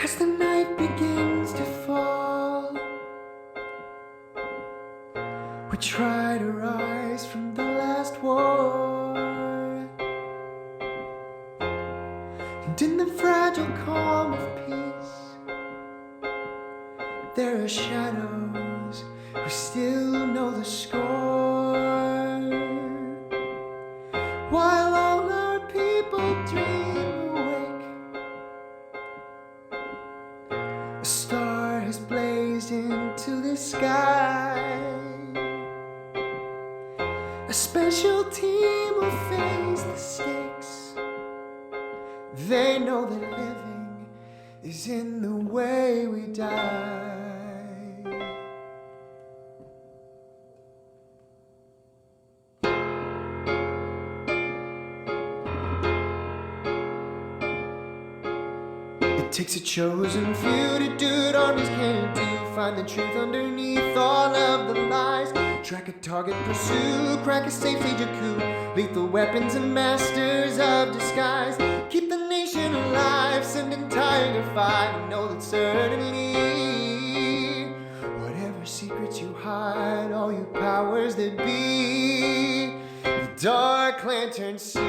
As the night begins to fall, we try to rise from the last war, and in the fragile calm of peace, there are shadows who still know the score. While all our people dream awake, a star has blazed into the sky. A special team will face the stakes. They know that living is in the way we die. It takes a chosen few to do what armies can't do. Find the truth underneath all of the lies. Track a target, pursue, crack a safe, stage a coup. Lethal weapons and masters of disguise. Keep the nation alive, send in Tiger 5. And know that certainly, whatever secrets you hide, all you powers that be, the dark lantern see.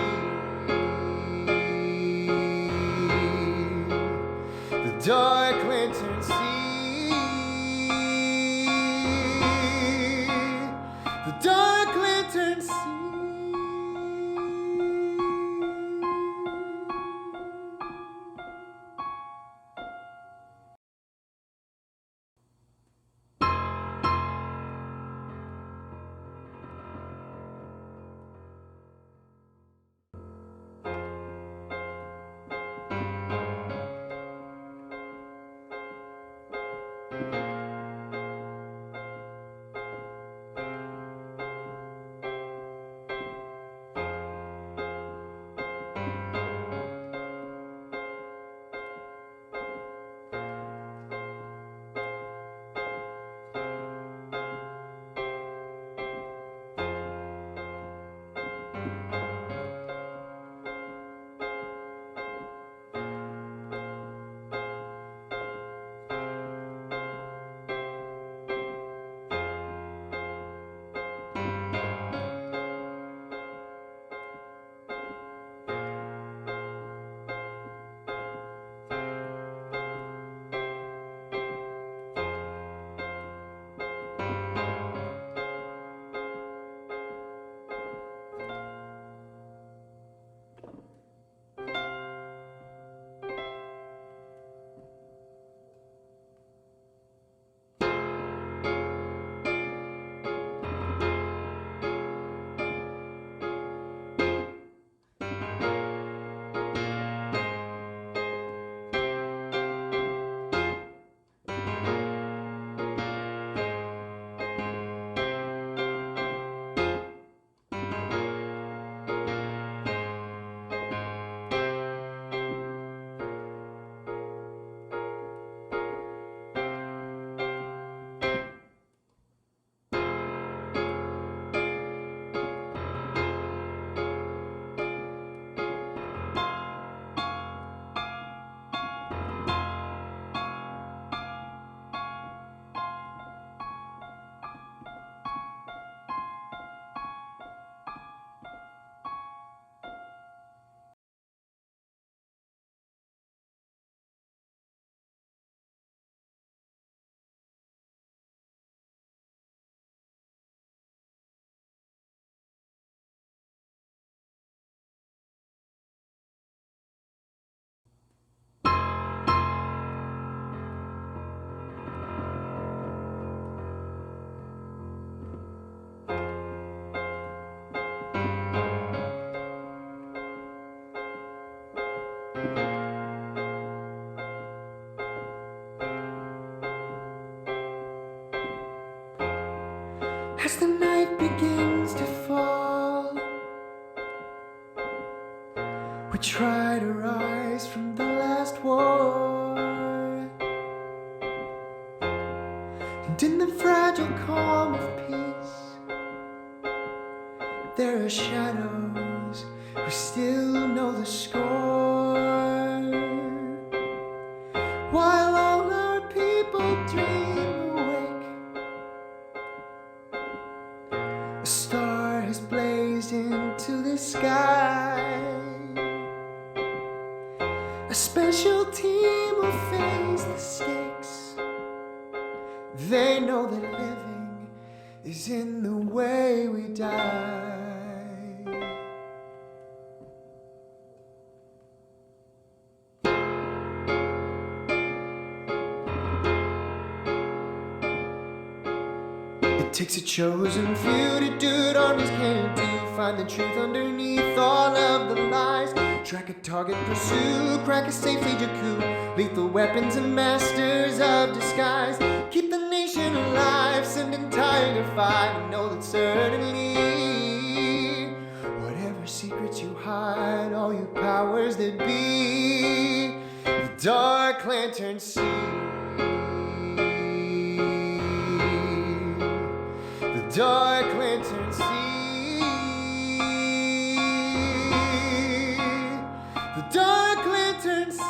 The dark lantern see. The dark lantern see. As the night begins to fall, we try to rise from the last war, and in the fragile calm of peace, there are shadows who still know the score. Why A special team will face the stakes. They know that living is in the way we die. It takes a chosen few to do it armies can't do. Find the truth underneath all of the lies. Track a target, pursue, crack a safe, stage a coup. Lethal weapons and masters of disguise. Keep the nation alive, sending Tiger 5. And know that certainly, whatever secrets you hide, all you powers that be, the Dark Lantern see. The Dark Lantern see. The Dark Lantern see.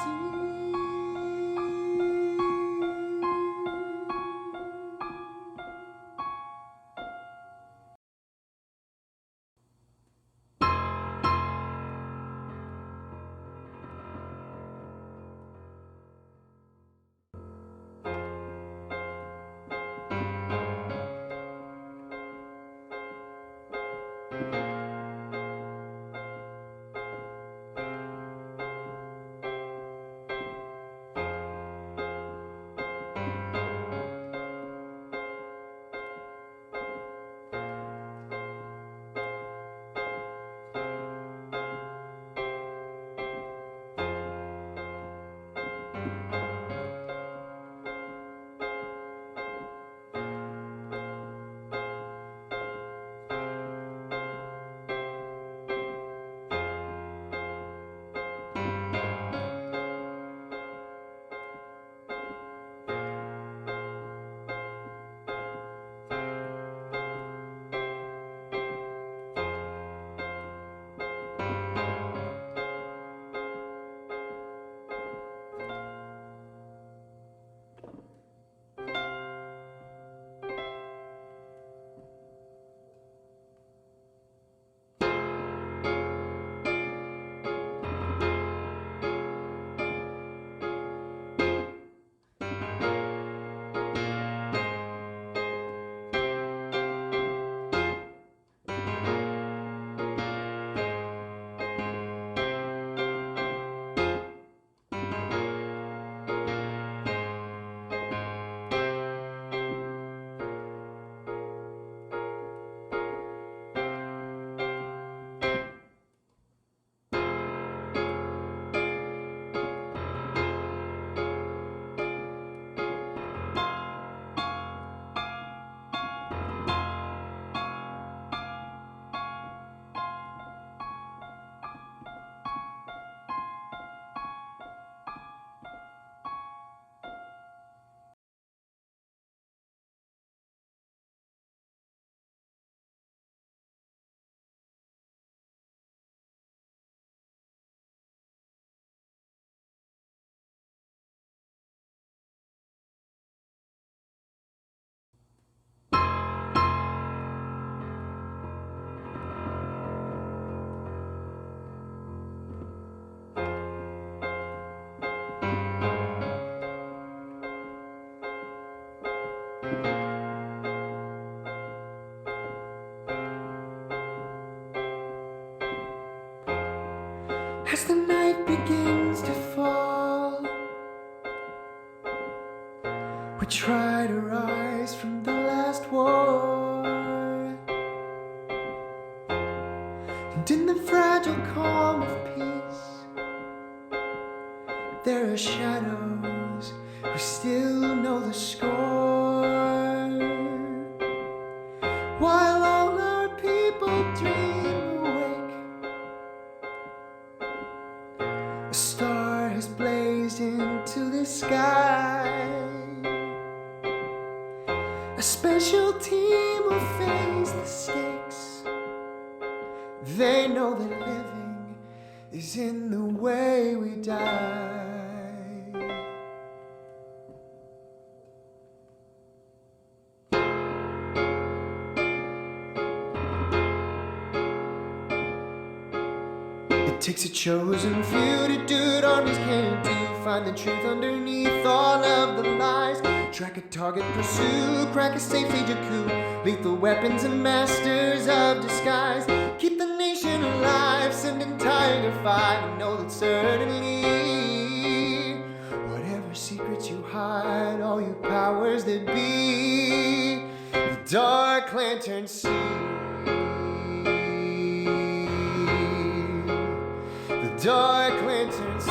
As the night begins to fall, we try to rise from the last war. And in the fragile calm of peace, there are shadows who still know the score. While all our people dream awake, a star has blazed into the sky. A special team will face the stakes. They know that living is in the way we die. It takes a chosen few to do it. Armies came to find the truth underneath all of the lies. Track a target, pursue, crack a safe, stage a coup. Lethal weapons and masters of disguise. Keep the nation alive, sending Tiger 5. And know that certainly, whatever secrets you hide, all you powers that be, the Dark Lantern see. The Dark Lantern see.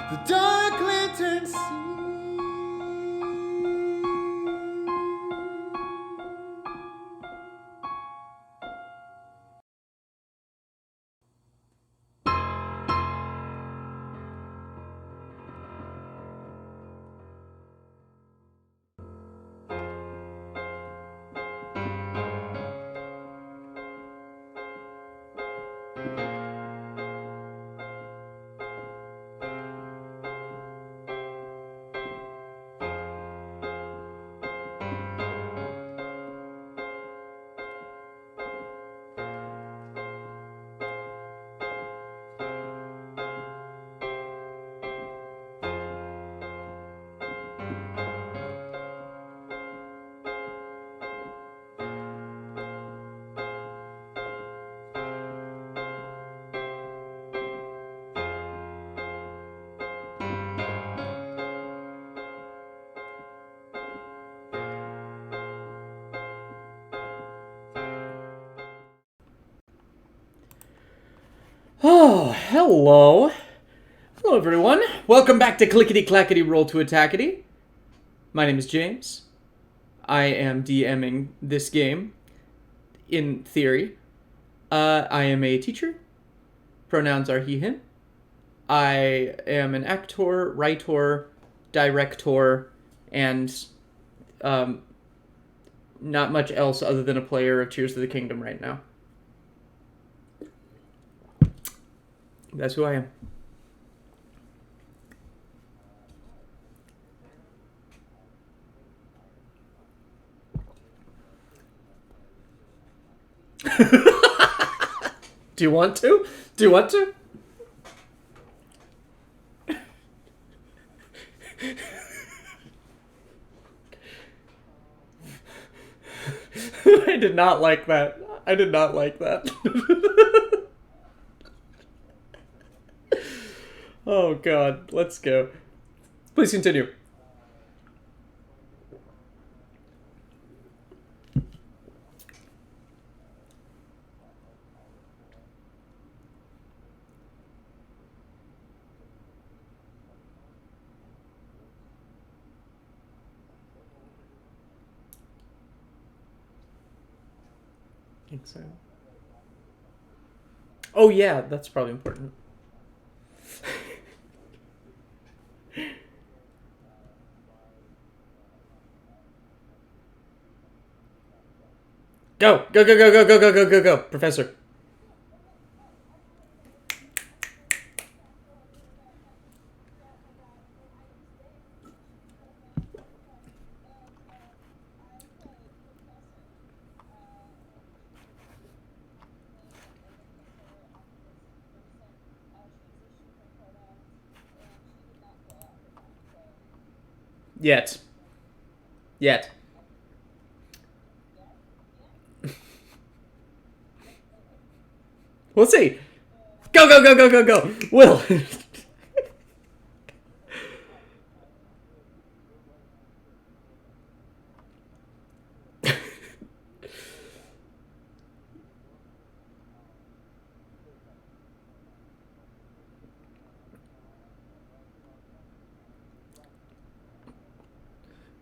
The Dark Lantern see. Oh, hello. Hello, everyone. Welcome back to Clickety Clackety Roll to Attackety. My name is James. I am DMing this game, in theory. I am a teacher. Pronouns are he, him. I am an actor, writer, director, and not much else other than a player of Tears of the Kingdom right now. That's who I am. Do you want to? Do you want to? I did not like that. I did not like that. Oh, God. Let's go. Please continue. I think so. Oh, yeah. That's probably important. Go! Go, go, go, go, go, go, go, go, go, Professor. Yet. We'll see. Go, go, go, go, go, go. Will.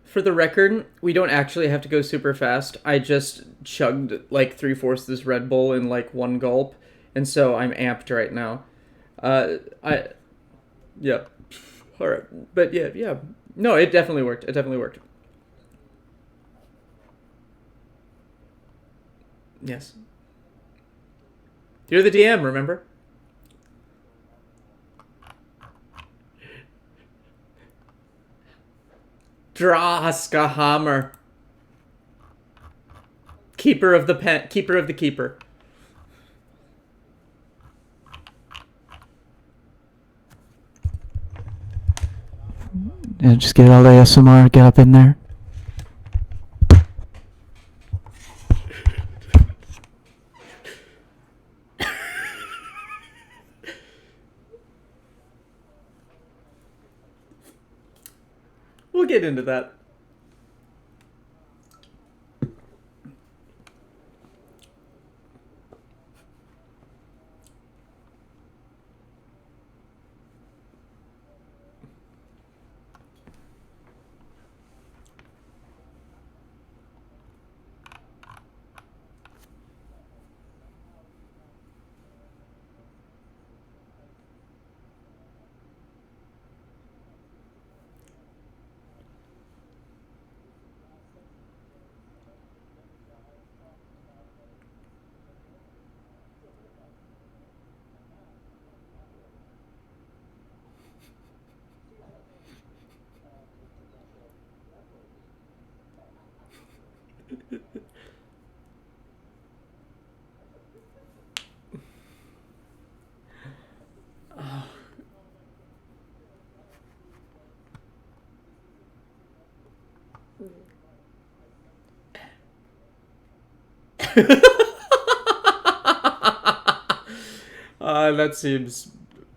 For the record, we don't actually have to go super fast. I just chugged like 3/4 this Red Bull in like one gulp, and so I'm amped right now. Yeah. All right, but yeah. No, it definitely worked. It definitely worked. Yes. You're the DM, remember? Draska Hammer. Keeper of the pen. Keeper of the keeper. Yeah, just get all the ASMR, get up in there. We'll get into that.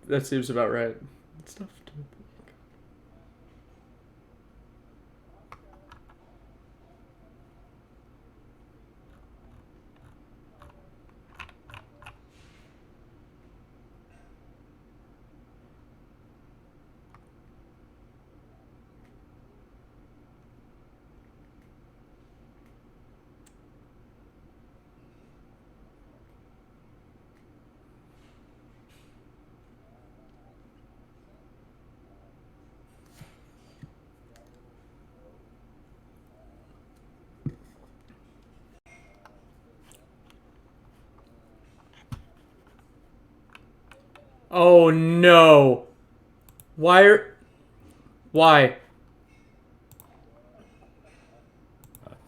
That seems about right. Stuff to- Oh no! Why?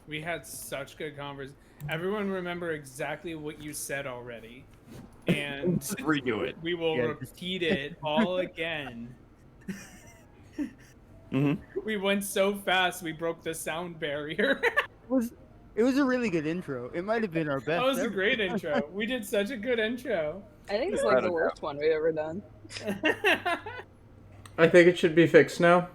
We had such good conversation. Everyone remember exactly what you said already, and Redo it. we will repeat it all again. We went so fast, we broke the sound barrier. It was a really good intro. It might have been our best. That was a ever. great intro. We did such a good intro. I think it's like the worst one we've ever done. I think it should be fixed now.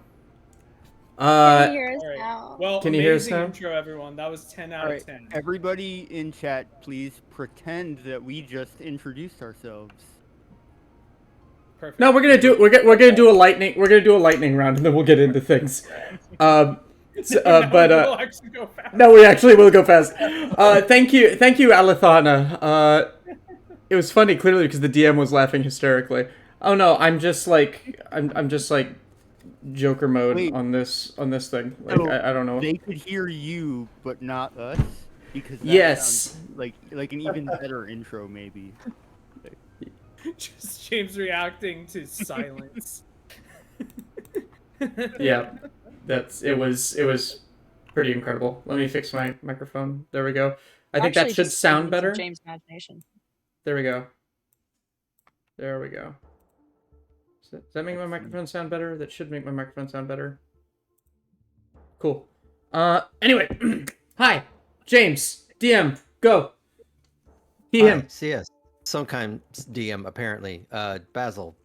Can you hear us All right. now? Well, Can you hear us amazing now? intro, everyone. That was 10 out All of right, 10. everybody in chat, please pretend that we just introduced ourselves. Perfect. No, we're gonna do a lightning round, and then we'll get into things. No, we'll actually go fast. No, we actually will go fast. Thank you, Alithana. It was funny, clearly, because the DM was laughing hysterically. Oh no, I'm just like Joker mode Wait. on this thing. Like So I don't know. They could hear you, but not us, because that Yes. sounds like an even better intro, maybe. Just James reacting to silence. Yeah, it was pretty incredible. Let me fix my microphone. There we go. I think that Actually, should just sound from better. James' imagination. There we go. There we go. Does that make my microphone sound better? That should make my microphone sound better. Cool. Anyway, hi, James, DM, go. He, him. CS. Some kind DM, apparently. Basil.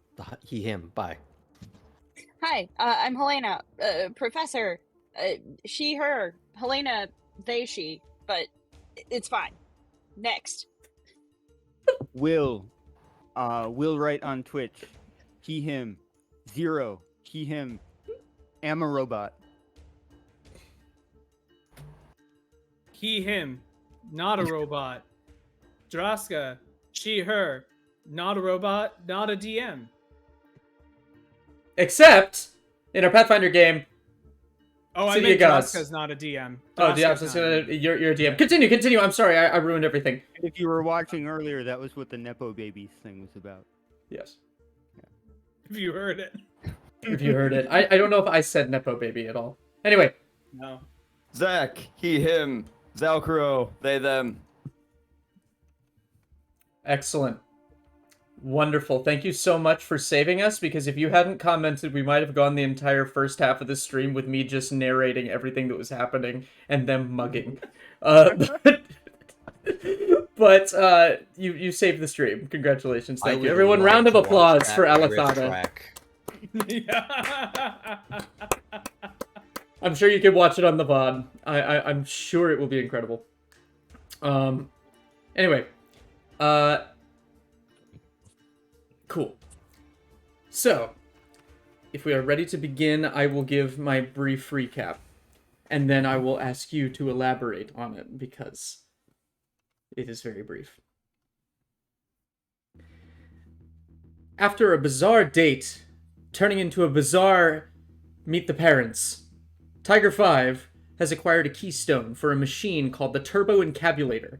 He, him. Bye. Hi, I'm Helena, professor. She, her. Helena, they, she. But it's fine. Next. Will write on Twitch. He, him. Zero. He, him. Am a robot. He, him, not a robot. Draska, she, her, not a robot, not a DM. Except in our Pathfinder game. Oh, City I meant of Gods. Draska's not a DM. Oh, Draska's yeah, I was just not a gonna. You're a DM. Continue. I'm sorry, I ruined everything. If you were watching earlier, that was what the Nepo Babies thing was about. Yes. If you heard it. If you heard it, I don't know if I said Nepo baby at all. Anyway, No. Zach, he, him. Velcro, they, them. Excellent. Wonderful. Thank you so much for saving us, because if you hadn't commented, we might have gone the entire first half of the stream with me just narrating everything that was happening and them mugging. But you saved the stream. Congratulations. Thank you. Everyone, round of applause for Alethana. Yeah. I'm sure you can watch it on the VOD. I'm sure it will be incredible. Anyway. Cool. So, if we are ready to begin, I will give my brief recap. And then I will ask you to elaborate on it, because it is very brief. After a bizarre date, turning into a bizarre meet the parents, Tiger 5 has acquired a keystone for a machine called the Turbo Encabulator,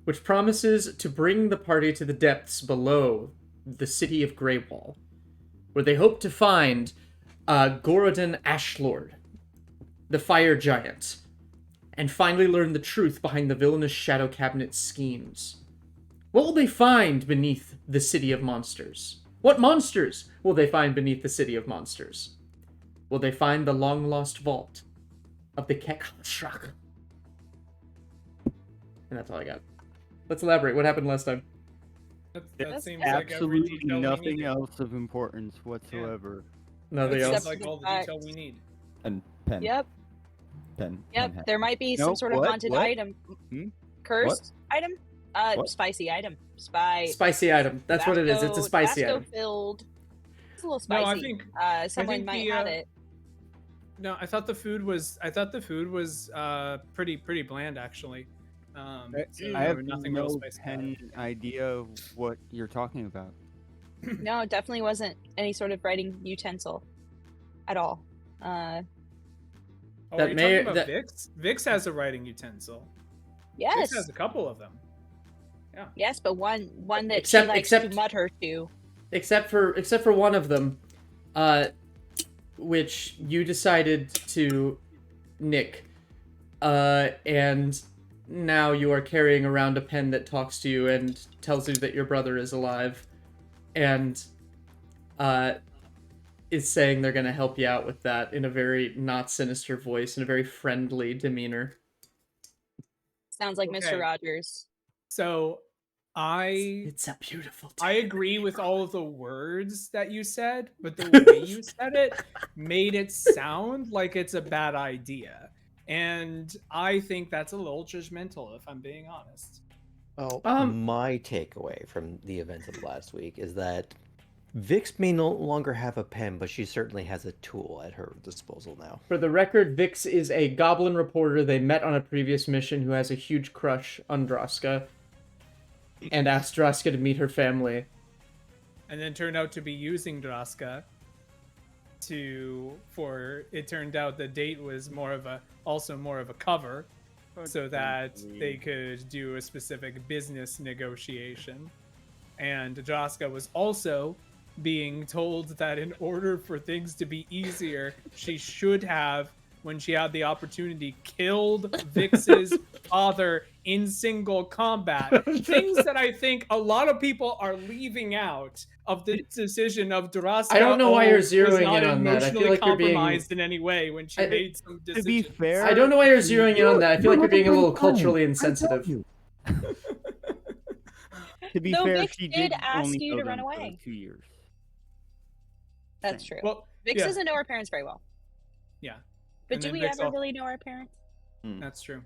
which promises to bring the party to the depths below the city of Greywall, where they hope to find Gorodon Ashlord, the fire giant, and finally learn the truth behind the villainous Shadow Cabinet's schemes. What will they find beneath the city of monsters? What monsters will they find beneath the city of monsters? Will they find the long-lost vault of the Kekshrak? And that's all I got. Let's elaborate. What happened last time? That seems like every Absolutely detail we nothing needed. else of importance whatsoever. Nothing That else? seems like all the detail we need. And pen. Yep. Pen. Yep. pen. There might be some Nope, sort of what? haunted What? item. Hmm? Cursed item? What? Spicy item. Spicy. Spicy item. That's what it is. It's a spicy item. filled. It's a little No, spicy. I think Someone think might the, have it. no. I thought the food was pretty bland actually. So I have nothing real no spicy about it. idea what you're talking about. No, it definitely wasn't any sort of writing utensil at all. Oh, That are you may- talking about that- Vix? Vix has a writing utensil. Yes. Vix has a couple of them. Yes, but one that Except- she likes except- to mutter to. Except for one of them, which you decided to nick, and now you are carrying around a pen that talks to you and tells you that your brother is alive, and is saying they're gonna help you out with that in a very not sinister voice and a very friendly demeanor. Sounds like Okay. Mr. Rogers. So It's a beautiful day. I agree with all of the words that you said, but the way you said it made it sound like it's a bad idea. And I think that's a little judgmental, if I'm being honest. Well, Um, my takeaway from the events of last week is that Vix may no longer have a pen, but she certainly has a tool at her disposal now. For the record, Vix is a goblin reporter they met on a previous mission who has a huge crush on Droska and asked Droska to meet her family. And then turned out to be using Draska it turned out the date was more of a cover so that they could do a specific business negotiation. And Draska was also being told that in order for things to be easier, she should have, when she had the opportunity, killed Vix's father in single combat. Things that I think a lot of people are leaving out of the decision of Draska. I don't know why you're was zeroing not in on that. I feel emotionally like you're being- compromised in any way when she made some To decisions. be fair, I don't know why you're zeroing in on that. I feel like you're being a little culturally insensitive. to be No, fair, Vix she did did ask only you know to run them for away. 2 years. That's true. Well, Vix yeah, doesn't know her parents very well. yeah, But And do then we Vix ever al- really know our parents? that's true.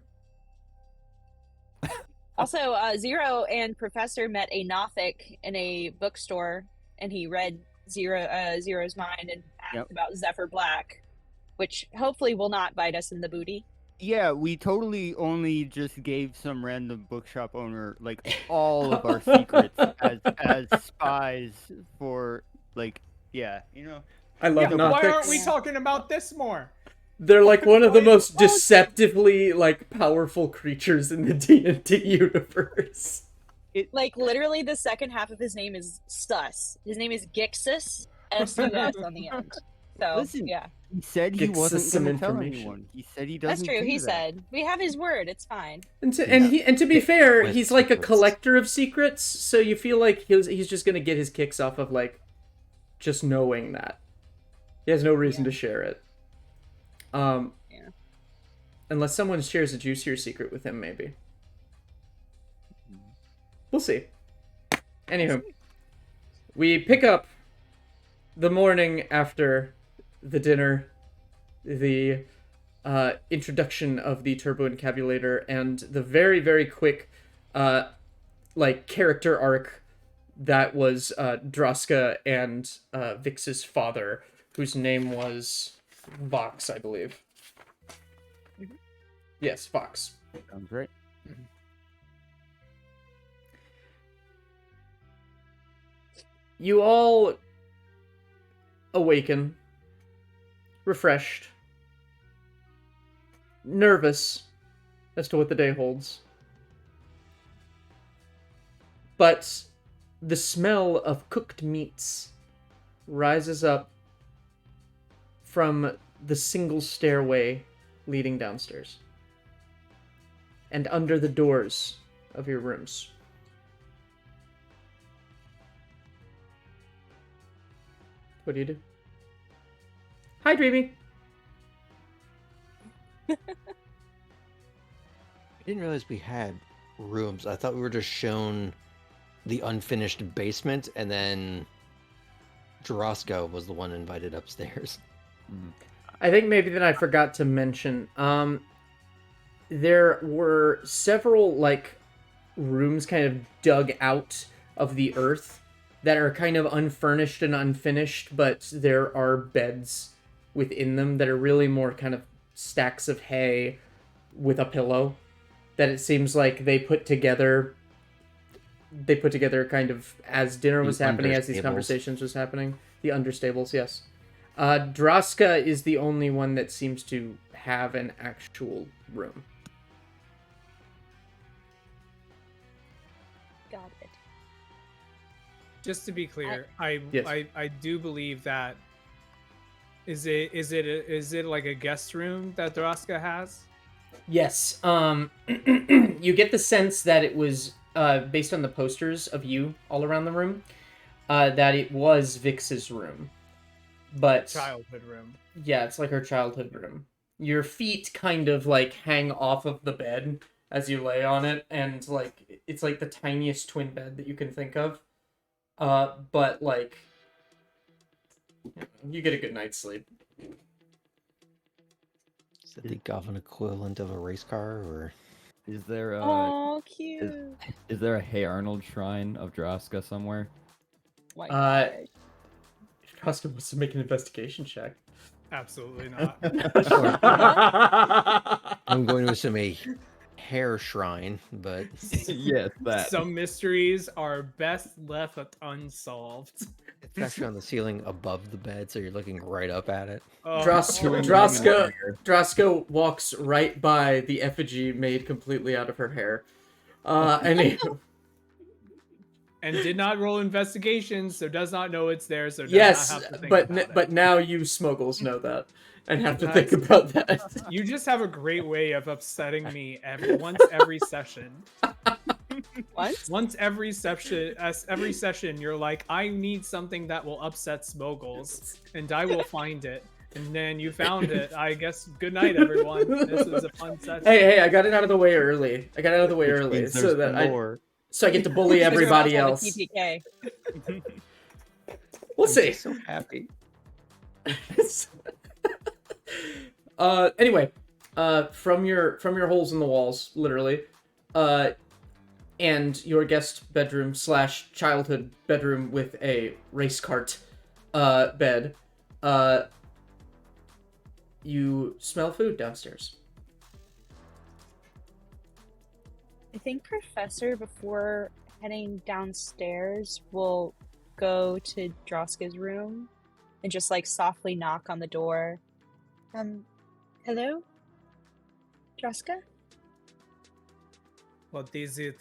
Also, Zero and Professor met a Nothic in a bookstore, and he read Zero's mind and asked Yep. about Zephyr Black, which hopefully will not bite us in the booty. Yeah, we totally only just gave some random bookshop owner like all of our secrets as spies for like I love Yeah, why aren't Nothics. we talking about this more? They're like one of the most Well, deceptively like powerful creatures in the D&D universe. Like, literally, the second half of his name is Sus. His name is Gixus, S-U-S on the end. So, Listen, yeah. He said he Gets us wasn't some going to tell information. anyone. He said he That's doesn't true. do He that. said we have his word. It's fine. And to be Yeah. fair, With he's like a secrets. collector of secrets, so you feel like he's just gonna get his kicks off of like just knowing that. He has no reason to share it. Yeah. Unless someone shares a juicier secret with him, maybe. We'll see. Anywho, we pick up the morning after the dinner, the introduction of the turbo encabulator, and the very, very quick like character arc that was Droska and Vix's father, whose name was Vox, I believe. Yes, Vox. Sounds right. You all awaken, refreshed, nervous as to what the day holds. But the smell of cooked meats rises up from the single stairway leading downstairs and under the doors of your rooms. What do you do? Hi, Dreamy. I didn't realize we had rooms. I thought we were just shown the unfinished basement, and then Drosko was the one invited upstairs. I think maybe that I forgot to mention. There were several like rooms kind of dug out of the earth that are kind of unfurnished and unfinished, but there are beds within them that are really more kind of stacks of hay with a pillow that it seems like they put together kind of as dinner was happening, as these understables. conversations was happening. The understables, yes. Droska is the only one that seems to have an actual room. Got it. Just to be clear, Yes. I do believe that is it like a guest room that Droska has? Yes. You get the sense that it was based on the posters of you all around the room, that it was Vix's room. But Childhood room. yeah, it's like her childhood room. Your feet kind of like hang off of the bed as you lay on it, and like it's like the tiniest twin bed that you can think of. But like you get a good night's sleep. Is that the Goblin equivalent of a race car, or Is there a Oh, cute. is there a Hey Arnold shrine of Droska somewhere? My Uh, gosh. Custom wants to make an investigation check. Absolutely not. I'm going to assume a hair shrine, but Yes, that. Some mysteries are best left unsolved. it's actually on the ceiling above the bed, so you're looking right up at it. Oh, Droska walks right by the effigy made completely out of her hair. and did not roll investigation, so does not know it's there. So does Yes, not have to think but about it. but now you smuggles know that and have to think about that. You just have a great way of upsetting me once every session. What? Once every session, you're like, I need something that will upset Smoggles, and I will find it. And then you found it. I guess good night, everyone. This was a fun session. Hey, I got it out of the way early. Which means so there's that I more. so I get to bully everybody Have a else. TPK. We'll I'm see. just so happy. Anyway, from your holes in the walls, literally, and your guest bedroom / childhood bedroom with a race cart, bed, you smell food downstairs. I think Professor, before heading downstairs, will go to Droska's room and just like softly knock on the door. Hello? Droska? What is it?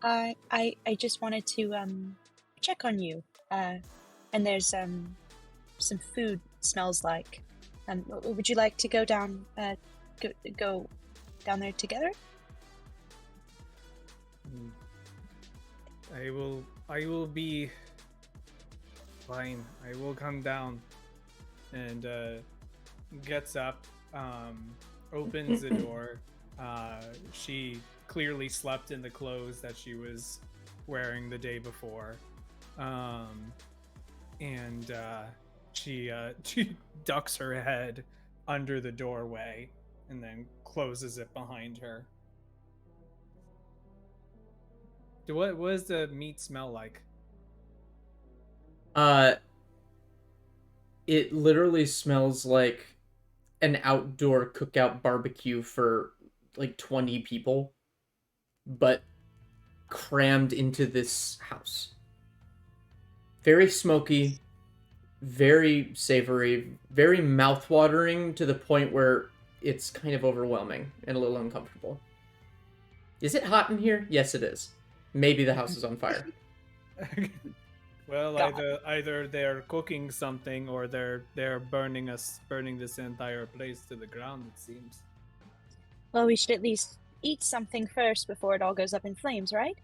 I just wanted to check on you. And there's some food smells like. Would you like to go down, go down there together? I will be fine. I will come down. And gets up, opens the door. She clearly slept in the clothes that she was wearing the day before. And she ducks her head under the doorway and then closes it behind her. What does the meat smell like? It literally smells like an outdoor cookout barbecue for like 20 people, but crammed into this house. Very smoky, very savory, very mouthwatering to the point where it's kind of overwhelming and a little uncomfortable. Is it hot in here? Yes, it is. Maybe the house is on fire. Well, God. either they're cooking something or they're burning this entire place to the ground. It seems. Well, we should at least eat something first before it all goes up in flames, right?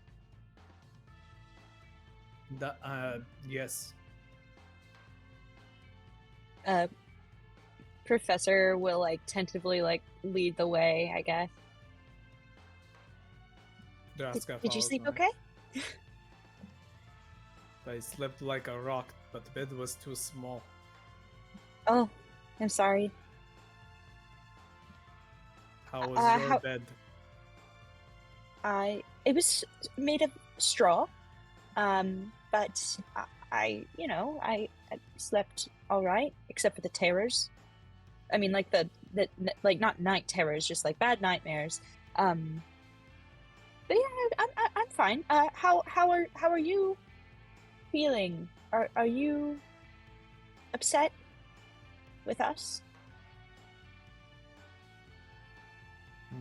Yes. Professor will tentatively lead the way, I guess. Did you sleep okay? I slept like a rock, but the bed was too small. Oh, I'm sorry. How was your bed? It was made of straw, but I slept all right, except for the terrors. I mean, the not night terrors, just bad nightmares. But yeah, I'm fine. How are you feeling? Are you upset with us?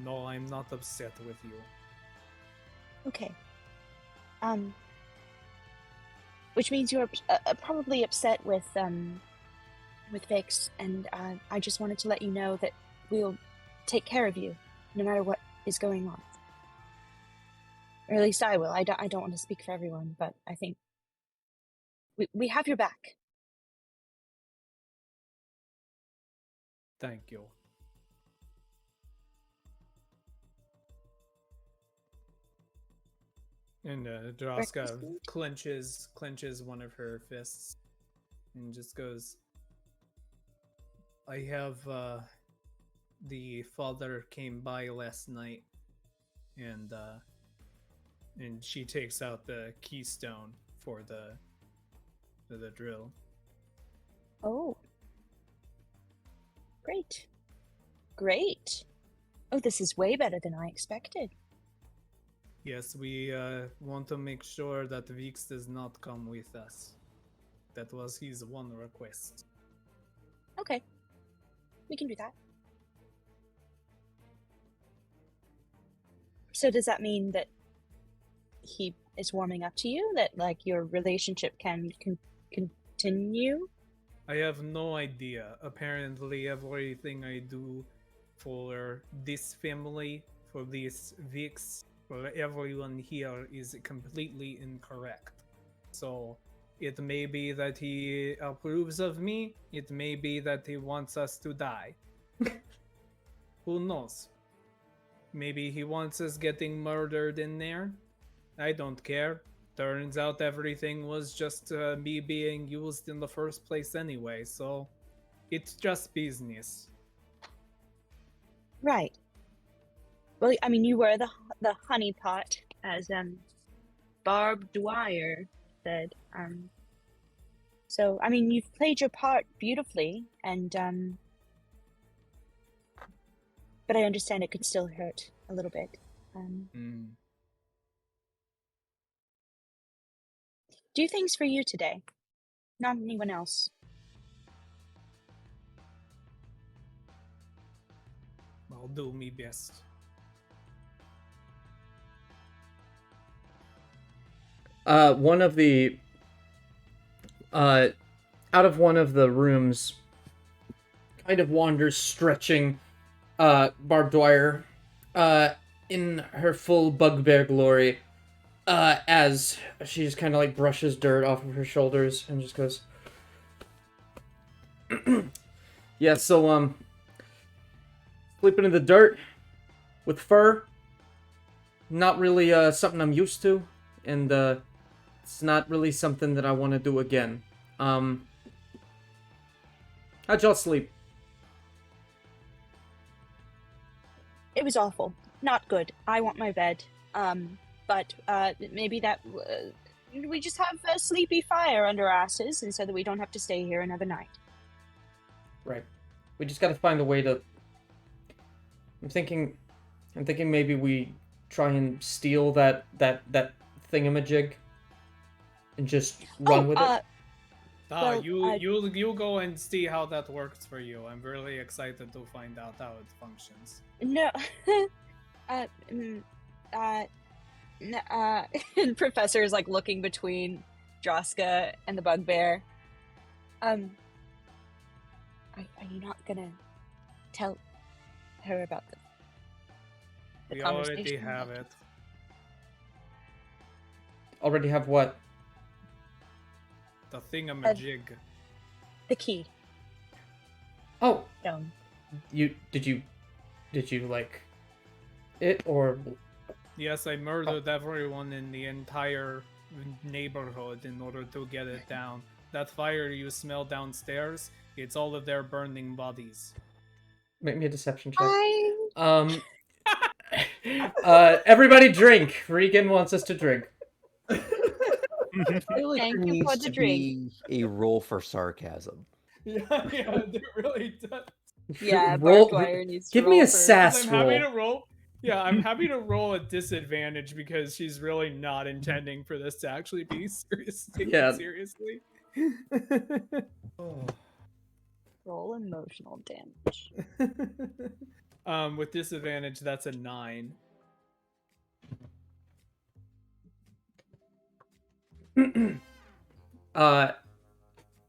No, I'm not upset with you. Okay. Which means you're probably upset with Vix, and I just wanted to let you know that we'll take care of you, no matter what is going on. Or at least I will. I don't want to speak for everyone, but I think we have your back. Thank you. And Droska clenches one of her fists and just goes, I have the father came by last night, and she takes out the keystone for the drill. Oh. Great. Oh, this is way better than I expected. Yes, we want to make sure that Vix does not come with us. That was his one request. Okay. We can do that. So does that mean that he is warming up to you? That your relationship can continue? I have no idea. Apparently everything I do for this family, for this Vix, for everyone here is completely incorrect. So it may be that he approves of me, it may be that he wants us to die. Who knows? Maybe he wants us getting murdered in there. I don't care. Turns out everything was just me being used in the first place anyway, so it's just business. Right. Well, I mean, you were the honeypot, as Barb Dwyer said. So I mean, you've played your part beautifully, and but I understand it could still hurt a little bit. Do things for you today, not anyone else. I'll do me best. One of the out of one of the rooms kind of wanders, stretching barbed wire in her full bugbear glory, as she just kind of like brushes dirt off of her shoulders and just goes, yeah, so sleeping in the dirt with fur, not really something I'm used to, and it's not really something that I want to do again. How'd y'all sleep? It was awful. Not good. I want my bed. But maybe that we just have a sleepy fire under our asses, and so that we don't have to stay here another night. Right. We just gotta find a way to. I'm thinking maybe we try and steal that thingamajig and just run with it. Well, you'll go and see how that works for you. I'm really excited to find out how it functions. No. And Professor is like looking between Droska and the bugbear. Are you not gonna tell her about the We conversation? already have it. Already have what? The thingamajig. The key. Oh, Stone. did you like it or? Yes, I murdered everyone in the entire neighborhood in order to get it down. That fire you smell downstairs, it's all of their burning bodies. Make me a deception check. Everybody drink. Regan wants us to drink. I feel like Thank there you for needs the to drink. be a roll for sarcasm. Yeah, it really does. Yeah, Roll- barbed wire needs to Give me roll a for- sass I'm roll. happy to roll. Yeah, I'm happy to roll a disadvantage because she's really not intending for this to actually be taken seriously. Roll emotional damage. With disadvantage, that's a 9.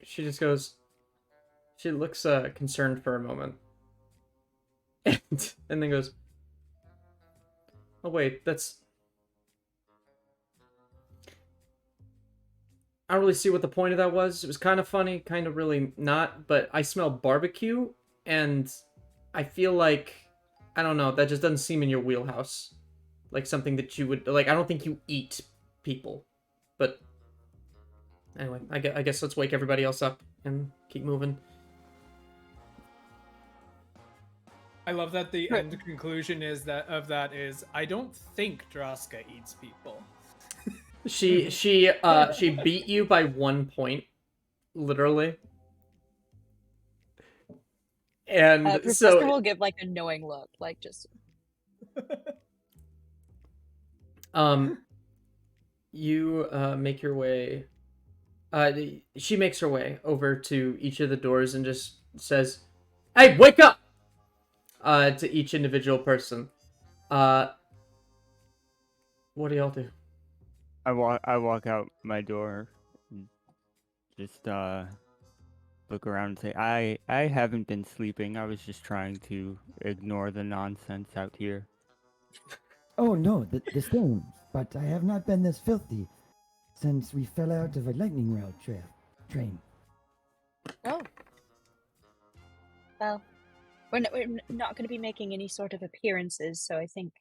She just goes. She looks concerned for a moment, and then goes, "Oh wait, that's. I don't really see what the point of that was. It was kind of funny, kind of really not. But I smell barbecue, and I feel like I don't know. That just doesn't seem in your wheelhouse, like something that you would like. I don't think you eat people, but." Anyway, I guess let's wake everybody else up and keep moving. I love that the end conclusion is I don't think Droska eats people. She beat you by 1 point, literally. And Professor will give like a knowing look, like just. You make your way. She makes her way over to each of the doors and just says, "Hey, wake up!" To each individual person. What do y'all do? I walk out my door, and just look around and say, I haven't been sleeping. I was just trying to ignore the nonsense out here. Oh no, the same. But I have not been this filthy since we fell out of a lightning rail train. Oh. Well, we're not going to be making any sort of appearances, so I think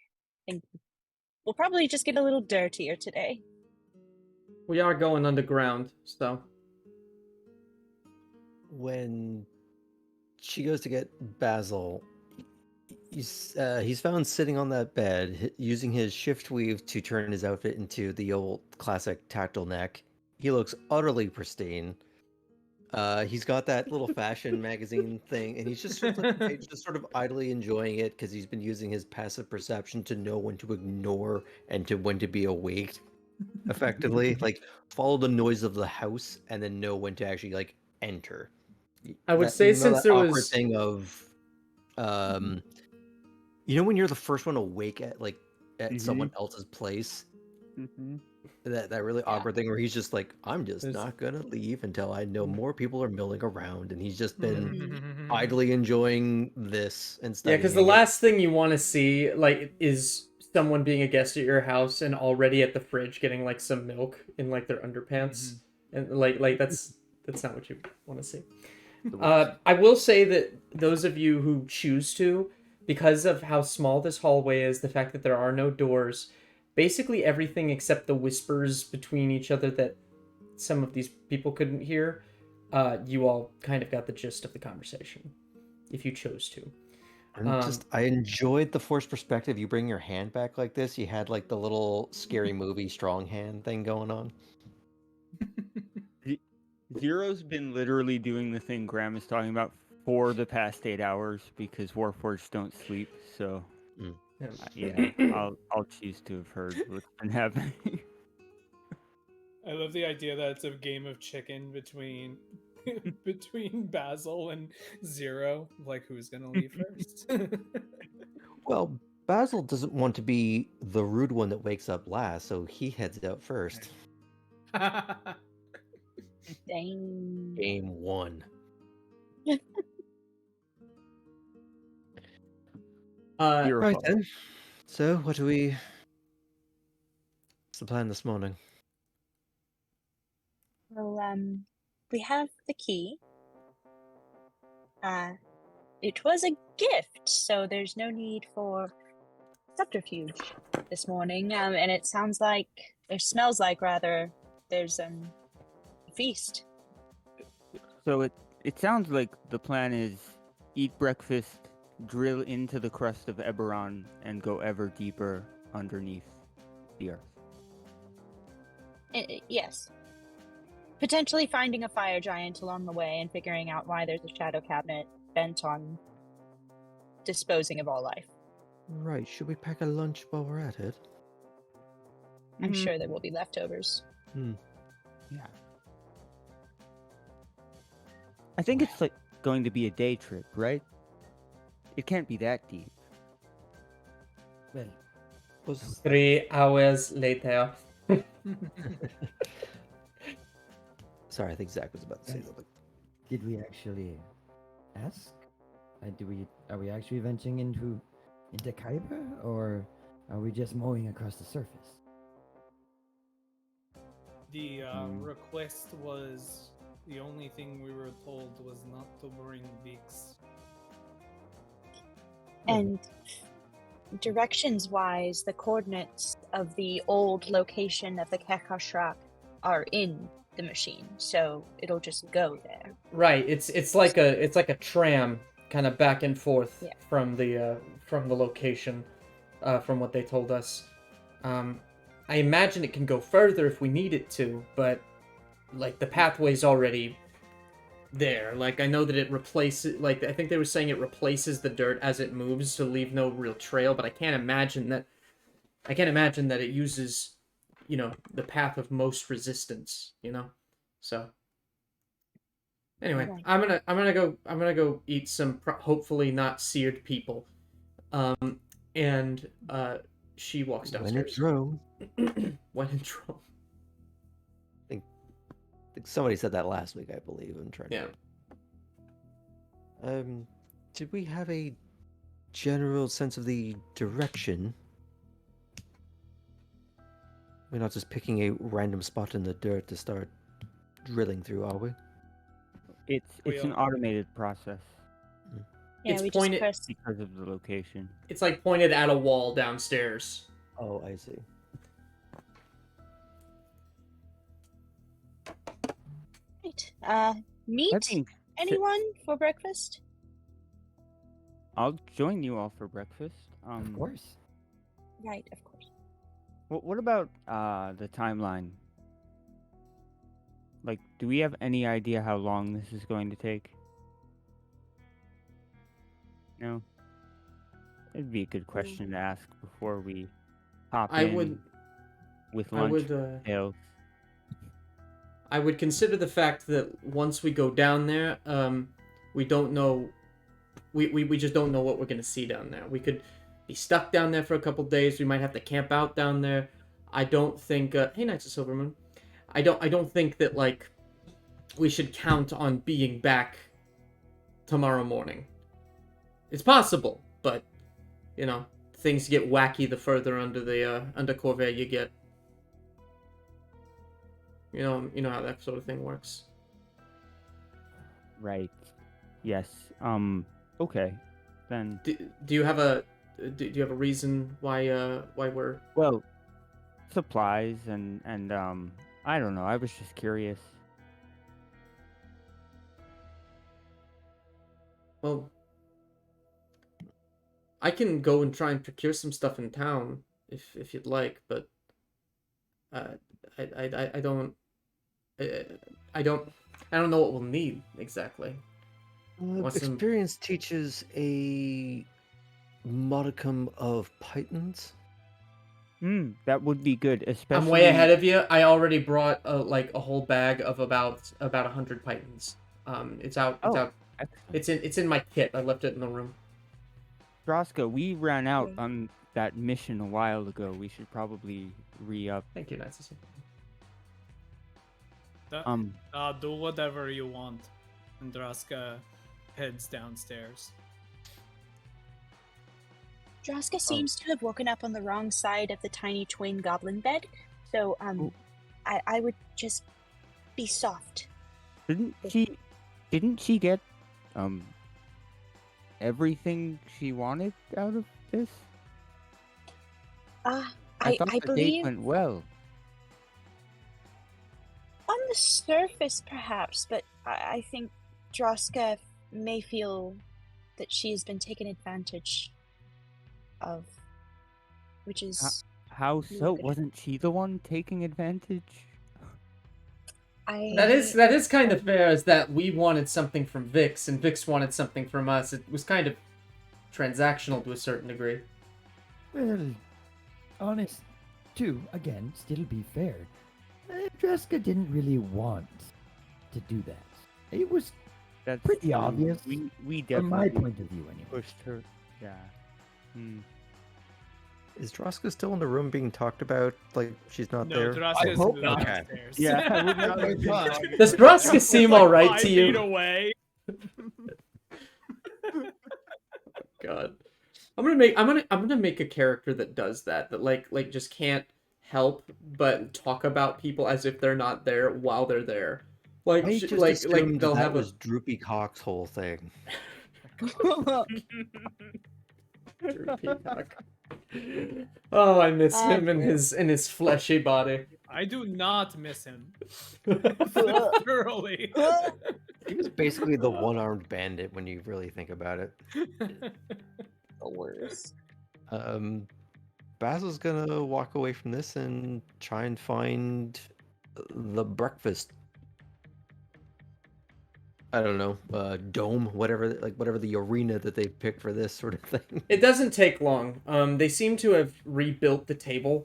we'll probably just get a little dirtier today. We are going underground, so. When she goes to get Basil, he's found sitting on that bed, using his shift weave to turn his outfit into the old classic tactile neck. He looks utterly pristine. He's got that little fashion magazine thing, and he's just sort of idly enjoying it because he's been using his passive perception to know when to ignore and to when to be awake, effectively. Like, follow the noise of the house and then know when to actually like enter. I would say since there awkward was thing of, you know, when you're the first one awake at someone else's place, that really awkward thing where he's just like, I'm just There's- not gonna leave until I know more people are milling around, and he's just been Mm-hmm. idly enjoying this and Yeah, studying. because the last thing you want to see like is someone being a guest at your house and already at the fridge getting like some milk in like their underpants, and like that's not what you want to see. I will say that those of you who choose to, because of how small this hallway is, the fact that there are no doors, basically everything except the whispers between each other that some of these people couldn't hear, you all kind of got the gist of the conversation, if you chose to. I enjoyed the forced perspective. You bring your hand back like this. You had like the little scary movie strong hand thing going on. Zero's been literally doing the thing Graham is talking about for the past 8 hours because Warforged don't sleep. So, yeah, I'll choose to have heard what's been happening. I love the idea that it's a game of chicken between Basil and Zero. Like, who's gonna leave first? Well, Basil doesn't want to be the rude one that wakes up last, so he heads out first. Dang. Game 1. Right then. So, what's the plan this morning? Well, we have the key. It was a gift, so there's no need for subterfuge this morning. And it sounds like, or smells like rather, there's a feast. So it sounds like the plan is eat breakfast, drill into the crust of Eberron, and go ever deeper underneath the earth. Yes. Potentially finding a fire giant along the way and figuring out why there's a shadow cabinet bent on disposing of all life. Right, should we pack a lunch while we're at it? I'm sure there will be leftovers. Yeah. I think it's like going to be a day trip, right? It can't be that deep. Well, 3 hours later. Sorry, I think Zach was about to say something. did we actually ask? Are we actually venturing into Kyber, or are we just mowing across the surface? The request was the only thing we were told was not to bring Vix. And directions wise, the coordinates of the old location of the Kekashrak are in the machine, so it'll just go there. Right. It's like a tram kind of back and forth from the location, from what they told us. I imagine it can go further if we need it to, but like the pathway's already there. Like I know that it replaces, like I think they were saying it replaces the dirt as it moves to leave no real trail, but I can't imagine that it uses, the path of most resistance, So anyway, Right. I'm gonna go eat some hopefully not seared people. And she walks When downstairs. in Rome. When in Rome. I think somebody said that last week, I believe. I'm trying to. Did we have a general sense of the direction? We're not just picking a random spot in the dirt to start drilling through, are we? It's an automated process. Yeah, It's we pointed- just press. Because of the location. It's like pointed at a wall downstairs. Oh, I see. Right. Meet That being anyone for breakfast? I'll join you all for breakfast. Of course. Right, of course. What about the timeline? Like, do we have any idea how long this is going to take? No. It'd be a good question to ask before we hop in with lunch details. I would consider the fact that once we go down there, we don't know. We just don't know what we're gonna see down there. We could be stuck down there for a couple days. We might have to camp out down there. I don't think. Hey, Knights of Silvermoon. I don't think that like we should count on being back tomorrow morning. It's possible, but you know things get wacky the further under Corvée you get. You know how that sort of thing works. Right. Yes. Okay. Then. Do you have a reason why we're Well, supplies and I don't know. I was just curious. well? I can go and try and procure some stuff in town if you'd like, but I don't I don't know what we'll need exactly. What's some- Experience teaches a modicum of pythons. That would be good, especially. I'm way ahead of you. I already brought a whole bag of about 100 pythons. It's out. It's out. Excellent. It's in my kit. I left it in the room. Droska, we ran out on that mission a while ago. We should probably re-up. Thank you, Knights. Do whatever you want. And Draska heads downstairs. Draska seems to have woken up on the wrong side of the tiny twin goblin bed, so I would just be soft. Didn't she get everything she wanted out of this? I thought the date believe went well. on the surface perhaps, but I think Draska may feel that she has been taken advantage of, which is How so? good. Wasn't she the one taking advantage? That is kind of fair, is that we wanted something from Vix, and Vix wanted something from us. It was kind of transactional to a certain degree. Well, honest, to, again, still be fair, Dreska didn't really want to do that. It was That's pretty true. obvious, We from my definitely point of view, anyway. pushed her. Yeah. Is Droska still in the room being talked about? Like she's not No, there? Draska's hope moved not. downstairs. Yeah. I would not Oh, God. Does Droska seem alright 5 to feet you? away. God, I'm gonna make a character that does that. That like just can't help but talk about people as if they're not there while they're there. Like I sh- just like assumed they'll that have was a Droopy Cock's whole thing. peacock. Oh, I miss him in his fleshy body. I do not miss him. Thoroughly. He was basically the one-armed bandit when you really think about it. the worst. Basil's gonna walk away from this and try and find the breakfast. I don't know, dome, whatever the arena that they've picked for this sort of thing. It doesn't take long. They seem to have rebuilt the table,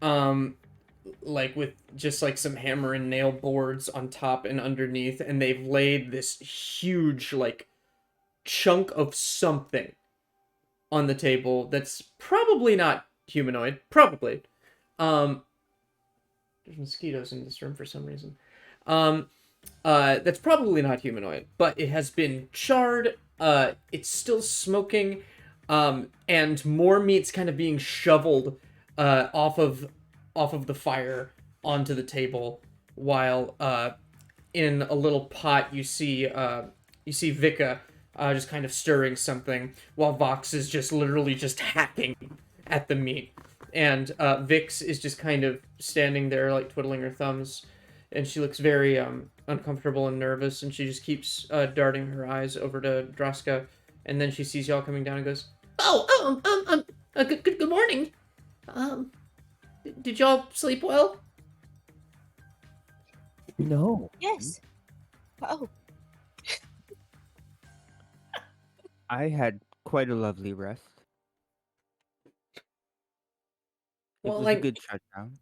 like with just like some hammer and nail boards on top and underneath, and they've laid this huge like chunk of something on the table that's probably not humanoid. Probably. There's mosquitoes in this room for some reason. That's probably not humanoid, but it has been charred. It's still smoking, and more meat's kind of being shoveled off of the fire onto the table, while in a little pot you see Vika just kind of stirring something, while Vox is just literally just hacking at the meat, and Vix is just kind of standing there like twiddling her thumbs, and she looks very uncomfortable and nervous, and she just keeps darting her eyes over to Draska, and then she sees y'all coming down and goes, good morning. Did y'all sleep well? No. Yes. Oh, I had quite a lovely rest. It Well, was like, a good shutdown.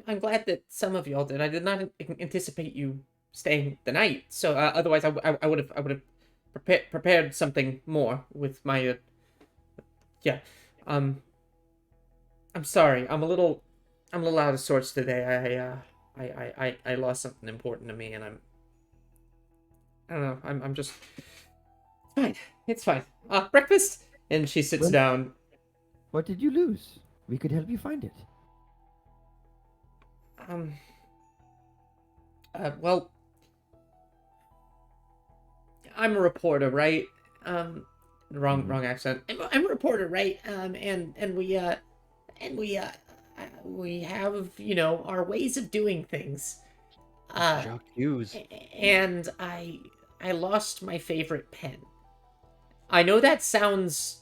I'm glad that some of y'all did. I did not anticipate you staying the night, so otherwise I would have prepared something more with my yeah. I'm sorry. I'm a little I'm a little out of sorts today. I lost something important to me, and I don't know. I'm just fine. It's fine. Breakfast. And she sits Well- down. What did you lose? We could help you find it. Um. Well, I'm a reporter, right? Wrong accent. I'm a reporter, right? We have, our ways of doing things. Jacques Hughes. And I lost my favorite pen. I know that sounds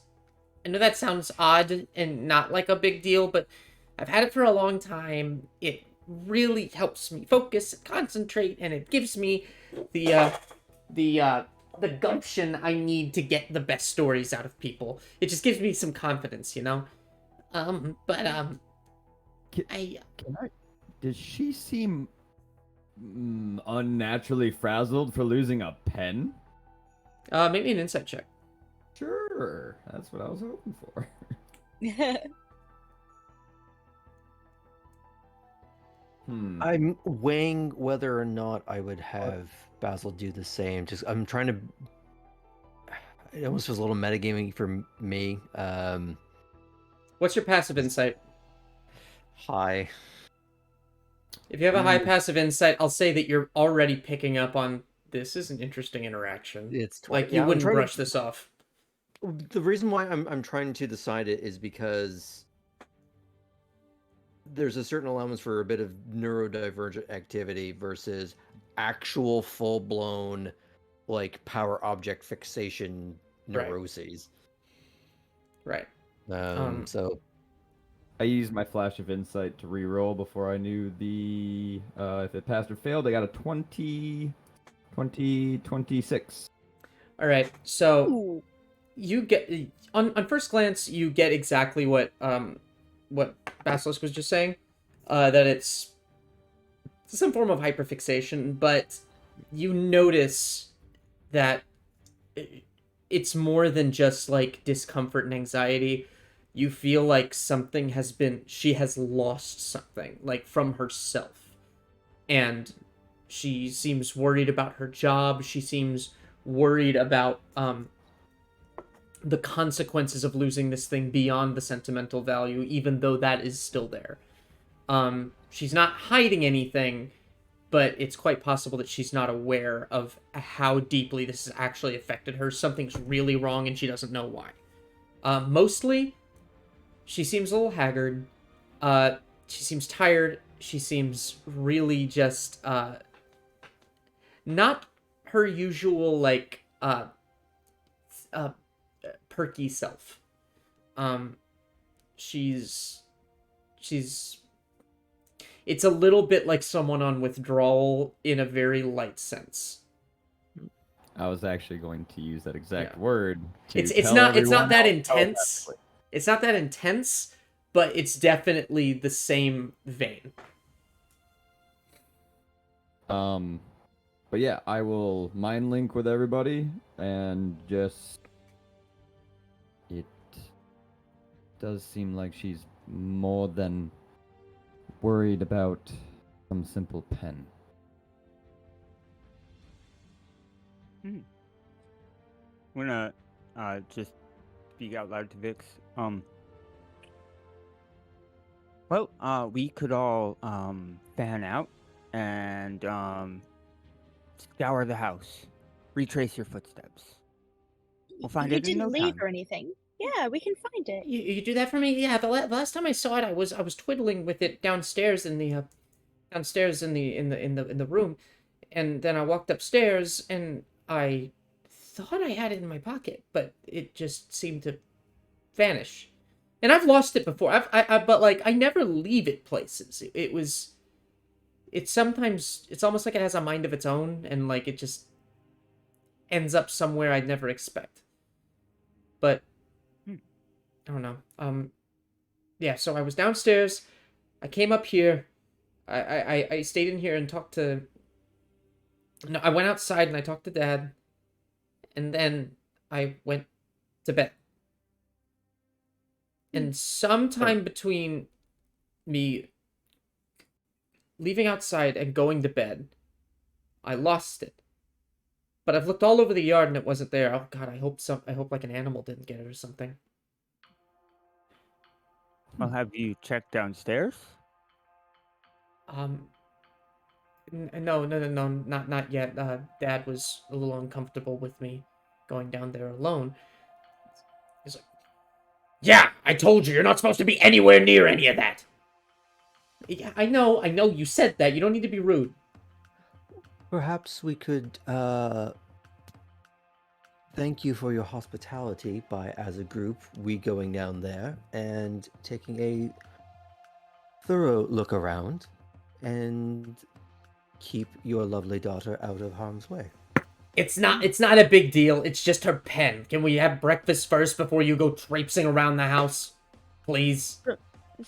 odd and not like a big deal, but I've had it for a long time. It really helps me focus and concentrate, and it gives me the the gumption I need to get the best stories out of people. It just gives me some confidence, you know. But Can I I? Does she seem unnaturally frazzled for losing a pen? maybe an insight check. Sure, that's what I was hoping for. I'm weighing whether or not I would have Basil do the same. Just I'm trying to. It almost was a little metagaming for me. What's your passive insight? High. If you have a high passive insight, I'll say that you're already picking up on this is an interesting interaction. It's Like, yeah, you I'm wouldn't trying brush to, this off. The reason why I'm trying to decide it is because there's a certain allowance for a bit of neurodivergent activity versus actual full-blown like power object fixation Right. neuroses. Right. So I used my flash of insight to re-roll before I knew the if it passed or failed. I got a 20, 26. All right. So Ooh. you get on first glance, you get exactly what Basilisk was just saying, that it's some form of hyperfixation, but you notice that it's more than just like discomfort and anxiety. You feel like she has lost something, like from herself. And she seems worried about her job. She seems worried about the consequences of losing this thing beyond the sentimental value, even though that is still there. She's not hiding anything, but it's quite possible that she's not aware of how deeply this has actually affected her. Something's really wrong and she doesn't know why. Mostly, she seems a little haggard. She seems tired. She seems really just not her usual like perky self. She's it's a little bit like someone on withdrawal in a very light sense. I was actually going to use that exact Yeah. word. It's tell not everyone that how intense. telepathically. It's not that intense, but it's definitely the same vein. But yeah, I will mind link with everybody and just. It does seem like she's more than worried about some simple pen. I'm gonna just speak out loud to Vix. We could all fan out and scour the house, retrace your footsteps. We'll find You it in no didn't leave time. or anything. Yeah, we can find it. You do that for me? Yeah. The last time I saw it, I was twiddling with it downstairs in the room, and then I walked upstairs and I thought I had it in my pocket, but it just seemed to vanish. And I've lost it before. But like I never leave it places. It's sometimes it's almost like it has a mind of its own, and like it just ends up somewhere I'd never expect. But I don't know. Yeah. So I was downstairs. I came up here. I stayed in here and talked to. No, I went outside and I talked to Dad, and then I went to bed. And sometime between me leaving outside and going to bed. I lost it. But I've looked all over the yard and it wasn't there. Oh god, I hope like an animal didn't get it or something. Well, have you checked downstairs? No, not yet. Dad was a little uncomfortable with me going down there alone. He's like, "Yeah, I told you, you're not supposed to be anywhere near any of that." Yeah, I know, you said that. You don't need to be rude. Perhaps we could thank you for your hospitality by, as a group, we going down there and taking a thorough look around and keep your lovely daughter out of harm's way. It's not a big deal. It's just her pen. Can we have breakfast first before you go traipsing around the house? Please.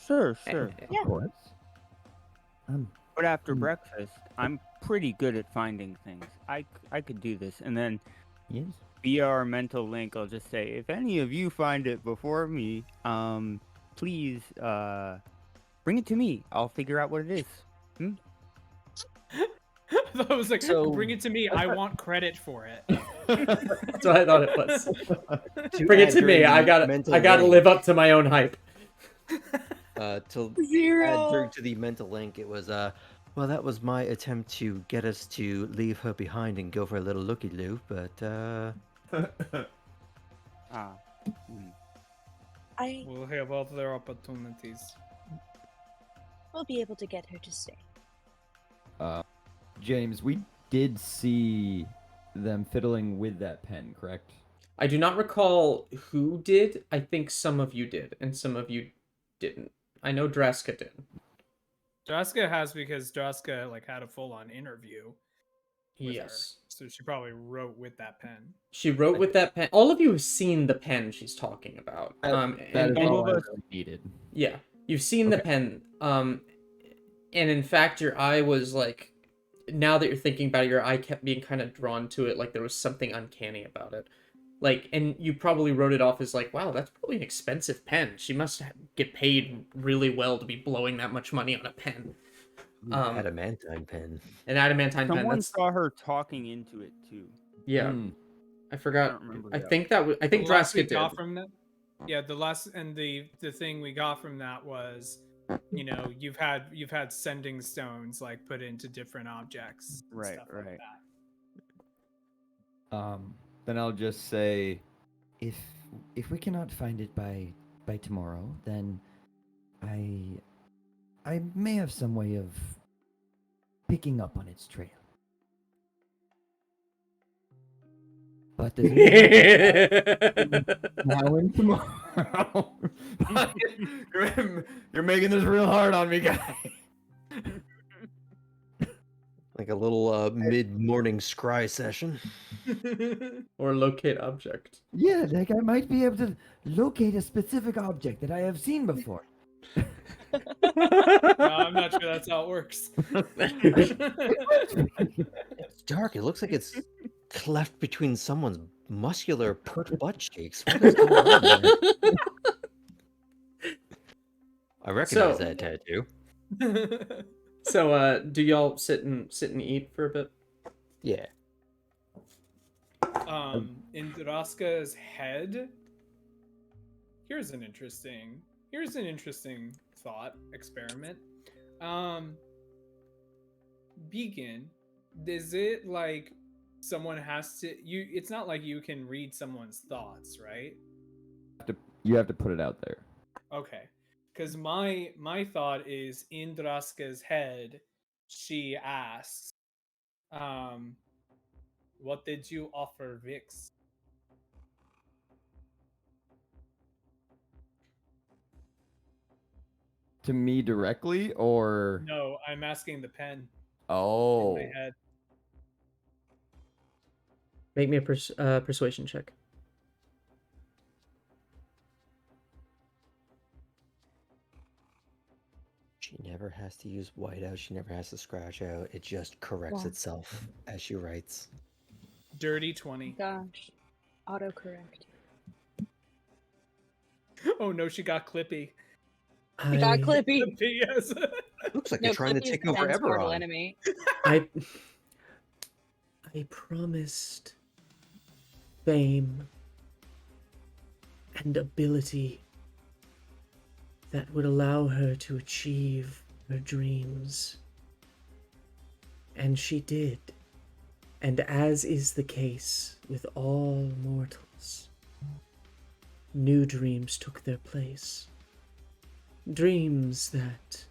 Sure. Yeah. Of course. But after breakfast, I'm pretty good at finding things. I could do this, and then Yes. via our mental link, I'll just say, if any of you find it before me, please bring it to me. I'll figure out what it is. I was like, So- bring it to me. I want credit for it. That's what I thought it was. To Bring it add to me. during I the gotta mental live link, up to my own hype. To Zero. add during to the mental link, it was well, that was my attempt to get us to leave her behind and go for a little looky-loo, but I We'll have other opportunities. will be able to get her to stay. James, we did see them fiddling with that pen, correct? I do not recall who did. I think some of you did, and some of you didn't. I know Draska did. Draska has, because Draska like had a full-on interview with her. Yes. So she probably wrote with that pen. She wrote with that pen. All of you have seen the pen she's talking about. That And is all all I of us- really needed. yeah, you've seen the Okay. pen. And in fact, your eye was like, now that you're thinking about it, your eye kept being kind of drawn to it, like there was something uncanny about it. Like, and you probably wrote it off as like, wow, that's probably an expensive pen. She must get paid really well to be blowing that much money on a pen. adamantine pen. An adamantine pen. Someone That's saw her talking into it too. yeah. Hmm. I forgot. don't remember I that. think that was. I think The last we Draska did. got from that, yeah, the thing we got from that was, you know, you've had sending stones like put into different objects, and Right, stuff like right. that. Then I'll just say, If we cannot find it by tomorrow, then I may have some way of picking up on its trail. But does now and tomorrow. You're making this real hard on me, guy. Like a little mid-morning scry session. Or locate object. Yeah, like I might be able to locate a specific object that I have seen before. No, I'm not sure that's how it works. It's dark. It looks like it's cleft between someone's muscular pert butt cheeks. What is going on there? I recognize So- that tattoo. So, do y'all sit and eat for a bit? Yeah. In Draska's head, here's an interesting thought experiment. Beacon, is it like someone has to it's not like you can read someone's thoughts, right? You have to put it out there. Okay. Because my thought is, in Draska's head, she asks, what did you offer Vix? To me directly, or No, I'm asking the pen oh, in my head. Make me a persuasion check. She never has to use whiteout. She never has to scratch out. It just corrects Wow. itself as she writes. Dirty 20. Gosh. Autocorrect. Oh no, she got Clippy. You got Clippy. Clippy, yes. Looks like No, you're trying to Clippy's take the over Ben's mortal Eberron. enemy. I promised fame and ability that would allow her to achieve her dreams. And she did. And as is the case with all mortals, new dreams took their place. Dreams that,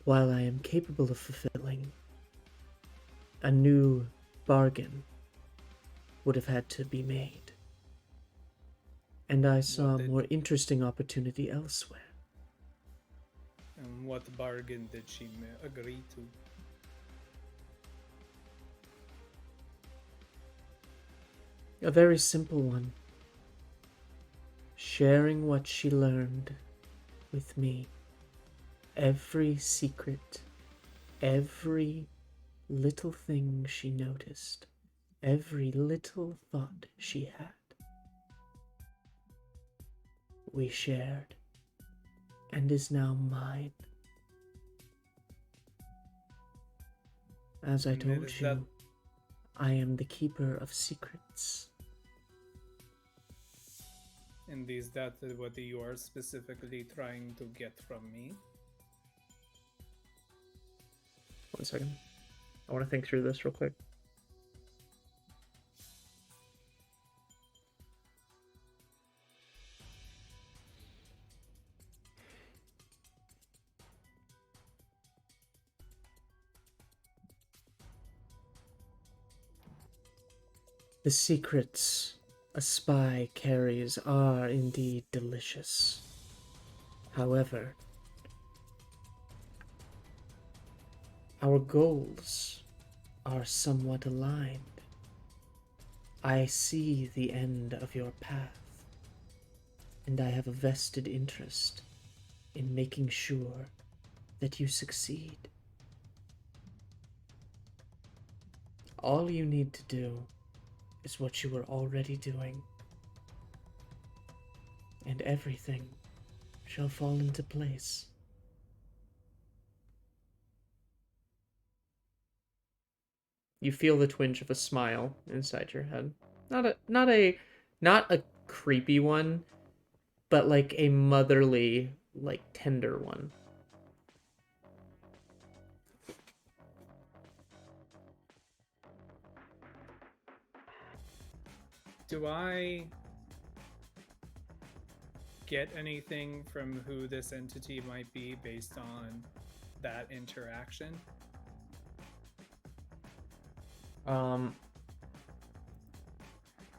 while I am capable of fulfilling, a new bargain would have had to be made. And I saw a did- more interesting opportunity elsewhere. And what bargain did she agree to? A very simple one. Sharing what she learned with me. Every secret, every little thing she noticed, every little thought she had. We shared, and is now mine. As I And told is you, that- I am the keeper of secrets. And is that what you are specifically trying to get from me? 1 second. I want to think through this real quick. The secrets a spy carries are indeed delicious. However, our goals are somewhat aligned. I see the end of your path, and I have a vested interest in making sure that you succeed. All you need to do is what you were already doing, and everything shall fall into place. You feel the twinge of a smile inside your head. Not a creepy one, but like a motherly, like tender one. Do I get anything from who this entity might be based on that interaction? Um,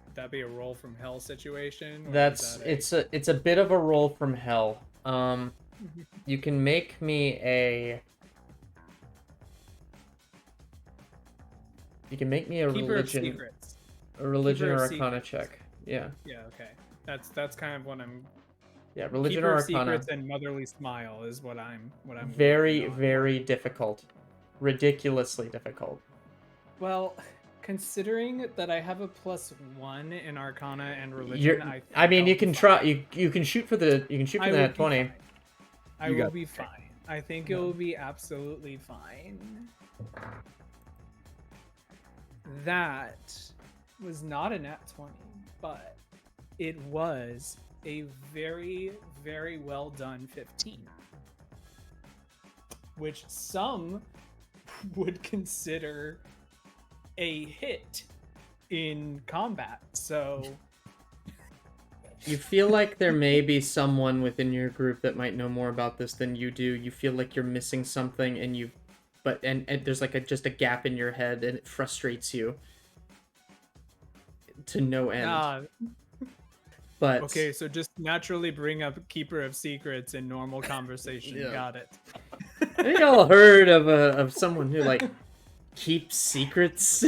Would that be a roll from hell situation? Or that's is that it's a bit of a roll from hell. You can make me a Keeper of religion, Secrets. a religion Keeper or of arcana Secrets. check. Yeah, Yeah, okay. That's kind of what I'm. yeah, religion Keeper or of arcana. Secrets and Motherly Smile is what I'm. Very, working on. very difficult, ridiculously difficult. Well, considering that I have a +1 in Arcana and Religion, You're, I I mean, I'll you be can fine. try. You can shoot for the. You can shoot I for will that be 20. fine. I You will got be fine. I think it will be absolutely fine. That was not a nat 20, but it was a very, very well done 15. Which some would consider a hit in combat. So You feel like there may be someone within your group that might know more about this than you do. You feel like you're missing something, and and there's like just a gap in your head, and it frustrates you to no end. But okay, so just naturally bring up Keeper of Secrets in normal conversation. Yeah. Got it. I think y'all heard of someone who like keeps secrets.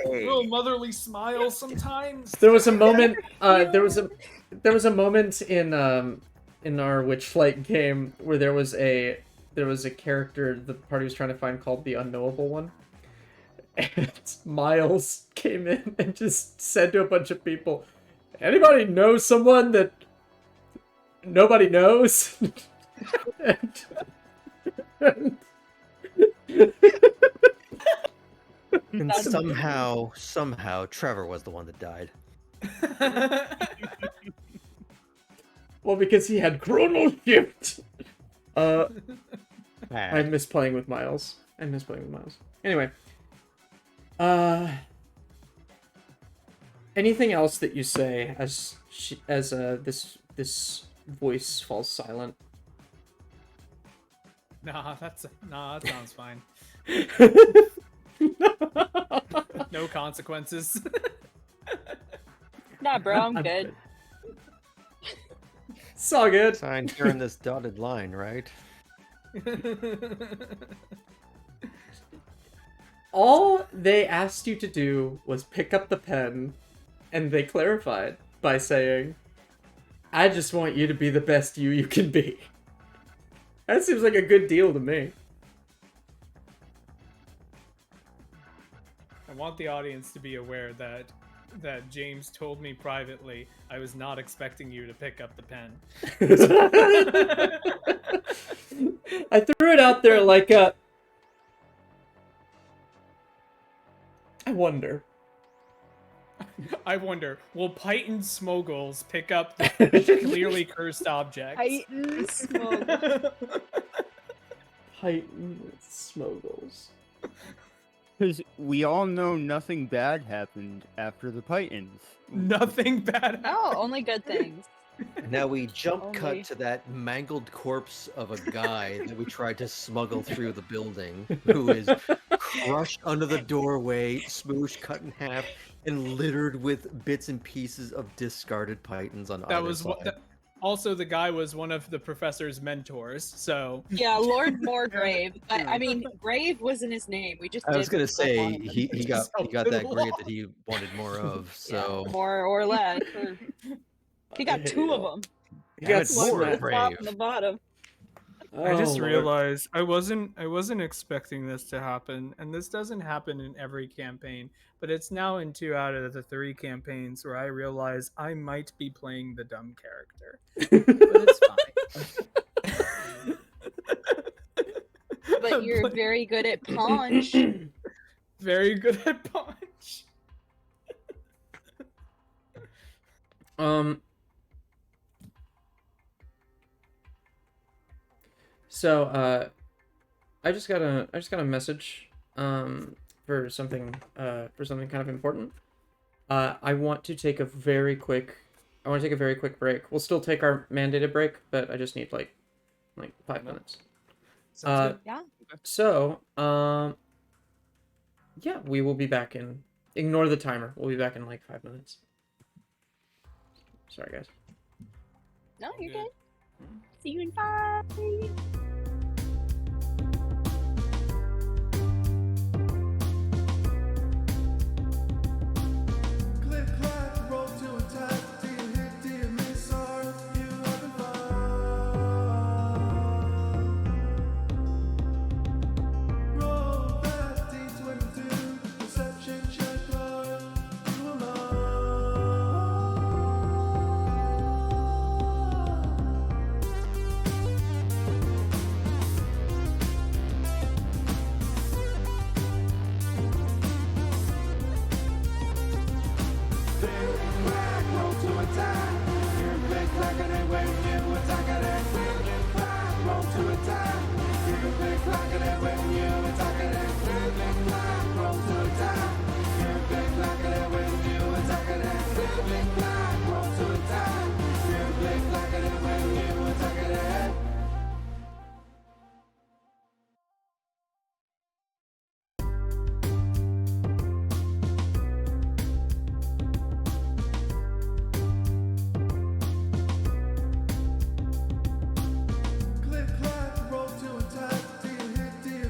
Little motherly smile sometimes. There was a moment. There was a moment in our Witch Flight game where there was a character the party was trying to find called the Unknowable One, and Miles came in and just said to a bunch of people, "Anybody know someone that nobody knows?" And somehow, Trevor was the one that died. Well, because he had chronal shift. I Bad. miss playing with Miles. Anyway. Anything else that you say as this voice falls silent? Nah, that sounds fine. No consequences. Nah, bro, I'm good. It's all good. Signed here in this dotted line, right? All they asked you to do was pick up the pen, and they clarified by saying, I just want you to be the best you can be. That seems like a good deal to me. I want the audience to be aware that James told me privately I was not expecting you to pick up the pen. I threw it out there like a... I wonder, will Python Smoggles pick up the clearly cursed objects? Titan smoke. Python Smoggles. Because we all know nothing bad happened after the Pythons. Nothing bad. No, only good things. Now we jump Only- cut to that mangled corpse of a guy that we tried to smuggle through the building, who is crushed under the doorway, smooshed, cut in half, and littered with bits and pieces of discarded pythons on That either was side. also the guy was one of the professor's mentors. So Yeah, Lord Moregrave. But I mean, Grave wasn't his name. We just. I was did gonna put stuff on say him. he got Something that grade wrong. that he wanted more of. Yeah, So more or less. Or... He got two of them. He Damn got it, One more on the brave. top and the bottom. I just Lord. realized I wasn't expecting this to happen, and this doesn't happen in every campaign, but it's now in 2 out of the 3 campaigns where I realize I might be playing the dumb character. But it's fine. But you're very good at Punch. Very good at punch. So, I just got a message for something kind of important. I want to take a very quick break. We'll still take our mandated break, but I just need like 5 minutes. Sounds good. Yeah. So, yeah, we will be back in. Ignore the timer. We'll be back in like 5 minutes. Sorry, guys. No, you're good. See you in 5. Click, clack, roll to attack. Do you hit, do you miss, or you having fun? Roll that D22, perception check, or you Click, clack, roll to attack. Do you hit, do you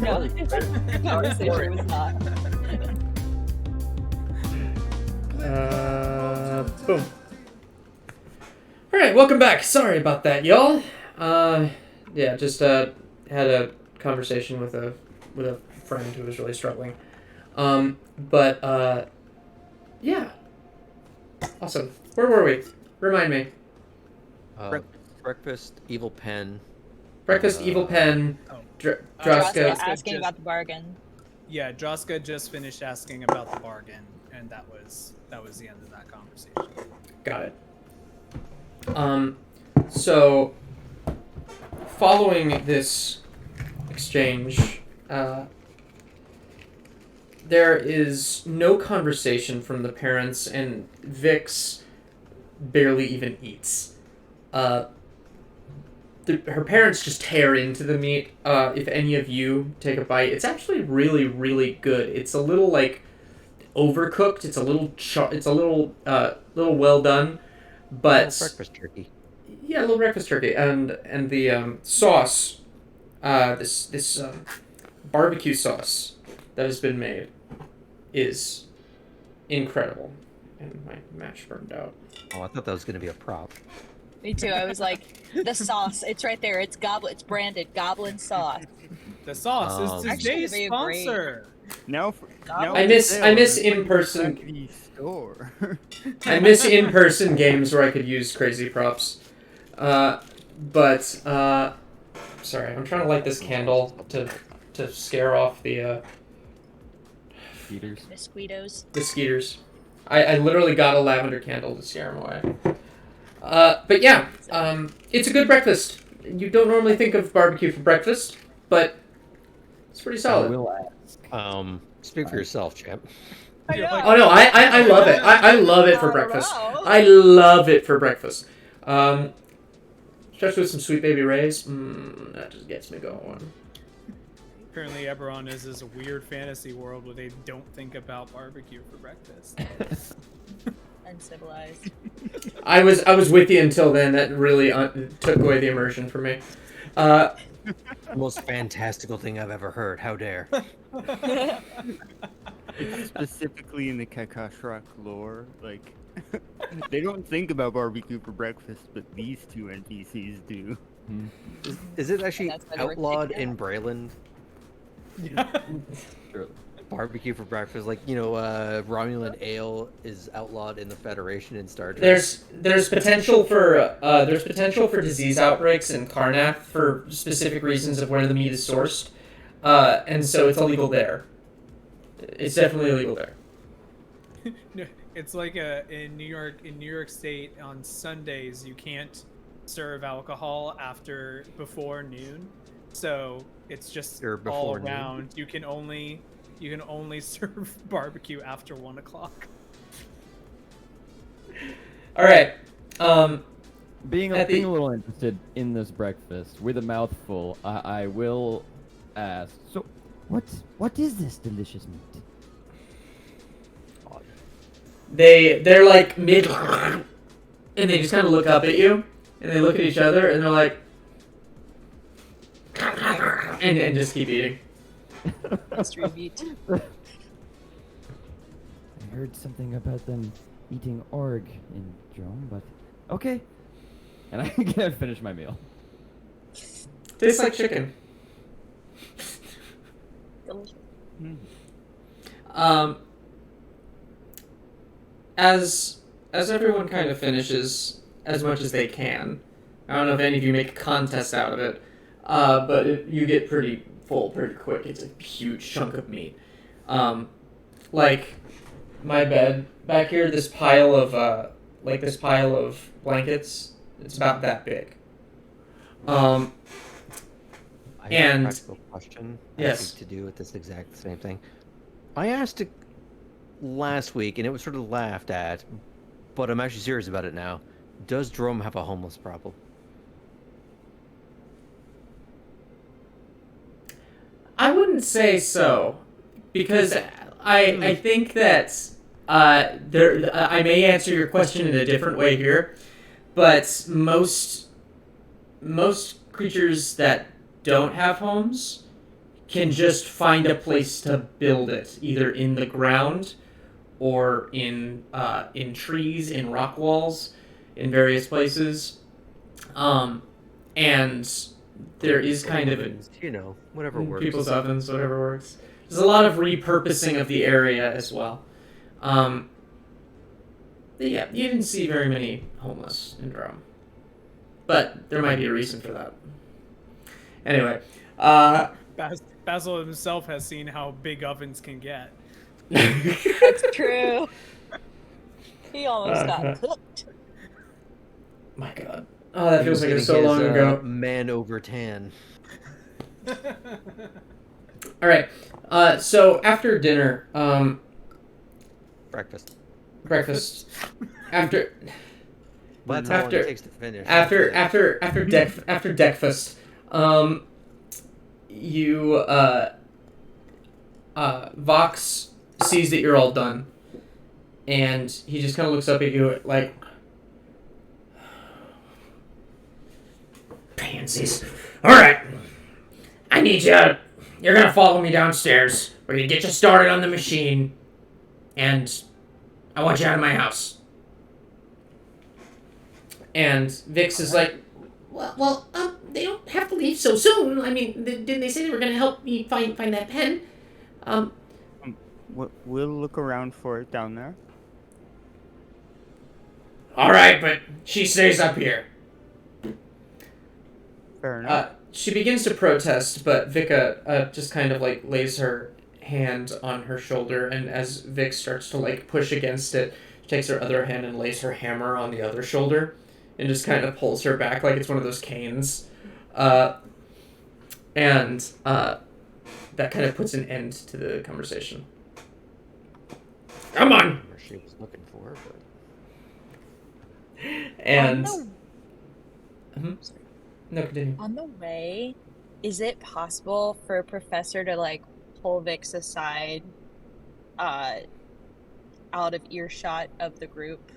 No, the conversation was not. Boom. Alright, welcome back. Sorry about that, y'all. Yeah, just had a conversation with a friend who was really struggling. Yeah. Awesome. Where were we? Remind me. Breakfast, Evil Pen. Breakfast, Evil Pen, Droska Droska. asking about the bargain. Yeah, Droska just finished asking about the bargain, and that was the end of that conversation. Got it. So, following this exchange, there is no conversation from the parents, and Vix barely even eats. Her parents just tear into the meat. If any of you take a bite, it's actually really, really good. It's a little like overcooked. It's a little little well done, but breakfast turkey. Yeah, a little breakfast turkey, and the sauce, this barbecue sauce that has been made is incredible. And my match burned out. Oh, I thought that was going to be a prop. Me too. I was like, the sauce. It's right there. It's It's branded Goblin sauce. The sauce is Actually, today's they agree. sponsor. Now, I miss in-person. Tackety store. I miss in-person games where I could use crazy props. Sorry, I'm trying to light this candle to scare off the Mosquitoes. the skeeters. I literally got a lavender candle to scare them away. But yeah, it's a good breakfast. You don't normally think of barbecue for breakfast, but it's pretty I solid. will ask. Speak for yourself, champ. I know. Oh no, I love it. I love it for breakfast. I love it for breakfast. Especially with some Sweet Baby Rays. That just gets me going. Apparently, Eberron is this weird fantasy world where they don't think about barbecue for breakfast. Uncivilized. I was with you until then. That really took away the immersion for me. Most fantastical thing I've ever heard. How dare. Specifically in the Kakashrak lore, like, they don't think about barbecue for breakfast, but these two NPCs do. Is it actually That's why they were outlawed kicked in out. Breland? Sure. Barbecue for breakfast, like Romulan ale is outlawed in the Federation in Star Trek. There's potential for disease outbreaks in Karnath for specific reasons of where the meat is sourced, and so it's illegal there. It's definitely illegal there. No, it's like in New York State on Sundays you can't serve alcohol before noon, so it's just Or all before noon. around. You can only serve barbecue after 1 o'clock. All right. Being At the- a little interested in this breakfast with a mouthful, I will ask. So, what is this delicious meat? They're like mid, and they just kind of look up at you, and they look at each other, and they're like, and just keep eating. Distribute. I heard something about them eating org in Drome, but okay. And I can't finish my meal. Tastes like chicken. Delicious. As everyone kind of finishes as much as they can, I don't know if any of you make a contest out of it, but you get pretty full pretty quick. It's a huge chunk of meat. Like my bed back here, this pile of blankets. It's about that big. I have and- a practical question. Yes. To do with this exact same thing. I asked it last week, and it was sort of laughed at, but I'm actually serious about it now. Does Drome have a homeless problem? I wouldn't say so, because I think that I may answer your question in a different way here, but most creatures that don't have homes can just find a place to build it, either in the ground or in trees, in rock walls, in various places, and there is kind of a whatever works. people's ovens, whatever works. There's a lot of repurposing of the area as well. Yeah, you didn't see very many homeless in Drome, but there might be a reason for that. Anyway, Basil himself has seen how big ovens can get. That's true. He almost got cooked. My God, oh, that feels like it was so Getting long his, ago. Man over tan. All right, so after dinner, Breakfast. after. Well, that's how long After- it takes to finish. After breakfast, Vox sees that you're all done, and he just kind of looks up at you like, vacancies. Alright. I need you. You're gonna follow me downstairs. We're gonna get you started on the machine. And I want you out of my house. And Vix is like, well, they don't have to leave so soon. I mean, didn't they say they were gonna help me find that pen? We'll look around for it down there. Alright, but she stays up here. Fair enough. She begins to protest, but Vika just kind of like lays her hand on her shoulder, and as Vic starts to like push against it, she takes her other hand and lays her hammer on the other shoulder, and just kind of pulls her back like it's one of those canes. And that kind of puts an end to the conversation. Come on! She was looking for, but... And... No, continue. On the way, is it possible for a professor to like pull Vix aside, out of earshot of the group?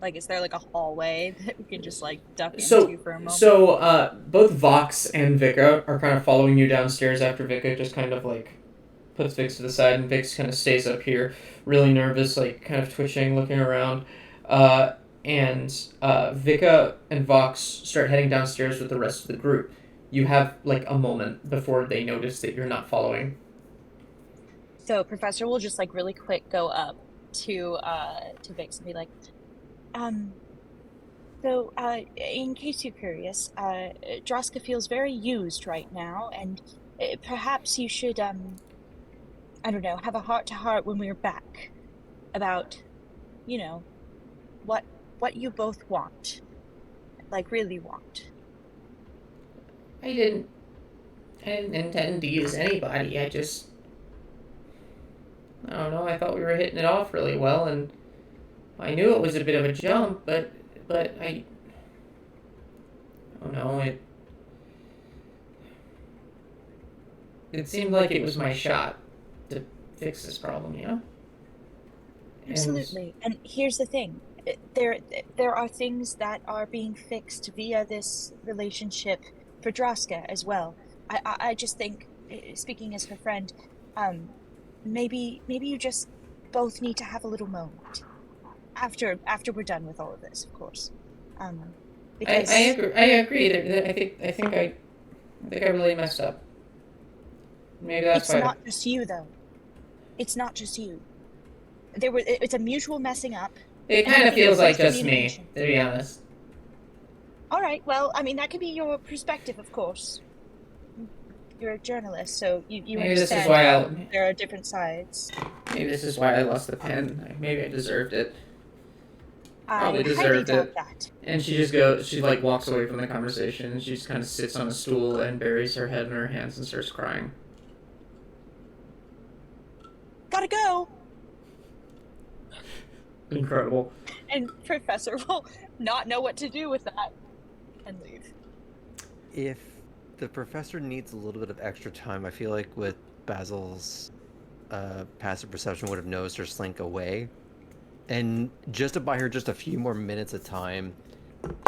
Like, is there like a hallway that we can just like duck into for a moment? So, both Vox and Vika are kind of following you downstairs after Vika just kind of like puts Vix to the side, and Vix kind of stays up here, really nervous, like kind of twitching, looking around. And Vika and Vox start heading downstairs with the rest of the group. You have like a moment before they notice that you're not following. So Professor will just like really quick go up to Vix and be like, so in case you're curious, Droska feels very used right now, and perhaps you should I don't know, have a heart-to-heart when we're back about, you know, what you both want, like really want. I didn't intend to use anybody. I don't know, I thought we were hitting it off really well, and I knew it was a bit of a jump, but I don't know, it seemed like it was my shot to fix this problem, you know? Absolutely. And here's the thing. There are things that are being fixed via this relationship for Droska as well. I just think, speaking as her friend, maybe you just both need to have a little moment after we're done with all of this, of course. Because I agree. I think I really messed up. Maybe that's it's why. not just you, though. It's not just you. It's a mutual messing up. It kind of feels like just me, to be honest. All right. Well, I mean, that could be your perspective, of course. You're a journalist, so you Maybe understand this is why there are different sides. Maybe this is why I lost the pen. Maybe I deserved it. Probably I deserved highly doubt it. that. And she like walks away from the conversation, and she just kind of sits on a stool and buries her head in her hands and starts crying. Gotta go. Incredible. And Professor will not know what to do with that and leave. If the professor needs a little bit of extra time, I feel like with Basil's passive perception would have noticed her slink away. And just to buy her just a few more minutes of time,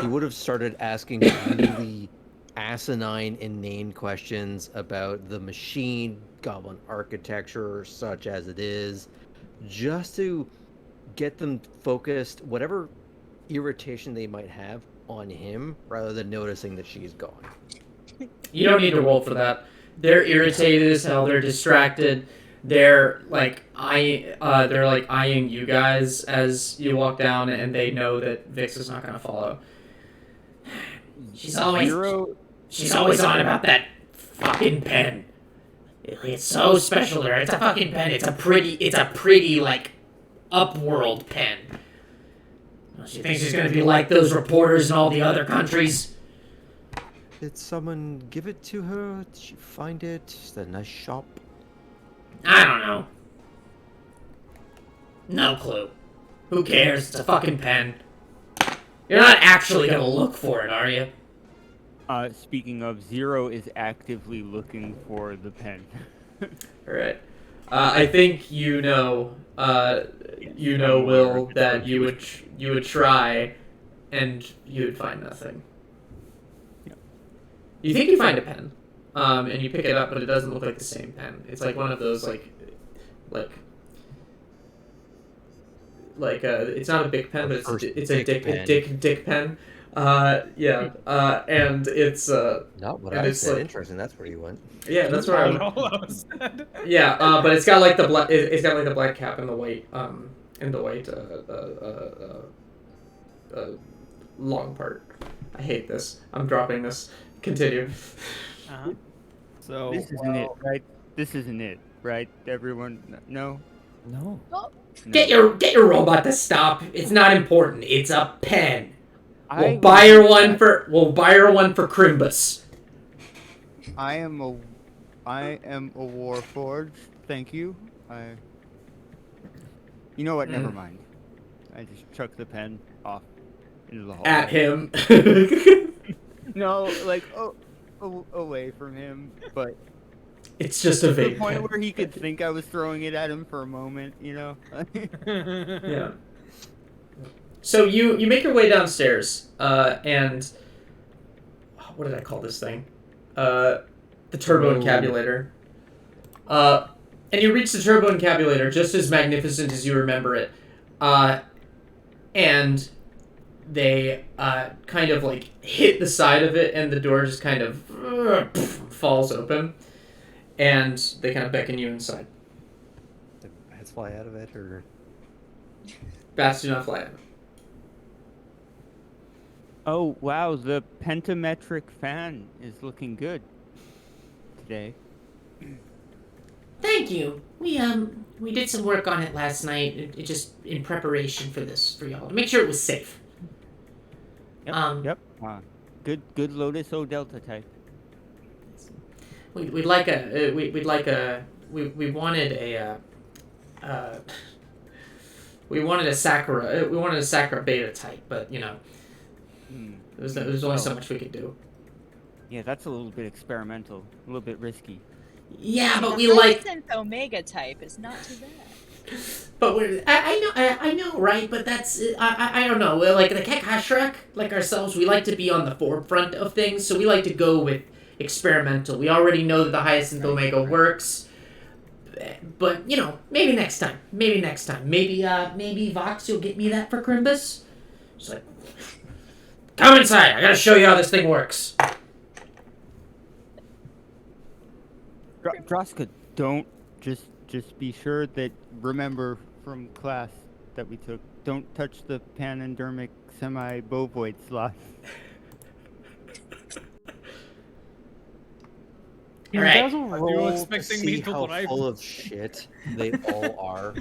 he would have started asking really asinine, inane questions about the machine, goblin architecture, such as it is, just to get them focused, whatever irritation they might have, on him, rather than noticing that she's gone. You don't need to roll for that. They're irritated as hell. They're distracted. They're like eyeing you guys as you walk down, and they know that Vix is not going to follow. She's always on about that fucking pen. It's so special to her. It's a fucking pen. It's a pretty like upworld pen. She thinks she's going to be like those reporters in all the other countries. Did someone give it to her? Did she find it? Is that a nice shop? I don't know. No clue. Who cares? It's a fucking pen. You're not actually going to look for it, are you? Speaking of, Zero is actively looking for the pen. Alright. I think you know, Will, that you would try, and you would find nothing. You think you find a pen, and you pick it up, but it doesn't look like the same pen. It's like one of those it's not a big pen, but it's a dick pen. And it's Not what and I it's said. like, Interesting. That's where you went. yeah, that's where Not all I said. yeah, but it's got like the black. It's got like the black cap and the white long part. I hate this. I'm dropping this. Continue. Uh-huh. So this isn't it, right? This isn't it, right? Everyone, no. No. Oh, Get your robot to stop. It's not important. It's a pen. I We'll buy her will one not- for Crimbus. I am a Warforged. Thank you. You know what? Never mind. I just chucked the pen off into the hole. At him. No, like away from him, but It's just a to the vape point pen. where he could think I was throwing it at him for a moment. You know. Yeah. So you make your way downstairs, and what did I call this thing? The turbo encabulator. And you reach the turbo encabulator just as magnificent as you remember it. And they kind of like hit the side of it, and the door just kind of falls open, and they kind of beckon you inside. The bats fly out of it, or Bats do not fly out. Oh wow, the pentametric fan is looking good today. Thank you. We did some work on it last night. It just in preparation for this for y'all to make sure it was safe. Yep. Yep. Good Lotus O Delta type. We wanted a Sakura beta type, but you know, there's only so much we could do. Yeah, that's a little bit experimental, a little bit risky. Yeah, but the we like. Hyacinth Omega type is not too bad. But I know, right? But that's I don't know. We're like the Kekashrak, like ourselves, we like to be on the forefront of things, so we like to go with experimental. We already know that the Hyacinth Omega works, but you know, maybe next time. Maybe Vox, you'll get me that for Crimbus. Just like, come inside. I gotta show you how this thing works. Droska, don't just be sure that remember from class that we took. Don't touch the panendermic semi-bovoid slot. All right. Are you expecting me to how drive? full of shit they all are.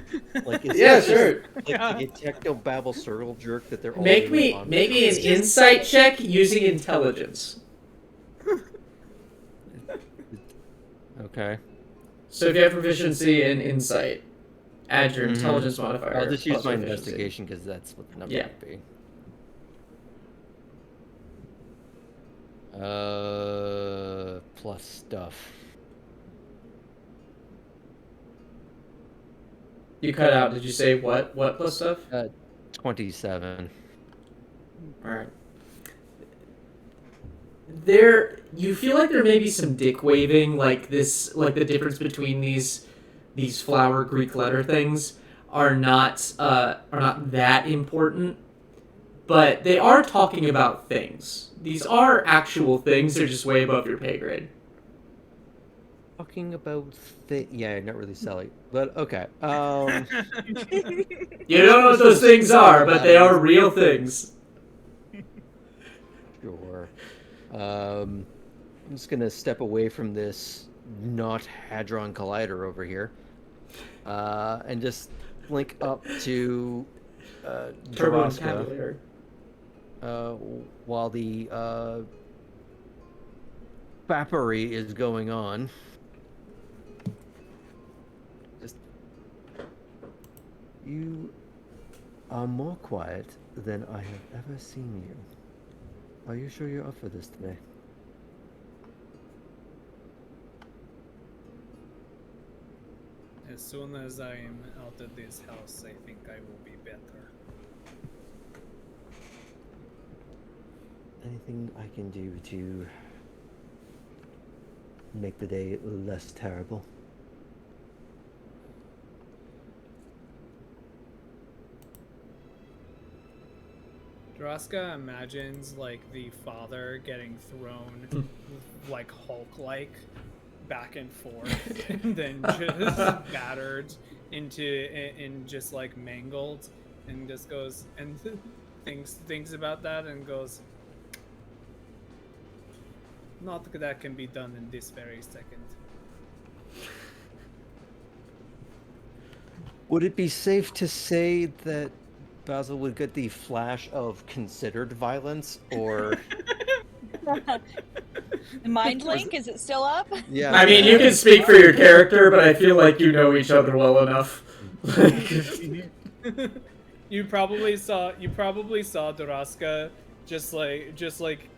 Like, it's Yeah, just, sure. like the techno-babble circle jerk that they're all Make doing me on an insight check using intelligence. Okay. So if you have proficiency in insight, add your intelligence modifier. I'll just use plus my proficiency. investigation because that's what the number Yeah. would be. Plus stuff. You cut out. Did you say what? What plus stuff? 27. All right. You feel like there may be some dick waving, like this, like the difference between these flower Greek letter things are not that important, but they are talking about things. These are actual things. They're just way above your pay grade. Talking about yeah, not really Sally, but okay. You don't know what those things are, but they are real things. Sure. I'm just gonna step away from this not Hadron Collider over here, and just link up to Turbo Droska, encabulator. while the fappery is going on. Just you are more quiet than I have ever seen you. Are you sure you're up for this today? As soon as I am out of this house, I think I will be better. Anything I can do to make the day less terrible. Droska imagines like the father getting thrown like Hulk-like back and forth, and then just battered and just like mangled, and just goes and thinks about that and goes, not that can be done in this very second. Would it be safe to say that Basil would get the flash of considered violence, or The mind link, is it still up? yeah? I mean, you can speak for your character, but I feel like you know each other well enough. You probably saw Droska just like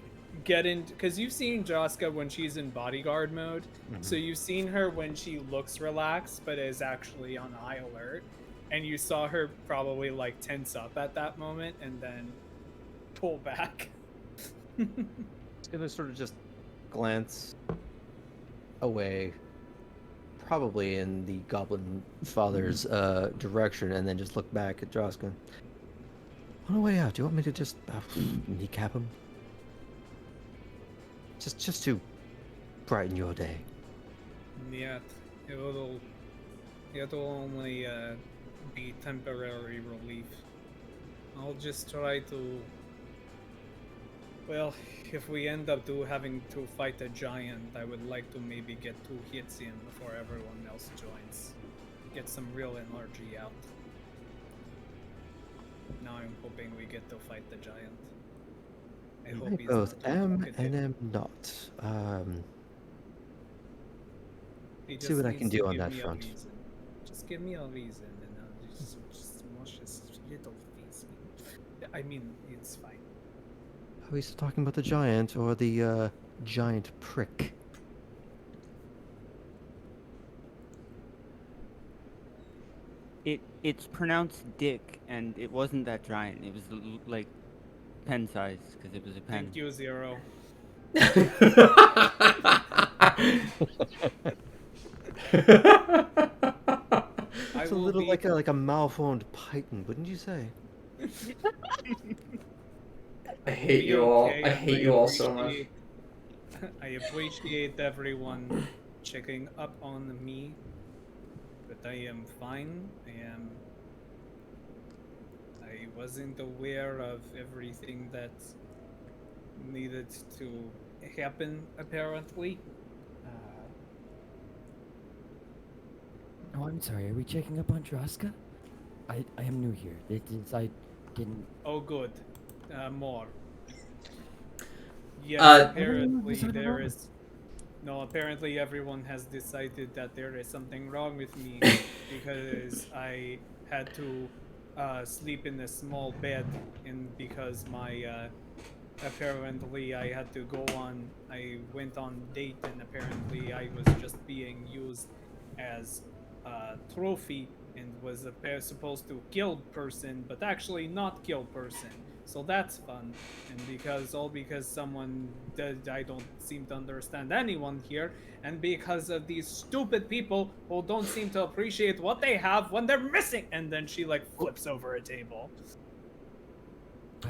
get in, because you've seen Droska when she's in bodyguard mode. So you've seen her when she looks relaxed but is actually on high alert, and you saw her probably like tense up at that moment and then pull back. It's gonna sort of just glance away, probably in the Goblin Father's direction, and then just look back at Droska. On the way out, do you want me to just kneecap him? Just to brighten your day. Yet it'll only be temporary relief. I'll just try to. Well, if we end up having to fight a giant, I would like to maybe get 2 hits in before everyone else joins. Get some real energy out. Now I'm hoping we get to fight the giant. I hope he's Both not too am talkative. and am not. He See what I just can needs do to on give that me a front. reason. Just give me a reason, and I'll just smush his little face. I mean, it's fine. Are we still talking about the giant or the giant prick? It's pronounced dick, and it wasn't that giant. It was like pen size because it was a pen. Thank you, Zero. It's a little like a malformed python, wouldn't you say? I hate you all. I hate you all so much. I appreciate everyone checking up on me, but I am fine. I wasn't aware of everything that needed to happen, apparently. Oh, I'm sorry. Are we checking up on Droska? I am new here. I didn't. Oh, good. More. Yes, apparently Is that there wrong? is. No, apparently everyone has decided that there is something wrong with me because I had to sleep in a small bed, and because my apparently I went on date, and apparently I was just being used as a trophy and was supposed to kill person, but actually not kill person. So that's fun, and because someone that I don't seem to understand anyone here, and because of these stupid people who don't seem to appreciate what they have when they're missing. And then she like flips over a table.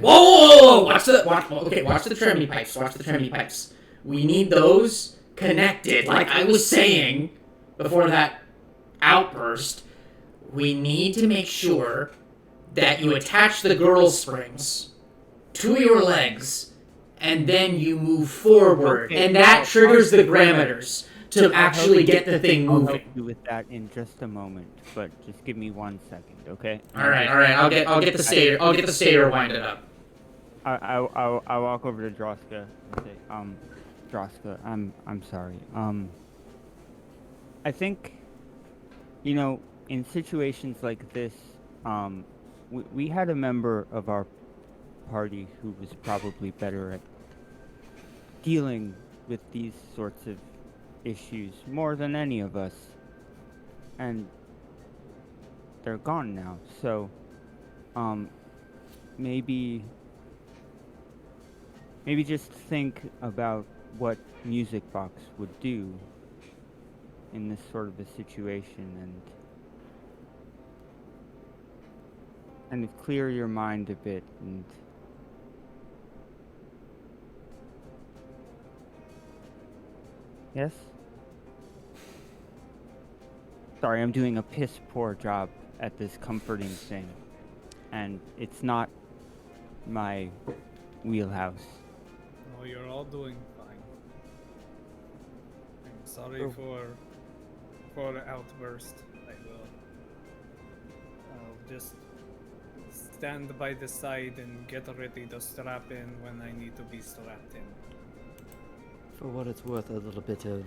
Whoa! Watch the tremie pipes. Watch the tremie pipes. We need those connected. Like I was saying before that outburst, we need to make sure that you attach the girl springs to your legs, and then you move forward, and that triggers the grammeters to actually get the thing I'll help moving. you with that in just a moment, but just give me 1 second, okay? All right. I'll get the stator winded up. I'll walk over to Droska and say, Droska, I'm sorry. I think, in situations like this, we had a member of our party who was probably better at dealing with these sorts of issues more than any of us, and they're gone now. So, maybe just think about what Music Box would do in this sort of a situation and kind of clear your mind a bit and yes? Sorry, I'm doing a piss poor job at this comforting thing. And it's not my wheelhouse. Oh, you're all doing fine. I'm sorry for the outburst. I'll just stand by the side and get ready to strap in when I need to be strapped in. For what it's worth, a little bit of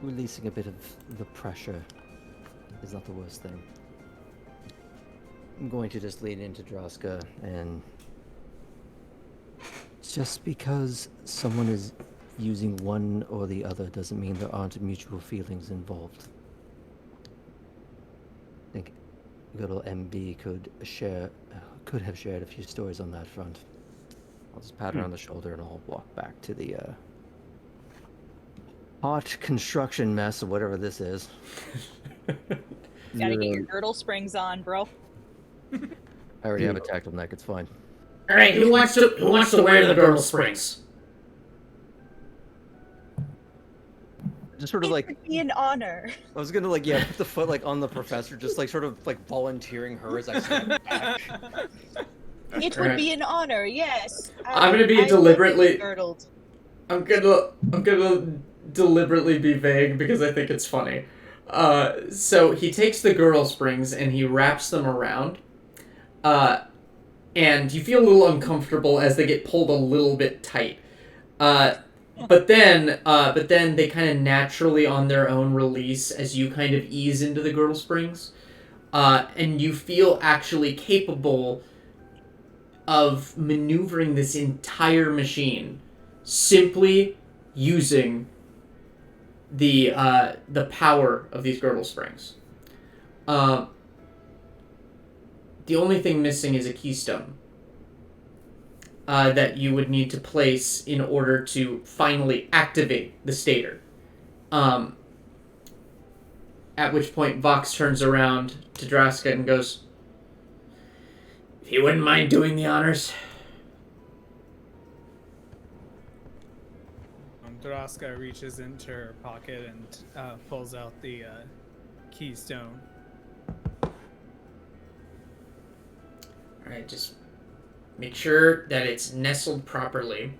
releasing a bit of the pressure is not the worst thing. I'm going to just lean into Droska, and just because someone is using one or the other doesn't mean there aren't mutual feelings involved. I think good old MB could have shared a few stories on that front. I'll just pat her on the shoulder and I'll walk back to the hot construction mess or whatever this is. Gotta get your girdle springs on, bro. I already have a tactile neck, it's fine. All right, who wants to wear the girdle springs? Just sort of like, It would be an honor. I was gonna like, yeah, put the foot like on the professor, just like sort of like volunteering her as I step back. It would be an honor, yes. I'm gonna be I would deliberately. girdled. I'm gonna deliberately be vague because I think it's funny. So he takes the girdle springs and he wraps them around. And you feel a little uncomfortable as they get pulled a little bit tight. But then they kind of naturally on their own release as you kind of ease into the girdle springs. And you feel actually capable of maneuvering this entire machine simply using the power of these girdle springs. The only thing missing is a keystone that you would need to place in order to finally activate the stator. At which point Vox turns around to Draska and goes, "If you wouldn't mind doing the honors." Draska reaches into her pocket and pulls out the keystone. Alright, just make sure that it's nestled properly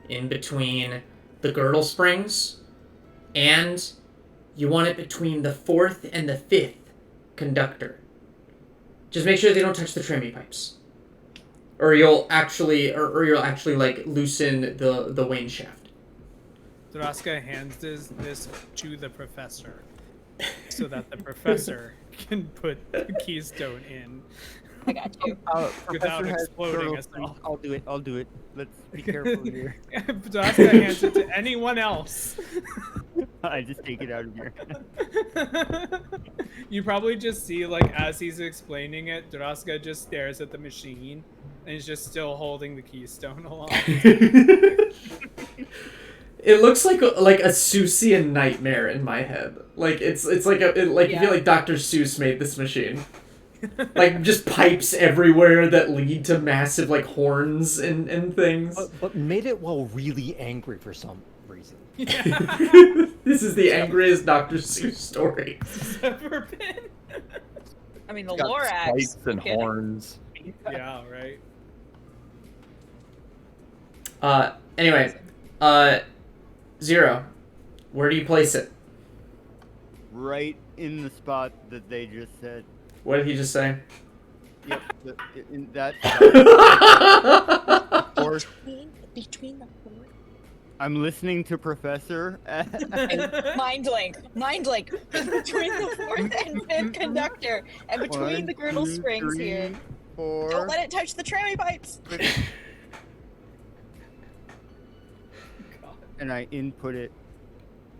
in between the girdle springs, and you want it between the 4th and the 5th conductor. Just make sure they don't touch the trimmy pipes. Or you'll actually like loosen the wane shaft. Draska hands this to the professor so that the professor can put the keystone in. I got you. Without exploding us all. I'll do it. Let's be careful here. Draska hands it to anyone else. I just take it out of here. You probably just see, like, as he's explaining it, Draska just stares at the machine and is just still holding the keystone along. It looks like a Seussian nightmare in my head. Like it's like you feel like Dr. Seuss made this machine. Like just pipes everywhere that lead to massive like horns and things. But made it while really angry for some reason. Yeah. This is the angriest Dr. Seuss story It's ever been. I mean, the It's got Lorax. spikes and Okay. horns. Yeah, right. Anyway, Zero, where do you place it? Right in the spot that they just said. What did he just say? Yep, in that spot. Between the 4th. I'm listening to Professor. Mind link. Between the 4th and 5th conductor, and between 1, the girdle 2, springs 3, here. 4. Don't let it touch the trammy pipes. And I input it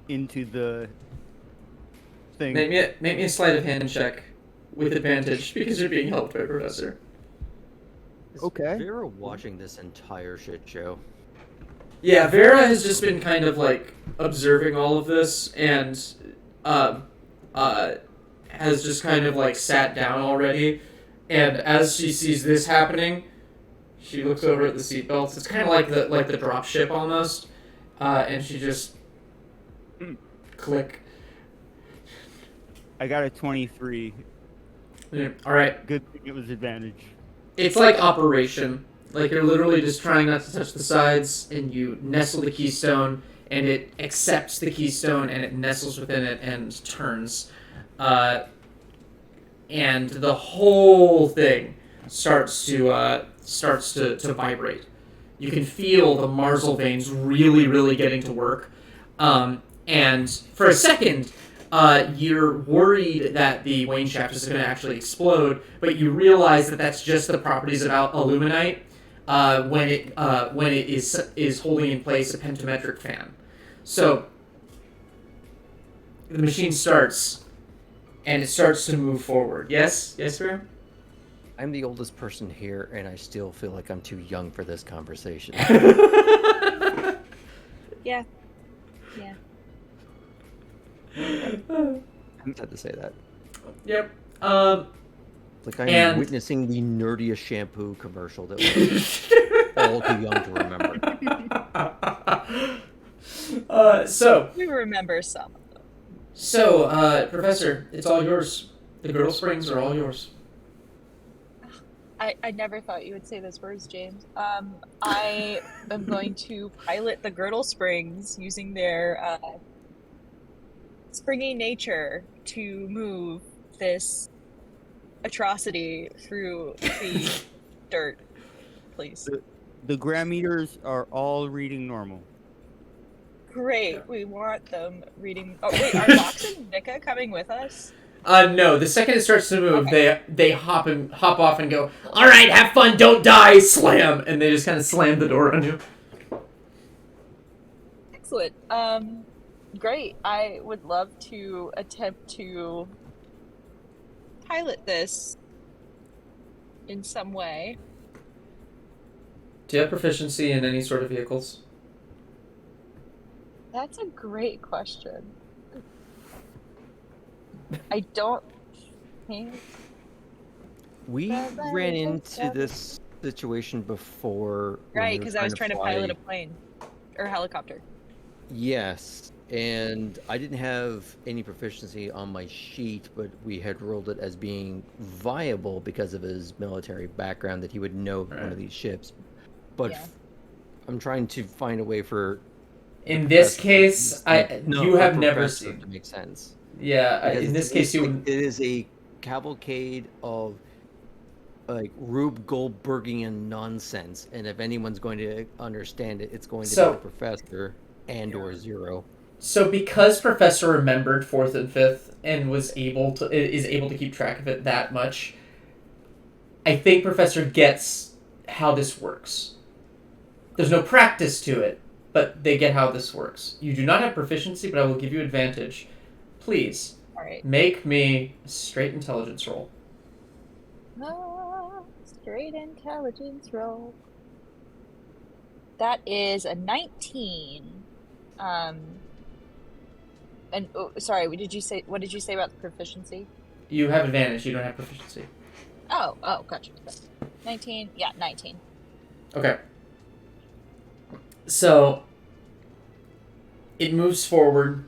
into the thing. Make me a sleight of hand check with advantage because you're being helped by Professor. Is Okay. Vera watching this entire shit show? Yeah, Vera has just been kind of like observing all of this and has just kind of like sat down already. And as she sees this happening, she looks over at the seatbelts. It's kind of like the drop ship almost, and she just click. I got a 23. Yeah, all right. Good thing it was advantage. It's like operation. Like you're literally just trying not to touch the sides, and you nestle the keystone, and it accepts the keystone, and it nestles within it and turns. And the whole thing starts to vibrate. You can feel the marsal veins really, really getting to work. And for a second, you're worried that the Wayne shaft is going to actually explode, but you realize that that's just the properties of aluminite when it is holding in place a pentametric fan. So the machine starts, and it starts to move forward. Yes, Graham? I'm the oldest person here, and I still feel like I'm too young for this conversation. Yeah. Yeah. I'm sad to say that. Yep. Like I'm witnessing the nerdiest shampoo commercial that we're all too young to remember. So We remember some of them. So, Professor, it's all yours. The Girdle Springs are all yours. I never thought you would say those words, James. I am going to pilot the Girdle Springs using their springy nature to move this atrocity through the dirt, please. The gram meters are all reading normal. Great. We want them reading. Oh wait, are Fox and Nika coming with us? No. The second it starts to move, they hop off and go, "All right, have fun, don't die!" Slam, and they just kind of slam the door on you. Excellent. Great. I would love to attempt to pilot this in some way. Do you have proficiency in any sort of vehicles? That's a great question. I don't think we ran into this situation before. Right, because I was trying to pilot a plane or helicopter. Yes, and I didn't have any proficiency on my sheet, but we had rolled it as being viable because of his military background that he would know one of these ships. But I'm trying to find a way for. In this case, you have never seen. To make sense. Yeah, in this case, it is a cavalcade of like Rube Goldbergian nonsense, and if anyone's going to understand it, it's going to be the Professor and/or Zero. So, because Professor remembered 4th and 5th and is able to keep track of it that much, I think Professor gets how this works. There's no practice to it, but they get how this works. You do not have proficiency, but I will give you advantage. Please, make me a straight intelligence roll. Straight intelligence roll. That is a 19. And sorry, what did you say about the proficiency? You have advantage. You don't have proficiency. Oh, gotcha. 19. Yeah, 19. Okay. So it moves forward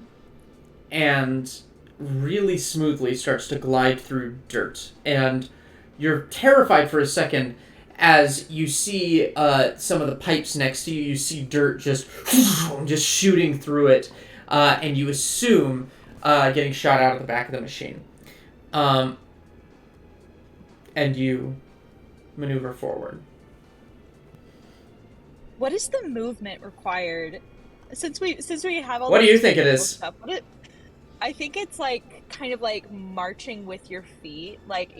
and really smoothly starts to glide through dirt. And you're terrified for a second as you see some of the pipes next to you. You see dirt just shooting through it. And you assume getting shot out of the back of the machine. And you maneuver forward. What is the movement required? Since we have all. What do you think it is? I think it's like kind of like marching with your feet, like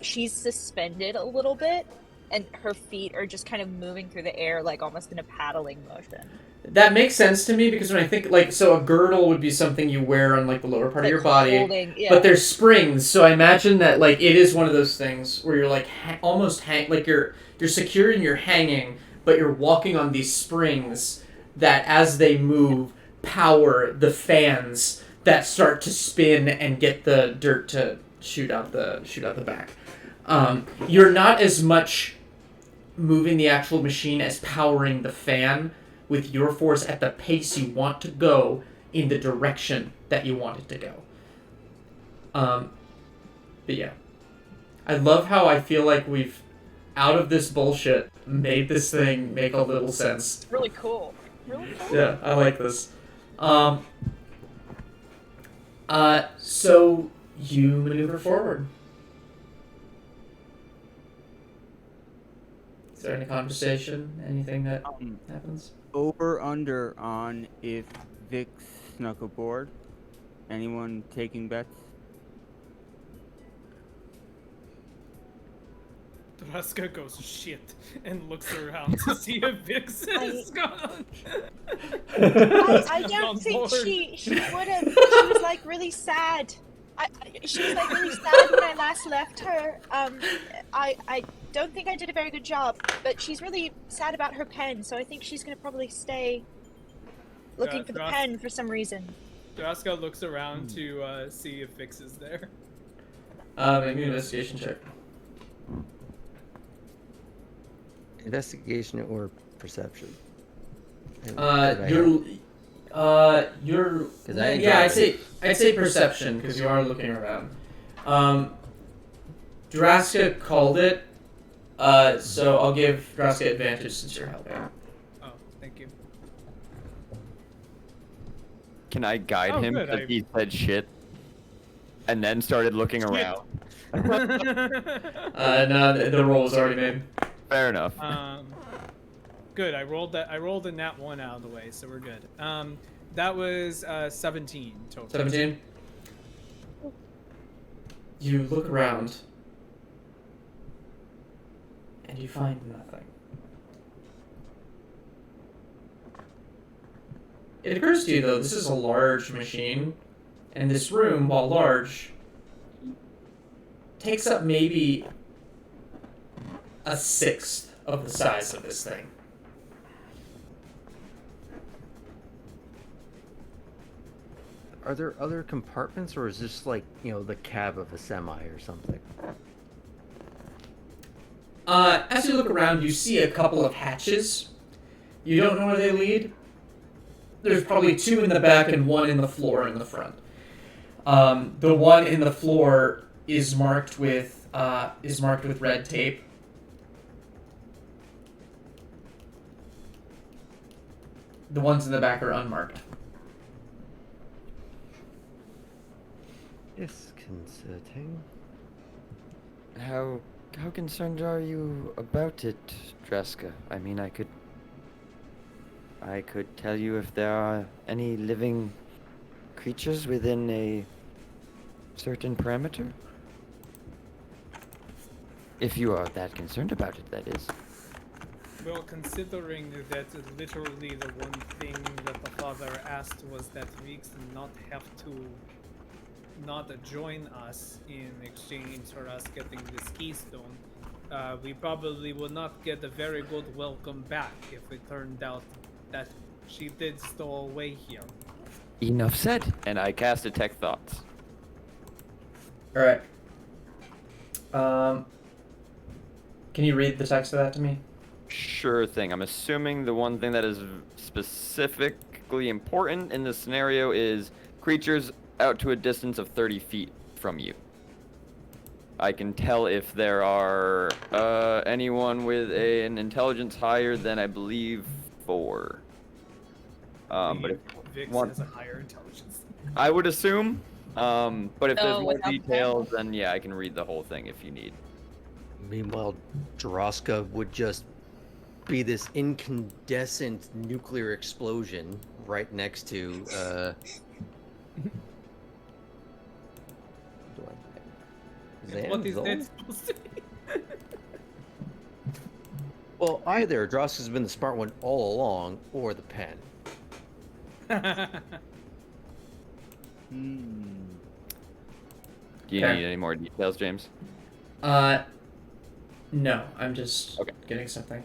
she's suspended a little bit, and her feet are just kind of moving through the air, like almost in a paddling motion. That makes sense to me because when I think so a girdle would be something you wear on like the lower part of your body, but there's springs, so I imagine that like it is one of those things where you're like almost like you're secure and you're hanging, but you're walking on these springs that as they move, power the fans that start to spin and get the dirt to shoot out the back. You're not as much moving the actual machine as powering the fan with your force at the pace you want to go in the direction that you want it to go. But yeah. I love how I feel like we've, out of this bullshit, made this thing make a little sense. It's really cool. Really cool. Yeah, I like this. So you maneuver forward. Is there any conversation? Anything that happens? Over under on if Vix snuck aboard. Anyone taking bets? Draska goes shit and looks around to see if Vix is gone. I don't think she would have. She was like really sad. She was like really sad when I last left her. I don't think I did a very good job, but she's really sad about her pen, so I think she's gonna probably stay looking for the pen for some reason. Draska looks around to see if Vix is there. Make an investigation check. Investigation or perception? You're I'd say perception because you are looking around. Draska called it, so I'll give Draska advantage since you're helping. Oh, thank you. Can I guide him because he said shit and then started looking around? No, the roll was already made. Fair enough. Good. I rolled a nat 1 out of the way, so we're good. That was 17 total. 17. You look around, and you find nothing. It occurs to you, though, this is a large machine, and this room, while large, takes up maybe a sixth of the size of this thing. Are there other compartments, or is this like, the cab of a semi or something? As you look around, you see a couple of hatches. You don't know where they lead. There's probably 2 in the back and 1 in the floor in the front. The one in the floor is marked with red tape. The ones in the back are unmarked. Disconcerting. How concerned are you about it, Draska? I mean, I could tell you if there are any living creatures within a certain parameter. If you are that concerned about it, that is. Well, considering that literally the one thing that the father asked was that Vix not have to join us in exchange for us getting this keystone, we probably would not get a very good welcome back if it turned out that she did stow away here. Enough said. And I cast Detect Thoughts. Alright. Can you read the text of that to me? Sure thing. I'm assuming the one thing that is specifically important in this scenario is creatures out to a distance of 30 feet from you. I can tell if there are anyone with an intelligence higher than, I believe, 4. But if Vix one, has a higher intelligence. I would assume. But if there's more without details, then yeah, I can read the whole thing if you need. Meanwhile, Draska would just be this incandescent nuclear explosion right next to What is that supposed to be? Well, either Draska's been the smart one all along, or the pen. Do you need any more details, James? No, I'm just getting something.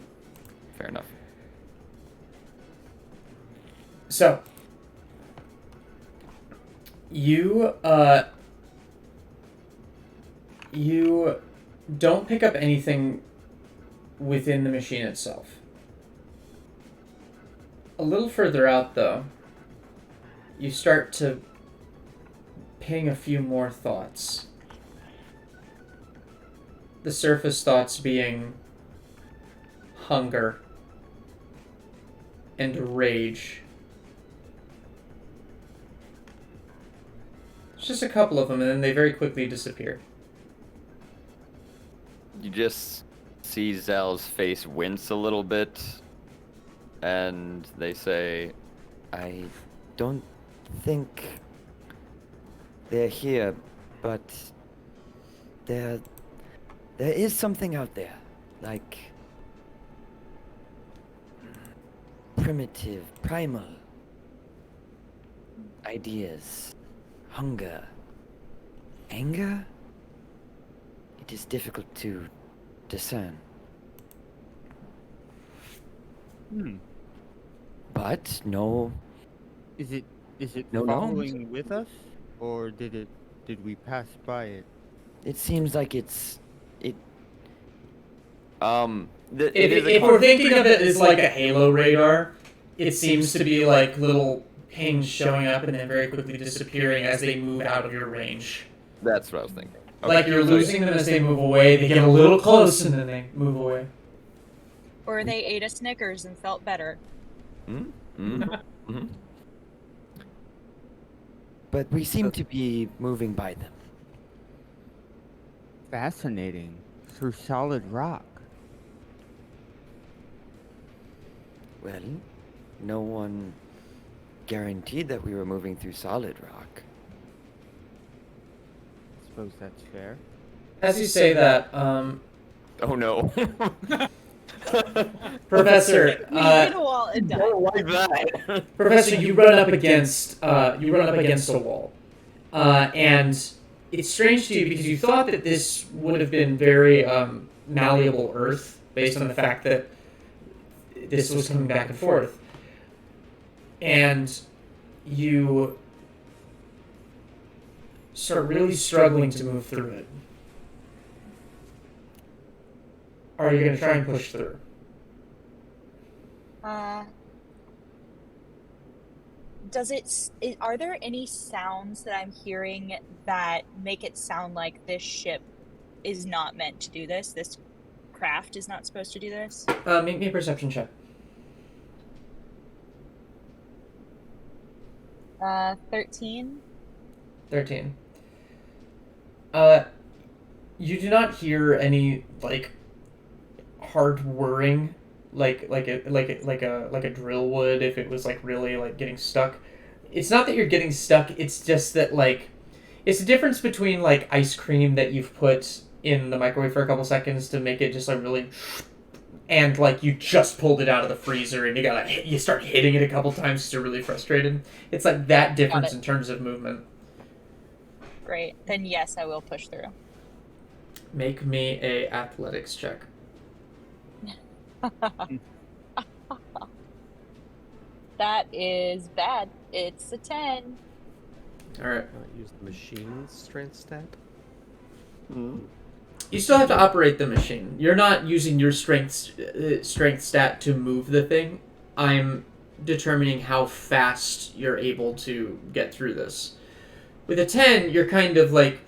Fair enough. So, you don't pick up anything within the machine itself. A little further out, though, you start to ping a few more thoughts. The surface thoughts being hunger and rage. It's just a couple of them, and then they very quickly disappear. You just see Zell's face wince a little bit, and they say, I don't think they're here, but there is something out there, like primitive, primal ideas, hunger, anger. It is difficult to discern. But no. Is it No following with us, or did we pass by it? It seems like it. If we're thinking of it as like a halo radar, it seems to be like little pings showing up and then very quickly disappearing as they move out of your range. That's what I was thinking. Like you're losing them as they move away, they get a little close and then they move away. Or they ate a Snickers and felt better. But we seem to be moving by them. Fascinating. Through solid rock. Well, no one guaranteed that we were moving through solid rock. I suppose that's fair. As you say that, Oh no. Professor, We hit a wall and died. Don't like that. Professor, you run up against a wall, and it's strange to you because you thought that this would have been very malleable earth based on the fact that this was coming back and forth, and you start really struggling to move through it. Are you going to try and push through? Are there any sounds that I'm hearing that make it sound like this ship is not meant to do this? This craft is not supposed to do this? Make me a perception check. 13. 13. You do not hear any like hard whirring, like a drill would if it was like really like getting stuck. It's not that you're getting stuck. It's just that like it's the difference between like ice cream that you've put in the microwave for a couple seconds to make it just like really, and like you just pulled it out of the freezer and you start hitting it a couple times because you're really frustrated. It's like that difference in terms of movement. Great. Then yes, I will push through. Make me a athletics check. That is bad. It's a 10. All right. Use the machine's strength stat. You still have to operate the machine. You're not using your strength stat to move the thing. I'm determining how fast you're able to get through this. With a 10, you're kind of like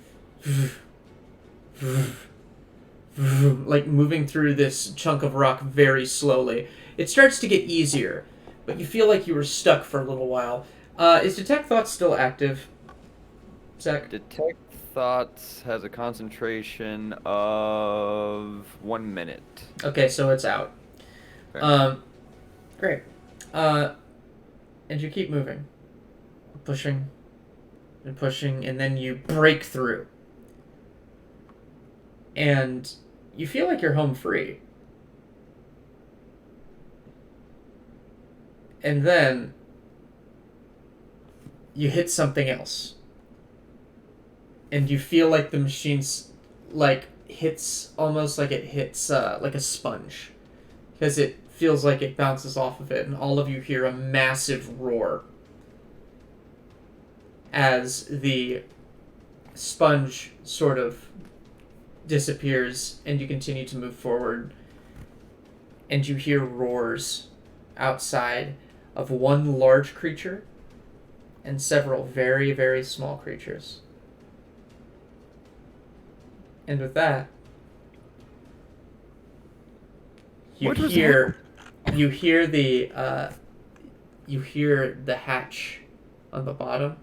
like moving through this chunk of rock very slowly. It starts to get easier, but you feel like you were stuck for a little while. Is Detect Thoughts still active, Zach? Detect Thoughts has a concentration of 1 minute. Okay, so it's out. Okay. Great. And you keep moving. Pushing and pushing, and then you break through. And you feel like you're home free. And then you hit something else. And you feel like the machine's like hits almost like it hits like a sponge. Because it feels like it bounces off of it, and all of you hear a massive roar as the sponge sort of disappears and you continue to move forward, and you hear roars outside of one large creature and several very, very small creatures. And with that, you hear the hatch on the bottom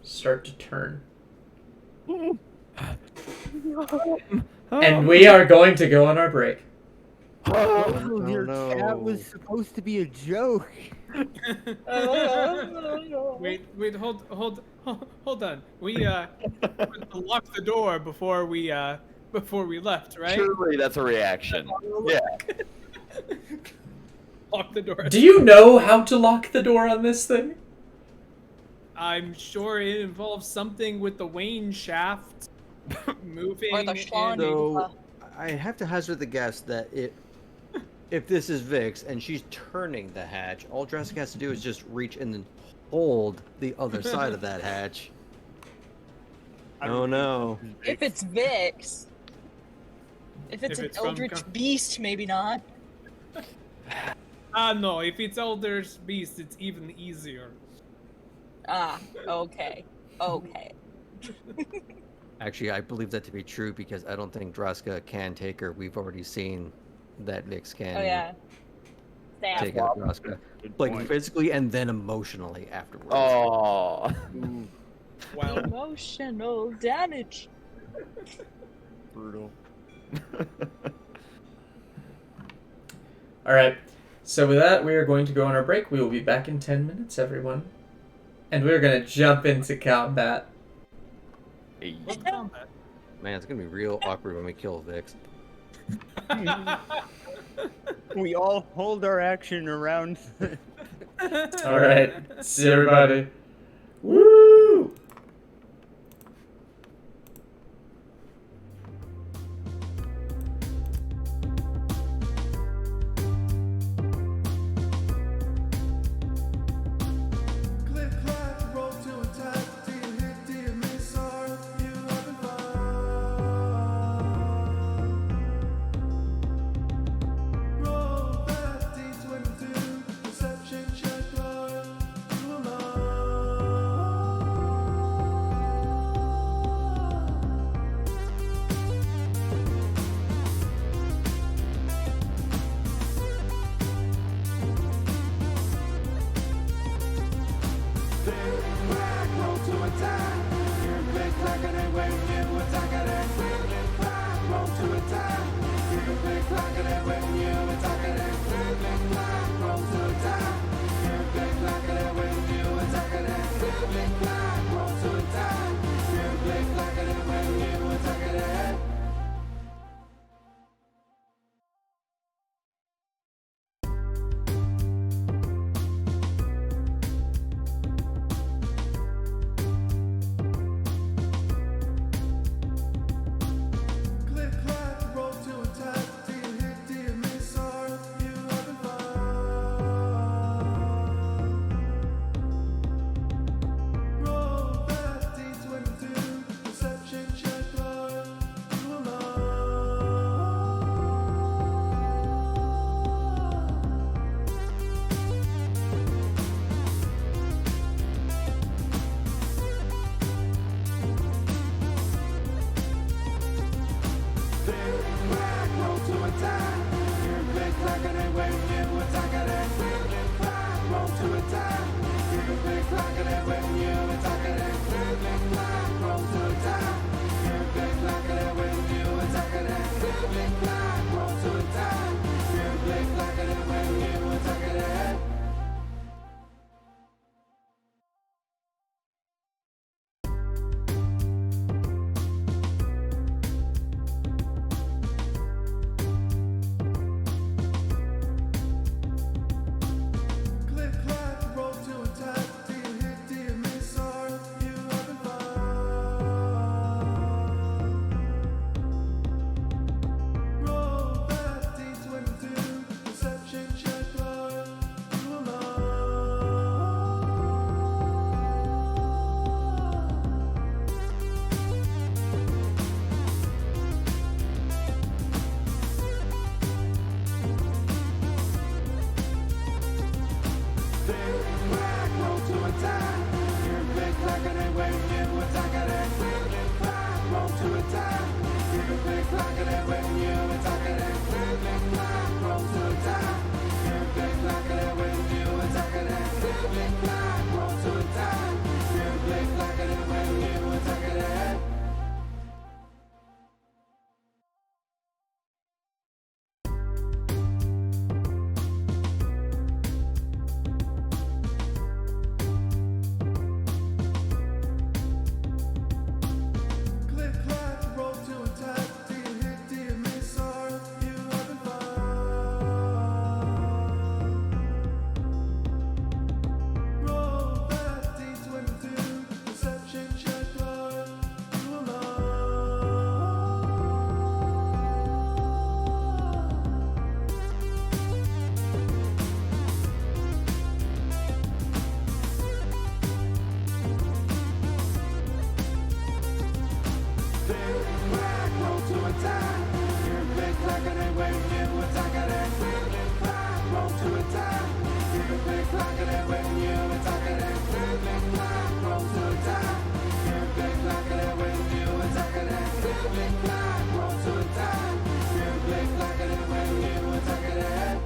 start to turn. And we are going to go on our break. Oh, your cat was supposed to be a joke. Wait, hold on. We locked the door before we left, right? Surely that's a reaction. Yeah. Lock the door. Do you know how to lock the door on this thing? I'm sure it involves something with the Wayne shaft moving. Or the Sean. So I have to hazard the guess that if this is Vix and she's turning the hatch, all Jurassic has to do is just reach and then hold the other side of that hatch. Oh no. If it's Vix. If it's an eldritch beast, maybe not. No, if it's Elder's Beast, it's even easier. Ah, okay. Okay. Actually, I believe that to be true because I don't think Draska can take her. We've already seen that Vix can take out Draska. Like physically and then emotionally afterwards. Oh. Wow. Emotional damage. Brutal. Alright, so with that, we are going to go on our break. We will be back in 10 minutes, everyone. And we're going to jump into combat. Hey. Man, it's going to be real awkward when we kill Vix. We all hold our action around. Alright, see everybody. Woo! to attack. You click, clack, and when you attack it, and click, clack, roll to attack. You click, clack, and when you attack it, and click, clack, roll to attack. You click, clack, and when you attack it, and click, clack, roll to attack. You click, clack, and when you attack it, and click, clack, roll to attack. Do you hit, do you miss, or you having fun? Roll that D22, perception check, are you alone? Click, clack, roll to attack. You click, clack, and when you attack it, and click, clack, roll to attack. You click, clack, and when you attack it, and click, clack, roll to attack. You click, clack, and when you attack it, and click, clack, roll to attack. You click, clack, and when you attack it, and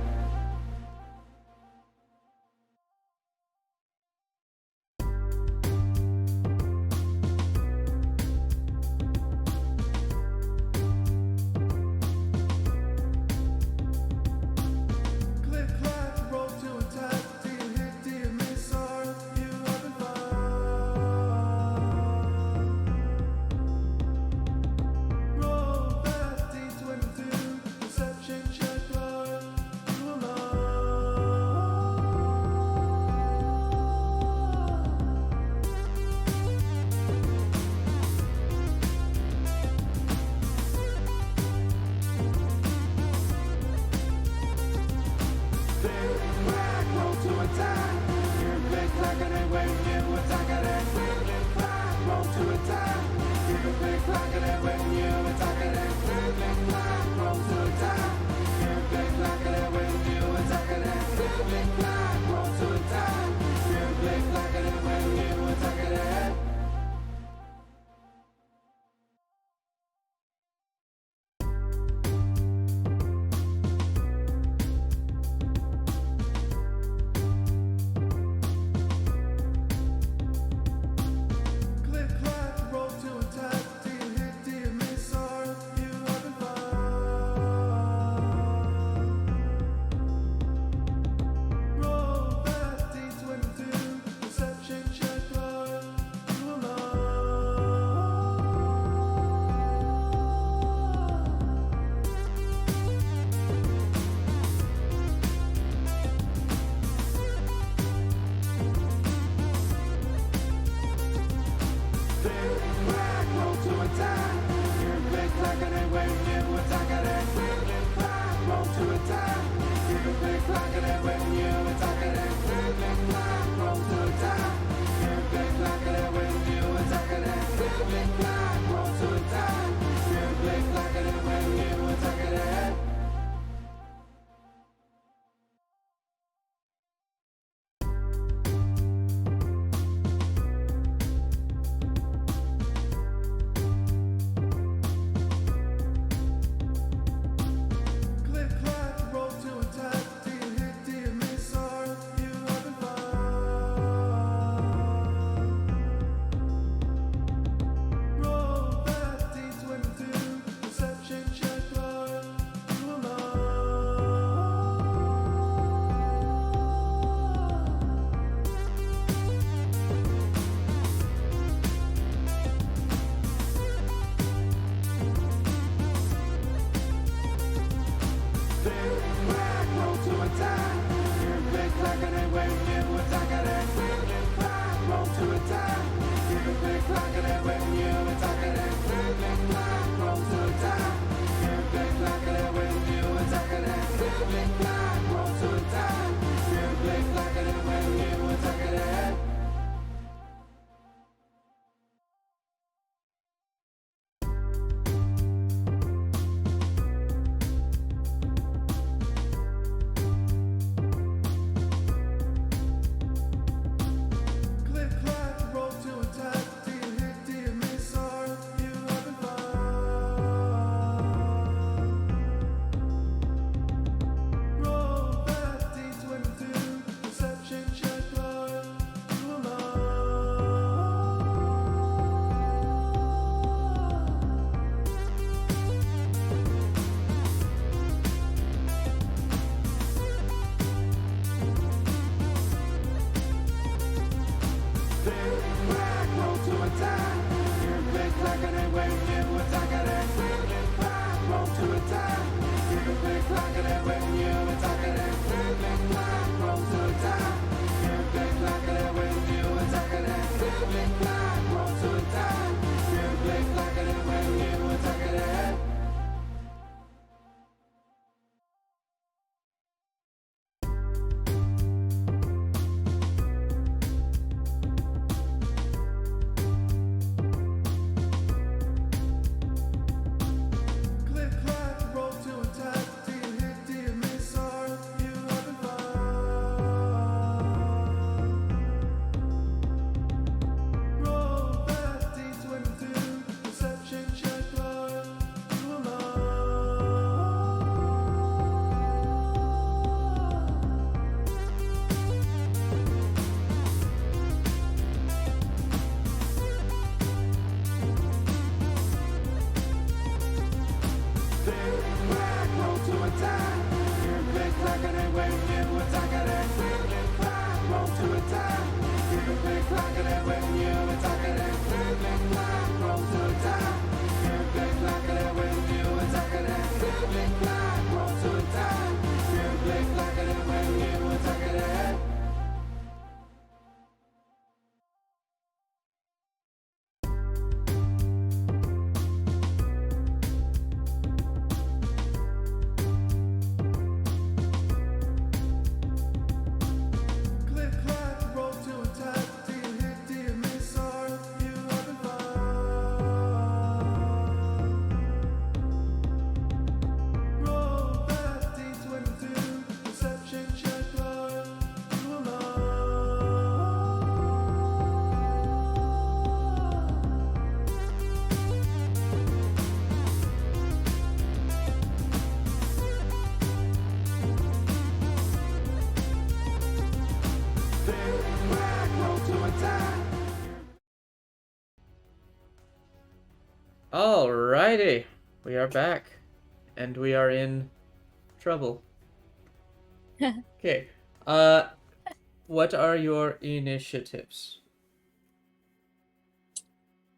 click, clack, roll to attack. Do you hit, do you miss, or you having fun? Roll that D22, perception check, are you alone? Click, clack, roll to attack. You click, clack, and when you attack it, and click, clack, roll to attack. You click, clack, and when you attack it, and click, clack, roll to attack. You click, clack, and when you attack it, and click, clack, roll to attack. You click, clack, and when you attack it, and click, clack, roll to attack. Do you hit, do you miss, or you having fun? Roll Alrighty, we are back, and we are in trouble. Okay, what are your initiatives?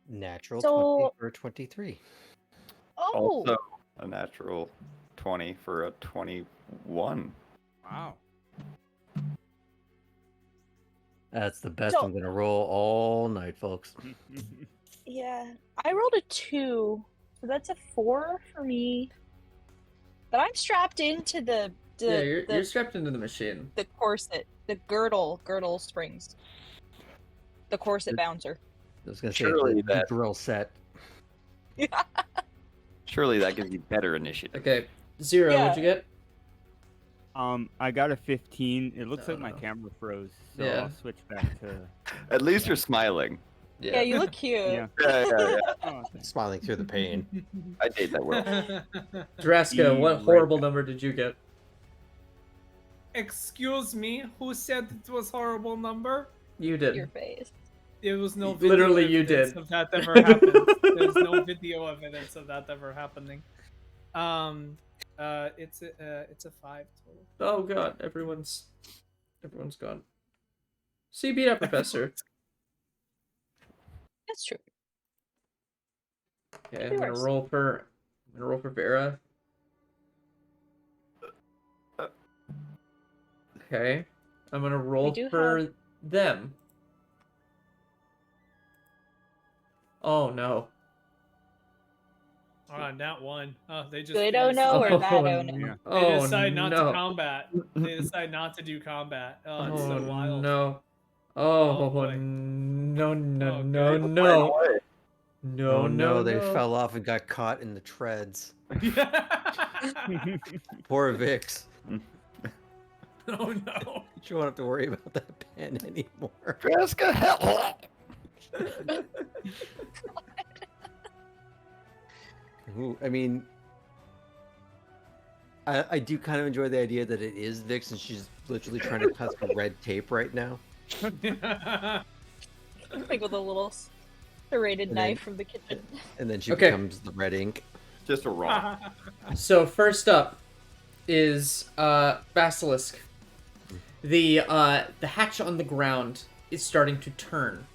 Natural So- 20 for 23. Oh, Also, a natural 20 for a 21. Wow. That's the best So- I'm gonna roll all night, folks. yeah. I rolled a 2, so that's a 4 for me. But I'm strapped into the Yeah, you're strapped into the machine. the corset, the girdle springs, the corset bouncer. I was gonna say Surely the that- drill set. Surely that gives you better initiative. Okay, Zero, Yeah. what'd you get? I got a 15. It looks like my Oh. camera froze, so Yeah. I'll switch back to. At least you're smiling. Yeah, you look cute. Yeah. Yeah. Oh, thanks. Smiling through the pain. I date that well. Draska, what right horrible back. number did you get? Excuse me, who said it was horrible number? You did. Your face. There was no video Literally, you evidence did. of that ever happened. There's no video evidence of that ever happening. It's a 5 total. Oh god, everyone's gone. So you beat up Professor. That's true. Okay, I'm Be gonna worse. roll for Vera. Okay. I'm gonna roll do for them. Oh no. Not one. Oh, they just Good they oh no or Oh, bad oh no? Yeah. They Oh decide not no. to combat. They decide not to do combat. Oh, it's Oh so wild. no. Oh, Oh boy. no no Oh, no good. no. No Oh no they no. fell off and got caught in the treads. Poor Vix. Oh no. You don't have to worry about that pen anymore. Draska, help! Ooh, I mean, I do kind of enjoy the idea that it is Vix and she's literally trying to cut some red tape right now. Like with a little serrated And then- knife from the kitchen. And then she Okay. becomes the red ink. Just a rock. So first up is Basilisk. The hatch on the ground is starting to turn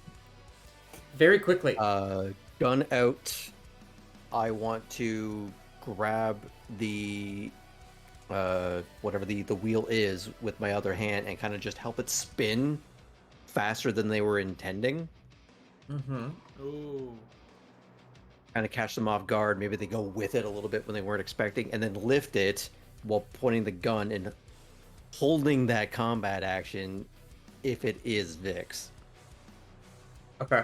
very quickly. Gun out, I want to grab the whatever the wheel is with my other hand and kind of just help it spin faster than they were intending. Mm-hmm. Ooh. Kind of catch them off guard. Maybe they go with it a little bit when they weren't expecting, and then lift it while pointing the gun and holding that combat action if it is Vix. Okay.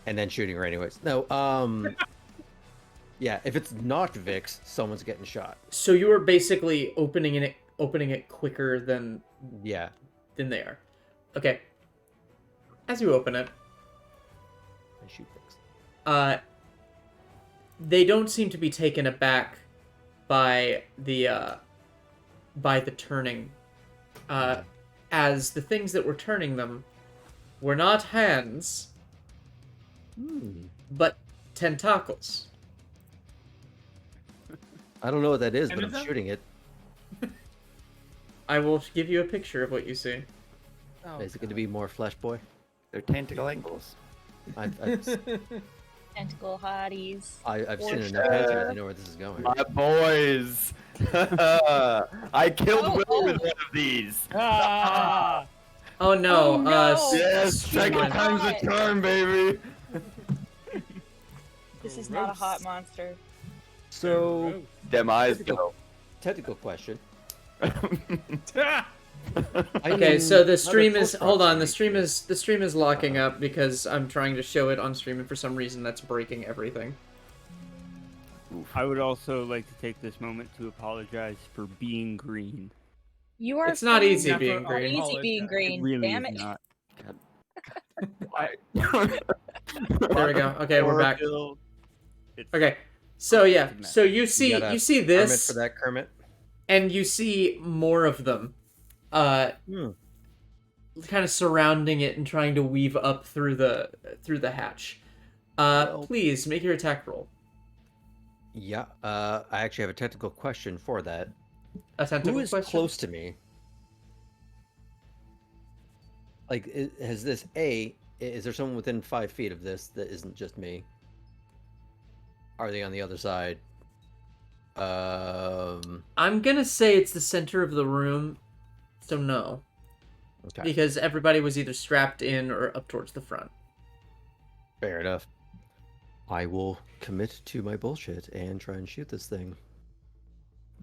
And then shooting her anyways. No, yeah, if it's not Vix, someone's getting shot. So you were basically opening it quicker than Yeah. than they are. Okay. As you open it, I shoot Vix. They don't seem to be taken aback by the turning, as the things that were turning them were not hands, but tentacles. I don't know what that is, but I'm Anything? shooting it. I will give you a picture of what you see. Oh, Is it going to be more Flesh Boy? They're tentacle ankles. I've Tentacle hotties. I've For seen enough sure. pictures. I know where this is going. My boys. I killed Oh, Will with oh. one of these. Ah! Oh no! Oh, no. Yes, second my time's a God. charm, baby. This is not a hot monster. So, Them eyes, technical, technical question. Okay, so the stream is the stream is locking up because I'm trying to show it on stream, and for some reason that's breaking everything. I would also like to take this moment to apologize for being green. You are. It's not fine. easy Never being Not green. easy being green. It really Damn is it. not. There we go. Okay, we're back. It's Okay, so yeah, a mess. so you see got a this, Kermit for that Kermit. and you see more of them, kind of surrounding it and trying to weave up through the hatch. Well- Please make your attack roll. Yeah, I actually have a technical question for that. A tentacle Who is question? close to me? Like, has this is there someone within 5 feet of this that isn't just me? Are they on the other side? I'm gonna say it's the center of the room, so no. Okay. Because everybody was either strapped in or up towards the front. Fair enough. I will commit to my bullshit and try and shoot this thing.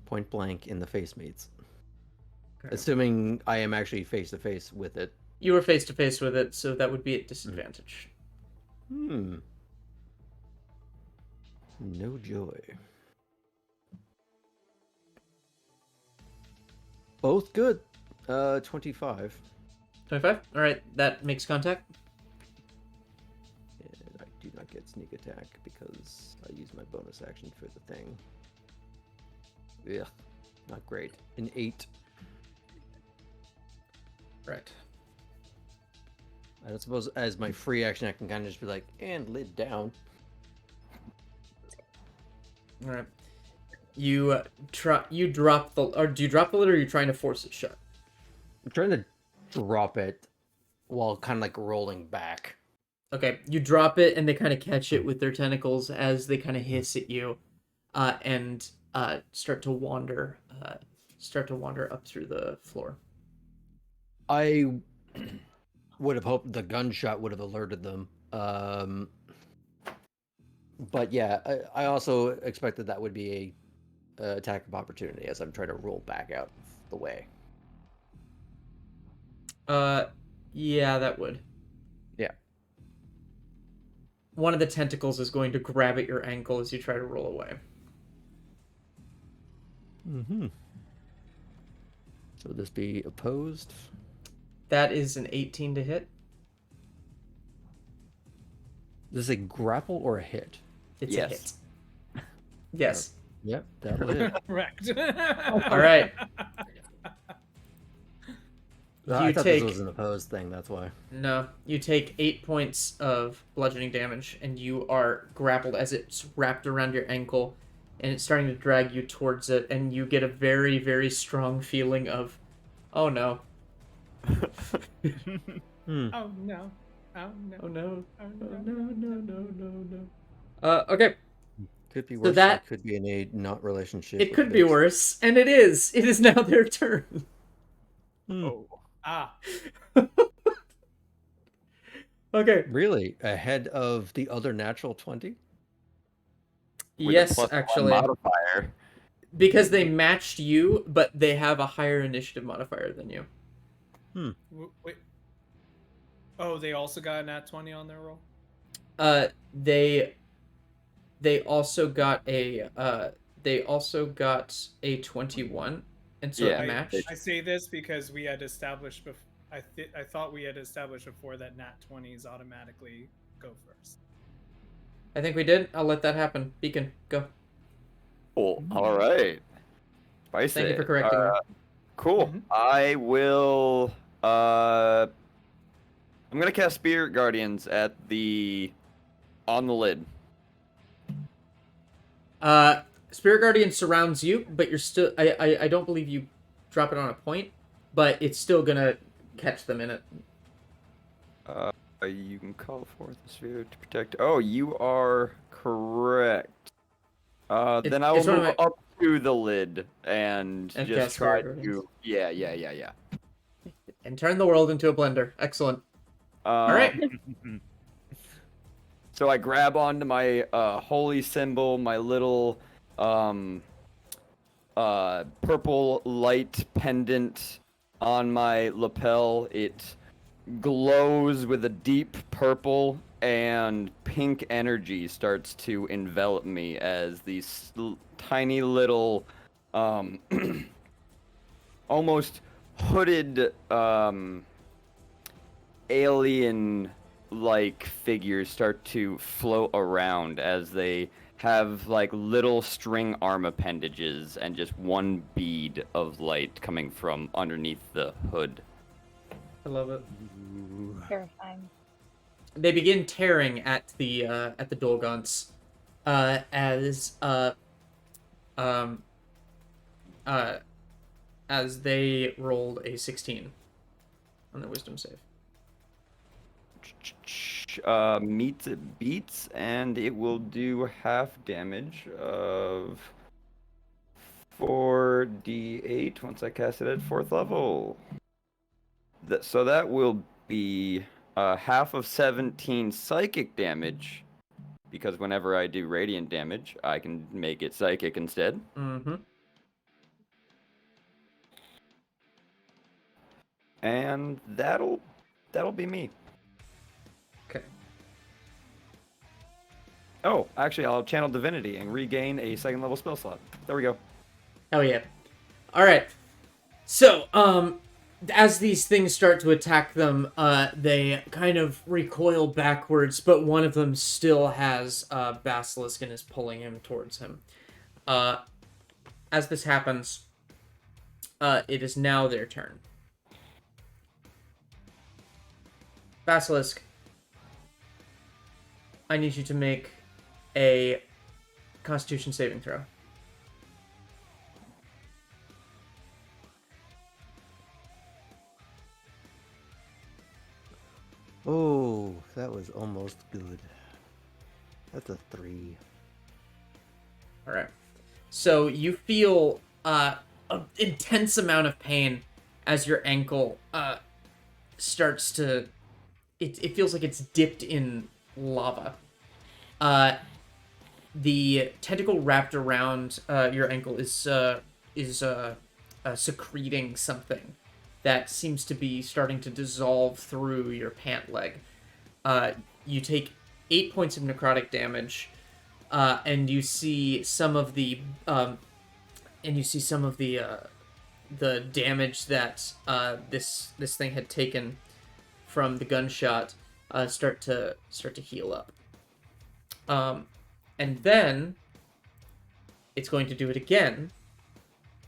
Point blank in the face meats. Okay. Assuming I am actually face to face with it. You were face to face with it, so that would be at disadvantage. No joy. Both good. 25. 25? Alright, that makes contact. And I do not get sneak attack because I use my bonus action for the thing. Ugh, not great. An 8. Right. I suppose as my free action, I can kind of just be like, and lid down. Alright. You drop the, or do you drop the lid, or are you trying to force it shut? I'm trying to drop it while kind of like rolling back. Okay, you drop it, and they kind of catch it with their tentacles as they kind of hiss at you, and start to wander up through the floor. I would have hoped the gunshot would have alerted them. But yeah, I also expected that would be a attack of opportunity as I'm trying to roll back out of the way. Yeah, that would. Yeah. One of the tentacles is going to grab at your ankle as you try to roll away. So would this be opposed? That is an 18 to hit. Is this a grapple or a hit? It's Yes. a hit. Yes. Yep, that'll hit. Correct. All right. I You thought take- this was an opposed thing, that's why. No, you take 8 points of bludgeoning damage, and you are grappled as it's wrapped around your ankle, and it's starting to drag you towards it, and you get a very, very strong feeling of, oh no. Oh no. Oh no. Oh no. Oh Oh no. no. Okay. Could be So worse. that- It could be in a not relationship. It with could be Vix. worse, and it is. It is now their turn. Oh. Ah. Okay. Really? Ahead of the other natural 20? With a Yes, +1 actually. modifier. Because they matched you, but they have a higher initiative modifier than you. Wait. Oh, they also got a nat 20 on their roll? They also got a 21, and so Yeah. it matched. I say this because we had established I thought we had established before that nat 20s automatically go first. I think we did. I'll let that happen. Beacon, go. Cool. All right. Spicy. Thank you for correcting me. Cool. I will. I'm gonna cast Spirit Guardians on the lid. Spirit Guardian surrounds you, but you're still. I don't believe you drop it on a point, but it's still gonna catch them in it. You can call forth the sphere to protect. Oh, you are correct. Then I will move up to the lid and just cast try Spirit to. Yeah. And turn the world into a blender. Excellent. All right. So I grab onto my holy symbol, my little purple light pendant on my lapel. It glows with a deep purple, and pink energy starts to envelop me as these tiny little almost hooded alien-like figures start to float around as they have like little string arm appendages and just one bead of light coming from underneath the hood. I love it. Terrifying. They begin tearing at the Dolgons, as they rolled a 16 on their wisdom save. Meets it beats, and it will do half damage of 4d8 once I cast it at 4th level. So that will be half of 17 psychic damage, because whenever I do radiant damage, I can make it psychic instead. Mm-hmm. And that'll be me. Okay. Oh, actually, I'll channel divinity and regain a 2nd level spell slot. There we go. Oh yeah. All right. So, as these things start to attack them, they kind of recoil backwards, but one of them still has Basilisk and is pulling him towards him. As this happens, it is now their turn. Basilisk, I need you to make a Constitution saving throw. Oh, that was almost good. That's a 3. All right. So you feel an intense amount of pain as your ankle starts to. It feels like it's dipped in lava. The tentacle wrapped around your ankle is secreting something that seems to be starting to dissolve through your pant leg. You take 8 points of necrotic damage, and you see some of the the damage that this thing had taken from the gunshot start to heal up. And then it's going to do it again.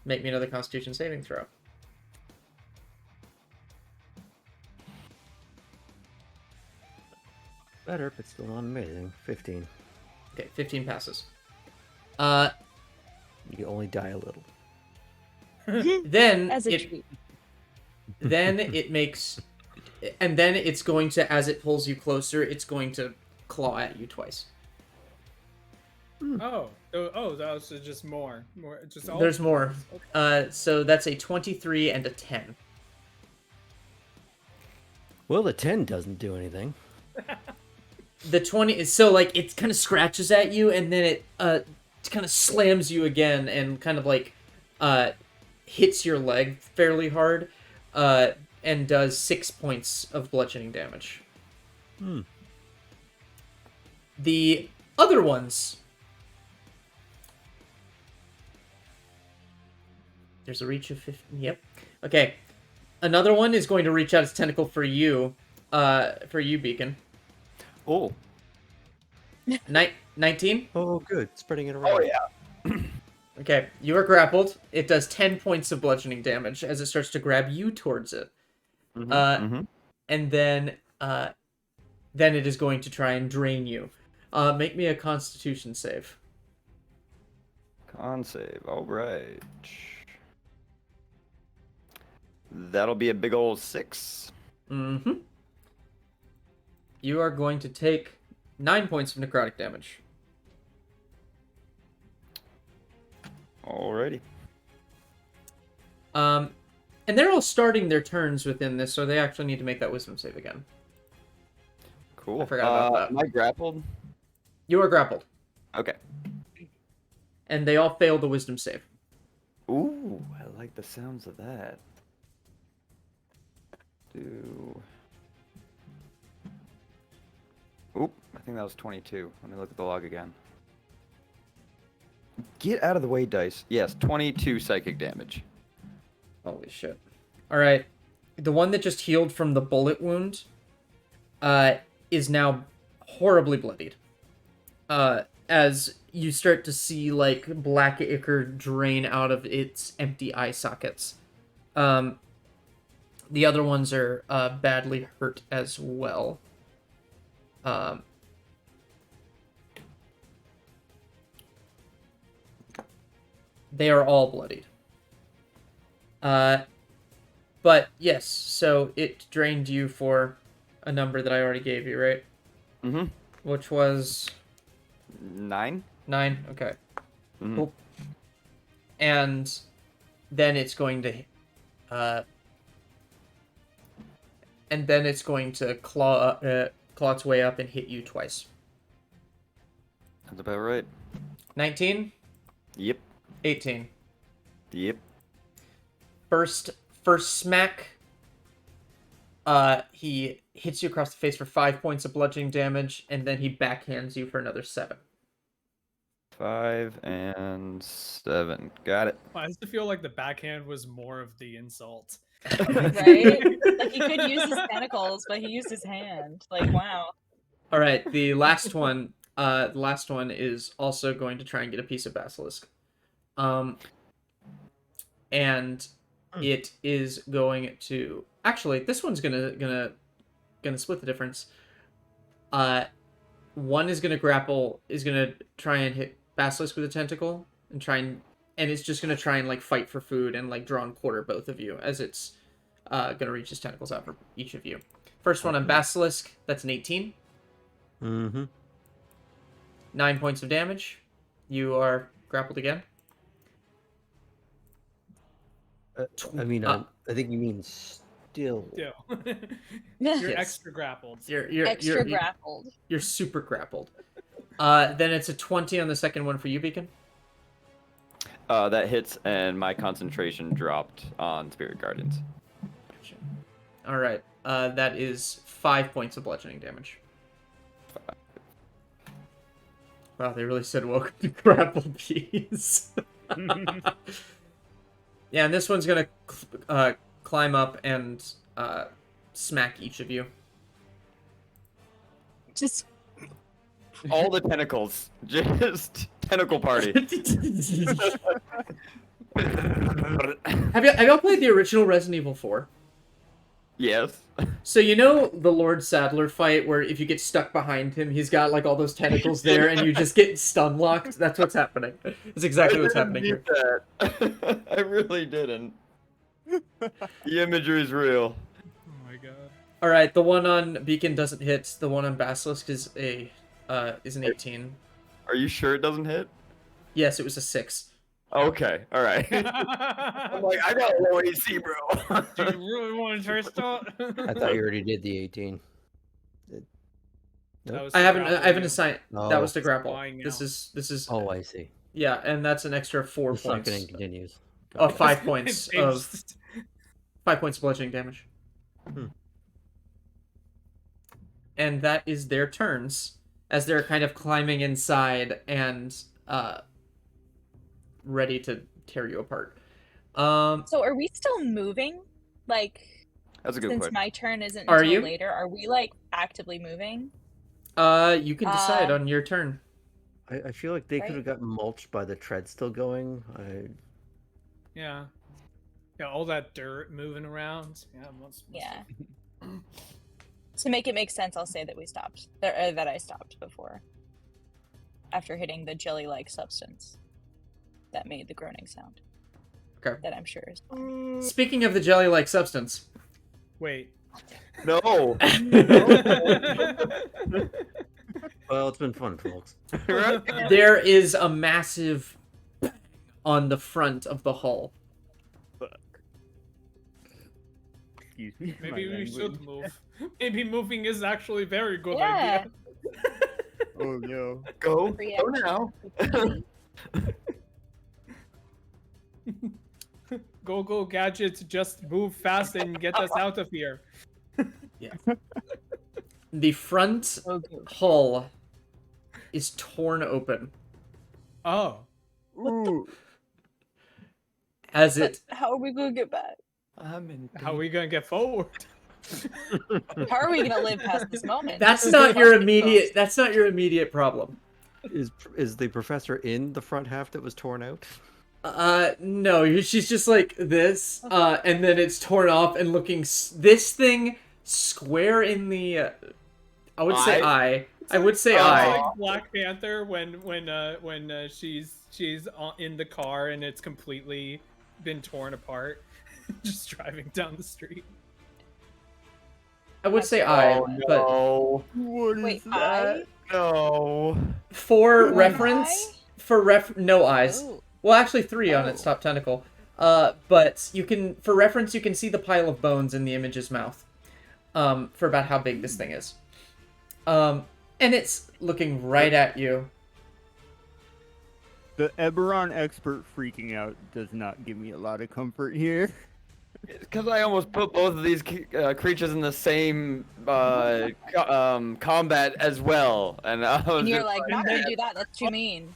Make me another Constitution saving throw. Better, but still not amazing. 15. Okay, 15 passes. You only die a little. Then As a treat. Then it makes, and then it's going to, as it pulls you closer, it's going to claw at you twice. That was just more. Just all. There's more. Okay. So that's a 23 and a 10. Well, the 10 doesn't do anything. The 20 is so like it kind of scratches at you, and then it kind of slams you again, and kind of like hits your leg fairly hard, and does 6 points of bludgeoning damage. The other ones. There's a reach of 15. Yep. Okay. Another one is going to reach out its tentacle for you, Beacon. Oh. 19? Oh, good. Spreading it around. Oh, yeah. Okay, you are grappled. It does 10 points of bludgeoning damage as it starts to grab you towards it. And then it is going to try and drain you. Make me a Constitution save. Con save. All right. That'll be a big old 6. Mm-hmm. You are going to take 9 points of necrotic damage. Alrighty. And they're all starting their turns within this, so they actually need to make that wisdom save again. Cool. I forgot about that. Am I grappled? You are grappled. Okay. And they all fail the wisdom save. Ooh, I like the sounds of that. Oop, I think that was 22. Let me look at the log again. Get out of the way, dice. Yes, 22 psychic damage. Holy shit. Alright. The one that just healed from the bullet wound is now horribly bloodied. As you start to see, like, black ichor drain out of its empty eye sockets. The other ones are badly hurt as well. They are all bloodied. But yes, so it drained you for a number that I already gave you, right? Mm-hmm. Which was 9. 9. Okay. Mm-hmm. Cool. And then it's going to, claw its way up and hit you twice. That's about right. 19. Yep. 18. Yep. First smack. He hits you across the face for 5 points of bludgeoning damage, and then he backhands you for another 7. 5 and 7. Got it. Why does it feel like the backhand was more of the insult? Right? Like he could use his tentacles, but he used his hand. Like, wow. All right, the last one. The last one is also going to try and get a piece of basilisk. And it is going to actually. This one's gonna split the difference. One is gonna grapple. Is gonna try and hit basilisk with a tentacle and it's just gonna try and like fight for food and like draw and quarter both of you as it's gonna reach its tentacles out for each of you. First one on basilisk. That's an 18. Mm-hmm. 9 points of damage. You are grappled again. I think you mean still. You're extra grappled. You're grappled. You're super grappled. Then it's a 20 on the second one for you, Beacon. That hits, and my concentration dropped on Spirit Guardians. Gotcha. All right. That is 5 points of bludgeoning damage. Wow, they really said welcome to grapple bees. Yeah, and this one's gonna climb up and smack each of you. Just all the tentacles, just tentacle party. Have y'all played the original Resident Evil 4? Yes. So you know the Lord Sadler fight where if you get stuck behind him, he's got like all those tentacles there, and you just get stun locked. That's what's happening. That's exactly what's happening here. I really didn't. The imagery is real. Oh my god. All right, the one on Beacon doesn't hit. The one on Basilisk is an 18. Are you sure it doesn't hit? Yes, it was a 6. Okay, all right. I'm like, I got low AC, bro. Do you really want to try start? I thought you already did the 18. That was I to haven't grapple assigned. you. That was Oh. to grapple. Flying This out. is. Oh, I see. Yeah, and that's an extra 4 The points. sucking continues. Of Got it. 5 points They of just- 5 points of bludgeoning damage. And that is their turns as they're kind of climbing inside and ready to tear you apart. So are we still moving? Like, That's a good since question. my turn isn't Are until you? later, are we like actively moving? You can decide on your turn. I feel like they Right. could have gotten mulched by the tread still going. Yeah. Yeah, all that dirt moving around. Yeah, Yeah. To make it make sense, I'll say that we stopped. That I stopped before. After hitting the jelly-like substance that made the groaning sound. Okay. That I'm sure is. Speaking of the jelly-like substance. Wait. No. Well, it's been fun, folks. There is a massive bang on the front of the hull. Excuse me. for Maybe my we language. should move. Maybe moving is actually a very good Yeah. idea. Oh no. Go Reaction. now. Go gadgets, just move fast and get us out of here. The front hull is torn open Oh. Ooh. as it How are we gonna get back? I'm in. How are we gonna get forward? How are we gonna live past this moment? That's not your immediate problem. Is the professor in the front half that was torn out? No, she's just like this, and then it's torn off and looking this thing square in the. I would say eye. I would say It's eye. like Black Panther when she's in the car and it's completely been torn apart, just driving down the street. I would say eye, but No. What is Wait, that? No. for One reference, no eyes. Oh. Well, actually 3 on its top tentacle. But you can, for reference, you can see the pile of bones in the image's mouth. For about how big this thing is. And it's looking right at you. The Eberron expert freaking out does not give me a lot of comfort here. Because I almost put both of these creatures in the same combat as well, and I was And you're just like, not gonna do that. That's too mean.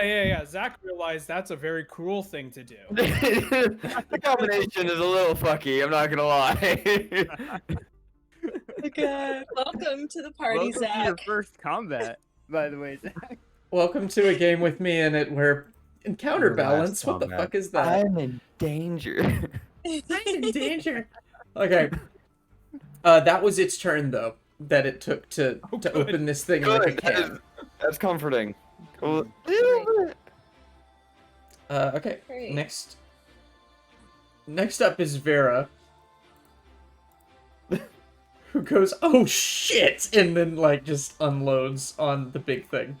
Yeah. Zach realized that's a very cruel thing to do. the combination is a little fucky. I'm not gonna lie. God. Welcome to the party, Welcome to your Zach. first combat, by the way, Zach. Welcome to a game with me in it where in counterbalance. What the combat. fuck is that? I'm in danger. I'm in danger. Okay. That was its turn though. That it took to open this thing like a Good. can. That's comforting. Cool. Okay. Great. Next up is Vera. Who goes, "Oh shit," and then like just unloads on the big thing.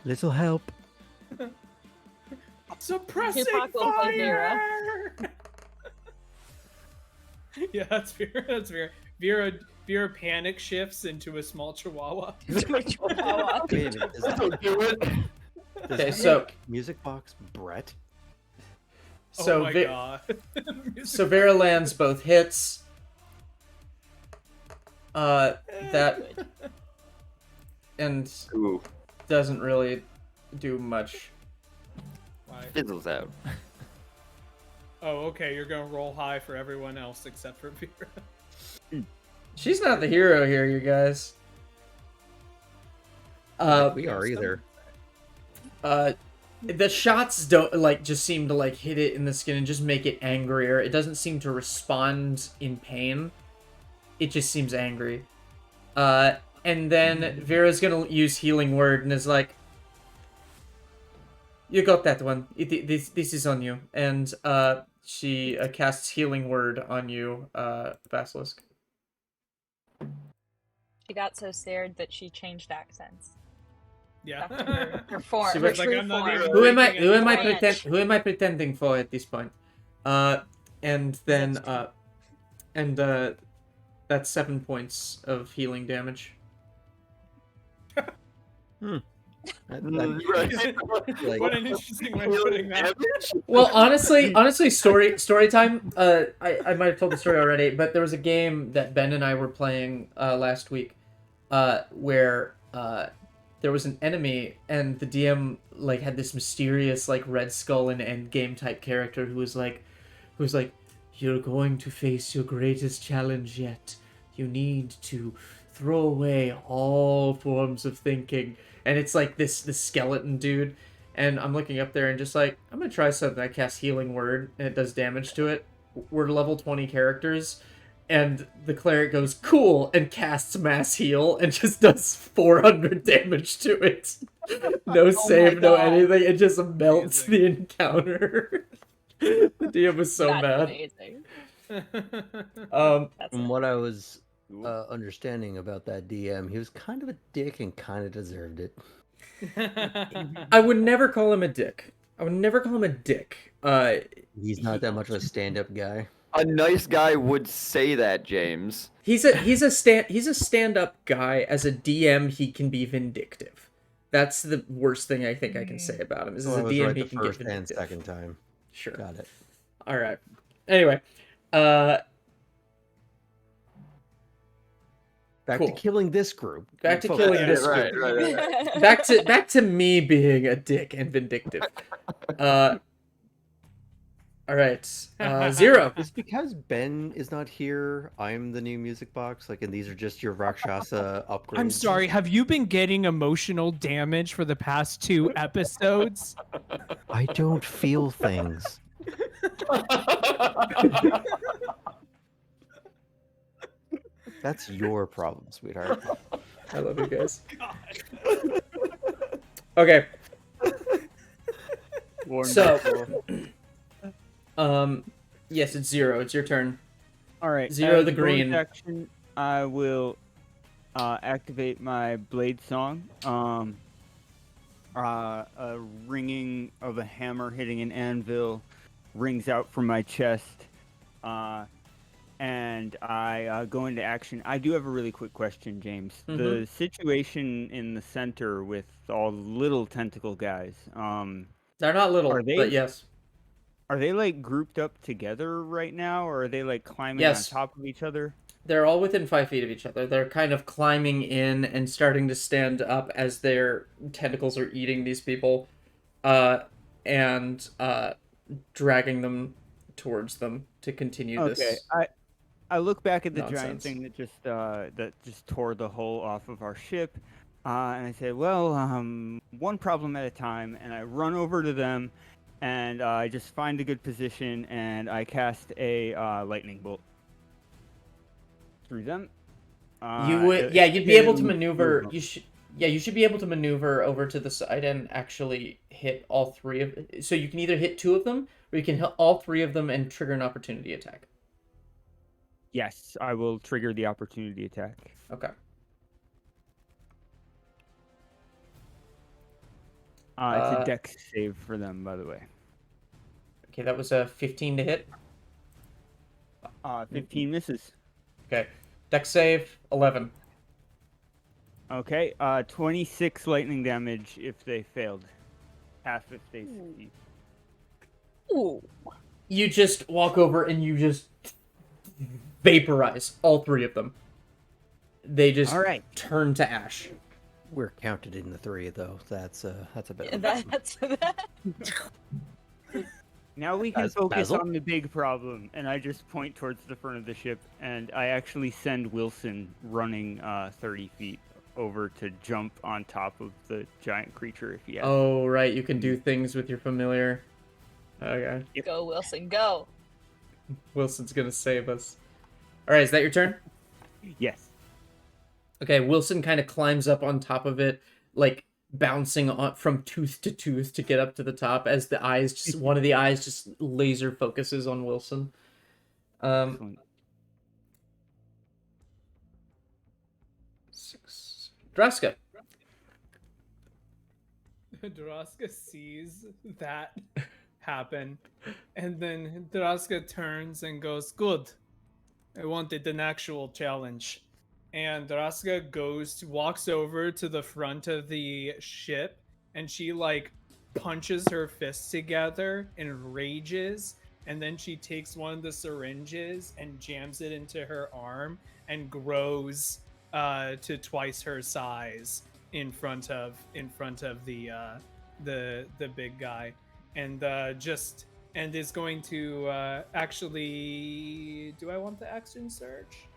Little help. Suppressing Tupac will play Vera. fire. Yeah, that's Vera. Vera panic shifts into a small chihuahua. Wait a minute, is that, Don't do it. does Okay, that so- make Music Box Brett? So oh my god. So Vera lands both hits. That and Ooh, doesn't really do much. Why? fizzles out. Oh, okay. You're gonna roll high for everyone else except for Vera. She's not the hero here, you guys. We are either. The shots don't just seem to hit it in the skin and just make it angrier. It doesn't seem to respond in pain. It just seems angry. And then Vera's gonna use Healing Word and is like, "You got that one. This is on you." And she casts Healing Word on you, Basilisk. She got so scared that she changed accents. Yeah. Back to her form. She Her was like, true I'm not form. even Who am I? breaking Who am I any Branch. Who am I pretending for at this point? And then that's 7 points of healing damage. Like- What an interesting way of putting that. Well, honestly, story time. I might have told the story already, but there was a game that Ben and I were playing last week, where there was an enemy, and the DM like had this mysterious like Red Skull and Endgame type character who was like, "You're going to face your greatest challenge yet. You need to throw away all forms of thinking." And it's like this skeleton dude. And I'm looking up there and just like, I'm going to try something. I cast Healing Word, and it does damage to it. We're level 20 characters. And the cleric goes, cool, and casts Mass Heal, and just does 400 damage to it. No save, no anything. It just melts the encounter. The DM was so That's mad. amazing. From what I was understanding about that DM, he was kind of a dick and kind of deserved it. I would never call him a dick. He's not that much of a stand-up guy. A nice guy would say that, James. He's a stand-up guy. As a DM, he can be vindictive. That's the worst thing I think I can say about him. Is as a DM, right he the can get first and vindictive. second time. Sure. Got it. All right. Anyway, Back cool. to killing this group. Back to Focus. killing this group. Right. Back to me being a dick and vindictive. All right. 0. Just because Ben is not here, I'm the new music box. Like, and these are just your Rakshasa upgrades. I'm sorry, have you been getting emotional damage for the past 2 episodes? I don't feel things. That's your problem, sweetheart. I love you guys. Okay. So, yes, it's 0. It's your turn. All right. 0 as the a bonus green. action, I will activate my blade song. A ringing of a hammer hitting an anvil rings out from my chest, and I go into action. I do have a really quick question, James. The situation in the center with all the little tentacle guys. They're not little, but yes. Are they like grouped up together right now, or are they like climbing Yes. on top of each other? They're all within 5 feet of each other. They're kind of climbing in and starting to stand up as their tentacles are eating these people, and dragging them towards them to continue this. I look back at the nonsense. giant thing that just tore the hull off of our ship, and I say, well, one problem at a time, and I run over to them, and I just find a good position, and I cast a lightning bolt through them. You would, you'd be able to maneuver. You should be able to maneuver over to the side and actually hit all 3 of. So you can either hit 2 of them, or you can hit all 3 of them and trigger an opportunity attack. Yes, I will trigger the opportunity attack. Okay. It's a dex save for them, by the way. Okay, that was a 15 to hit. 15 misses. Okay, dex save 11. Okay, 26 lightning damage if they failed. Half if they succeed. Ooh. You just walk over and you just vaporize all 3 of them. They just turn to ash. We're counted in the 3, though. That's a bit. That's Now we can focus Basil? on the big problem, and I just point towards the front of the ship, and I actually send Wilson running 30 feet over to jump on top of the giant creature if he has. Oh, right, you can do things with your familiar. Okay. Go, Wilson, go. Wilson's gonna save us. Alright, is that your turn? Yes. Okay, Wilson kind of climbs up on top of it, like bouncing on from tooth to tooth to get up to the top as the eyes just one of the eyes just laser focuses on Wilson. 6. Draska. Draska sees that happen, and then Draska turns and goes, "Good. I wanted an actual challenge." And Draska walks over to the front of the ship, and she like punches her fists together and rages, and then she takes one of the syringes and jams it into her arm and grows to twice her size in front of the big guy, and and is going to actually. Do I want the action surge?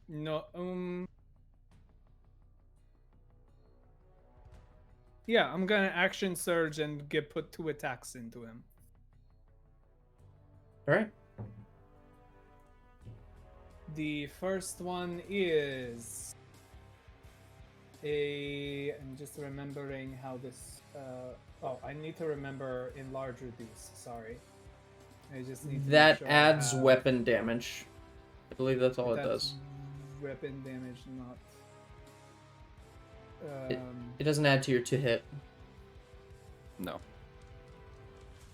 No. Yeah, I'm gonna action surge and put 2 attacks into him. All right. The first one is I'm just remembering how this. I need to remember enlarge reduce. Sorry, I just need to. That make sure adds I have, weapon damage. I believe that's all it does. Weapon damage, not. It doesn't add to your to hit. No.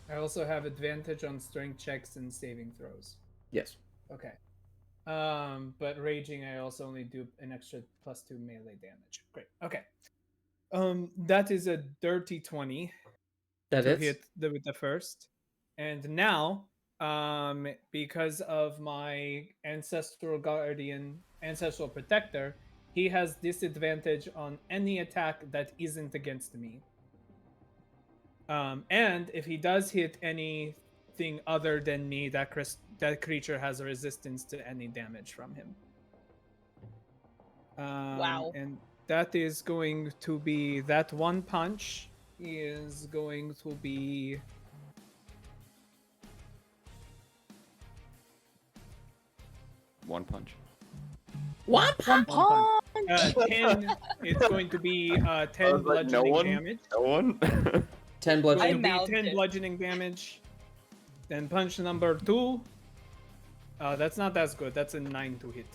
I also have advantage on strength checks and saving throws. Yes. Okay. But raging, I also only do an extra +2 melee damage. Great. Okay. That is a dirty 20 That to hits. hit with the first. And now, because of my ancestral protector, he has disadvantage on any attack that isn't against me. And if he does hit anything other than me, that creature has a resistance to any damage from him. Wow. And that is going to be that one punch is going to be one punch. One punch. 10. It's going to be 10 bludgeoning damage. No one. 10 bludgeoning. bludgeoning. 10 bludgeoning damage. Then punch number 2. That's not as good. That's a 9 to hit.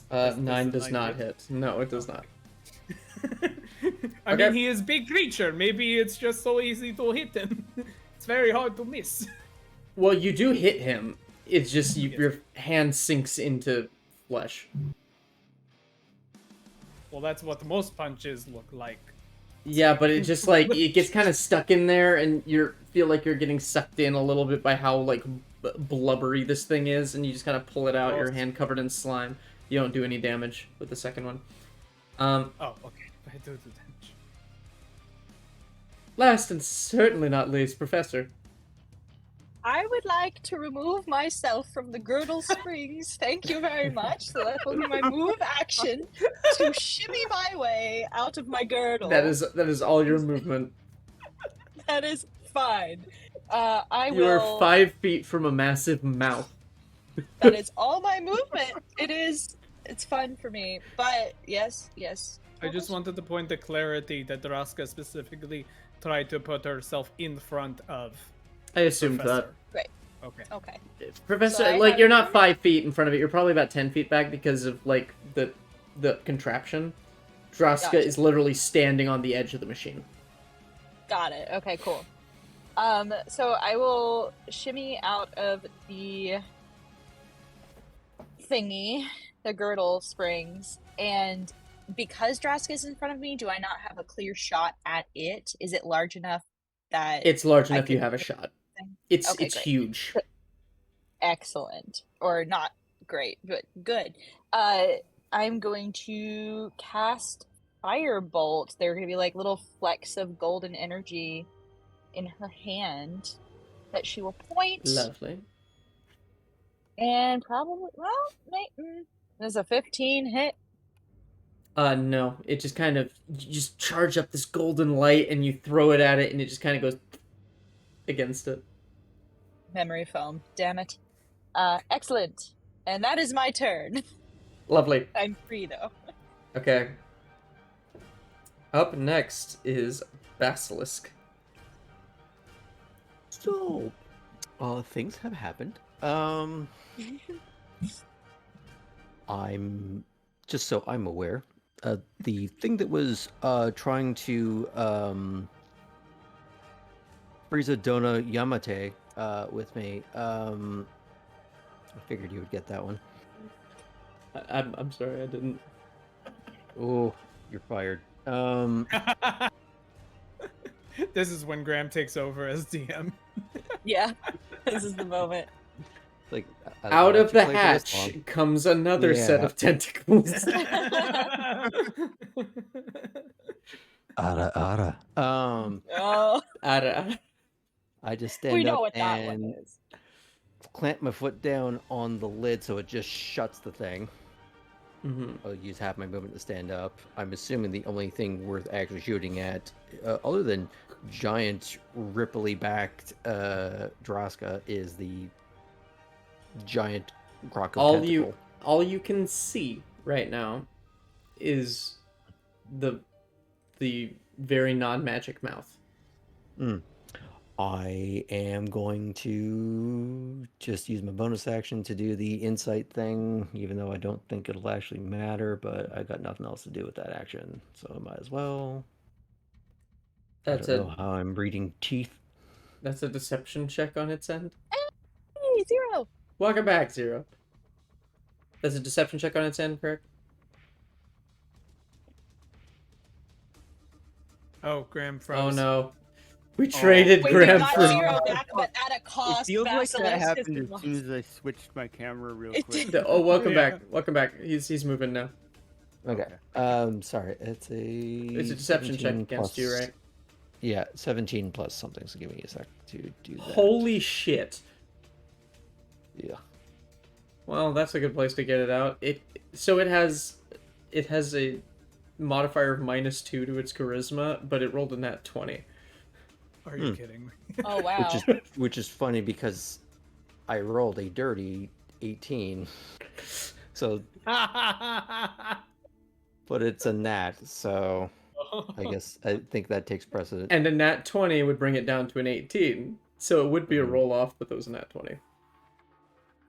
9 does not hit. No, it does not. I mean, he is big creature. Maybe it's just so easy to hit him. It's very hard to miss. Well, you do hit him. It's just your hand sinks into flesh. Well, that's what most punches look like. Yeah, but it just like it gets kind of stuck in there, and you feel like you're getting sucked in a little bit by how like blubbery this thing is, and you just kind of pull it out. Your hand covered in slime. You don't do any damage with the second one. Oh, okay. I do damage. Last and certainly not least, Professor. I would like to remove myself from the girdle springs. Thank you very much. So that will be my move action to shimmy my way out of my girdle. That is all your movement. That is fine. You are 5 feet from a massive mouth. That is all my movement. It's fun for me. But yes. I just wanted to point the clarity that Draska specifically tried to put herself in front of. I assumed that. Great. Okay. Professor, So like you're not 5 feet in front of it. You're probably about 10 feet back because of like the contraption. Draska Gotcha. is literally standing on the edge of the machine. Got it. Okay, cool. So I will shimmy out of the thingy, the girdle springs, and because Draska is in front of me, do I not have a clear shot at it? Is it large enough that It's large enough you have a shot. It's Okay, it's great. huge. Excellent. Or not great, but good. I'm going to cast Firebolt. There are going to be like little flecks of golden energy in her hand that she will point. Lovely. And probably, there's a 15 hit. No. It just kind of, you just charge up this golden light and you throw it at it and it just kind of goes against it. Memory foam. Damn it. Excellent. And that is my turn. Lovely. I'm free though. Okay. Up next is Basilisk. So, things have happened. I'm just so I'm aware. The thing that was trying to Frieza Dona Yamate with me. I figured you would get that one. I'm sorry, I didn't. Oh, you're fired. This is when Graham takes over as DM. Yeah, this is the moment. Like out of the hatch comes another set of tentacles. Ara. Oh. Ara. I just We stand know up what that one and is. clamp my foot down on the lid so it just shuts the thing. Mm-hmm. I'll use half my movement to stand up. I'm assuming the only thing worth actually shooting at, other than giant, ripply backed Droska, is the giant Croco tentacle. All you can see right now is the very non-magic mouth. I am going to just use my bonus action to do the insight thing, even though I don't think it'll actually matter, but I got nothing else to do with that action, so I might as well. I don't know how I'm reading teeth. That's a deception check on its end. Hey, 0. Welcome back, 0. That's a deception check on its end, correct? Oh, Graham froze. Oh no. We traded Wait, Graham we got for... 0 back, but at a cost. It feels like that Basilisk happened is as soon as I switched my camera real It quick. did. Oh, welcome back. Welcome back. He's moving now. Okay. Sorry. It's It's a deception check against you, right? Yeah, 17 plus something, so give me a sec to do that. Holy shit. Yeah. Well, that's a good place to get it out. It has a modifier of -2 to its charisma, but it rolled a nat 20. Are you kidding me? Oh wow. Which is funny because I rolled a dirty 18. So but it's a nat, so I think that takes precedent. And a nat 20 would bring it down to an 18. So it would be a roll off, but that was a nat 20.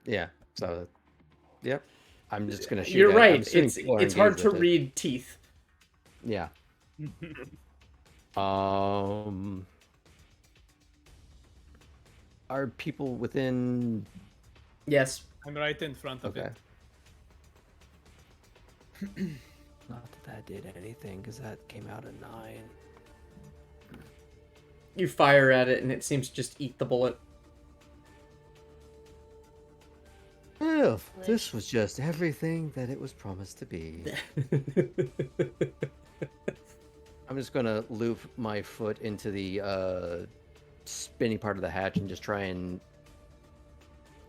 Yeah. So yep. I'm just gonna shoot. You're right. It's hard to read teeth. Yeah. Are people within? Yes. I'm right in front of it. Not that did anything, because that came out a 9. You fire at it, and it seems to just eat the bullet. Well, this was just everything that it was promised to be. I'm just gonna loop my foot into the spinny part of the hatch and just try and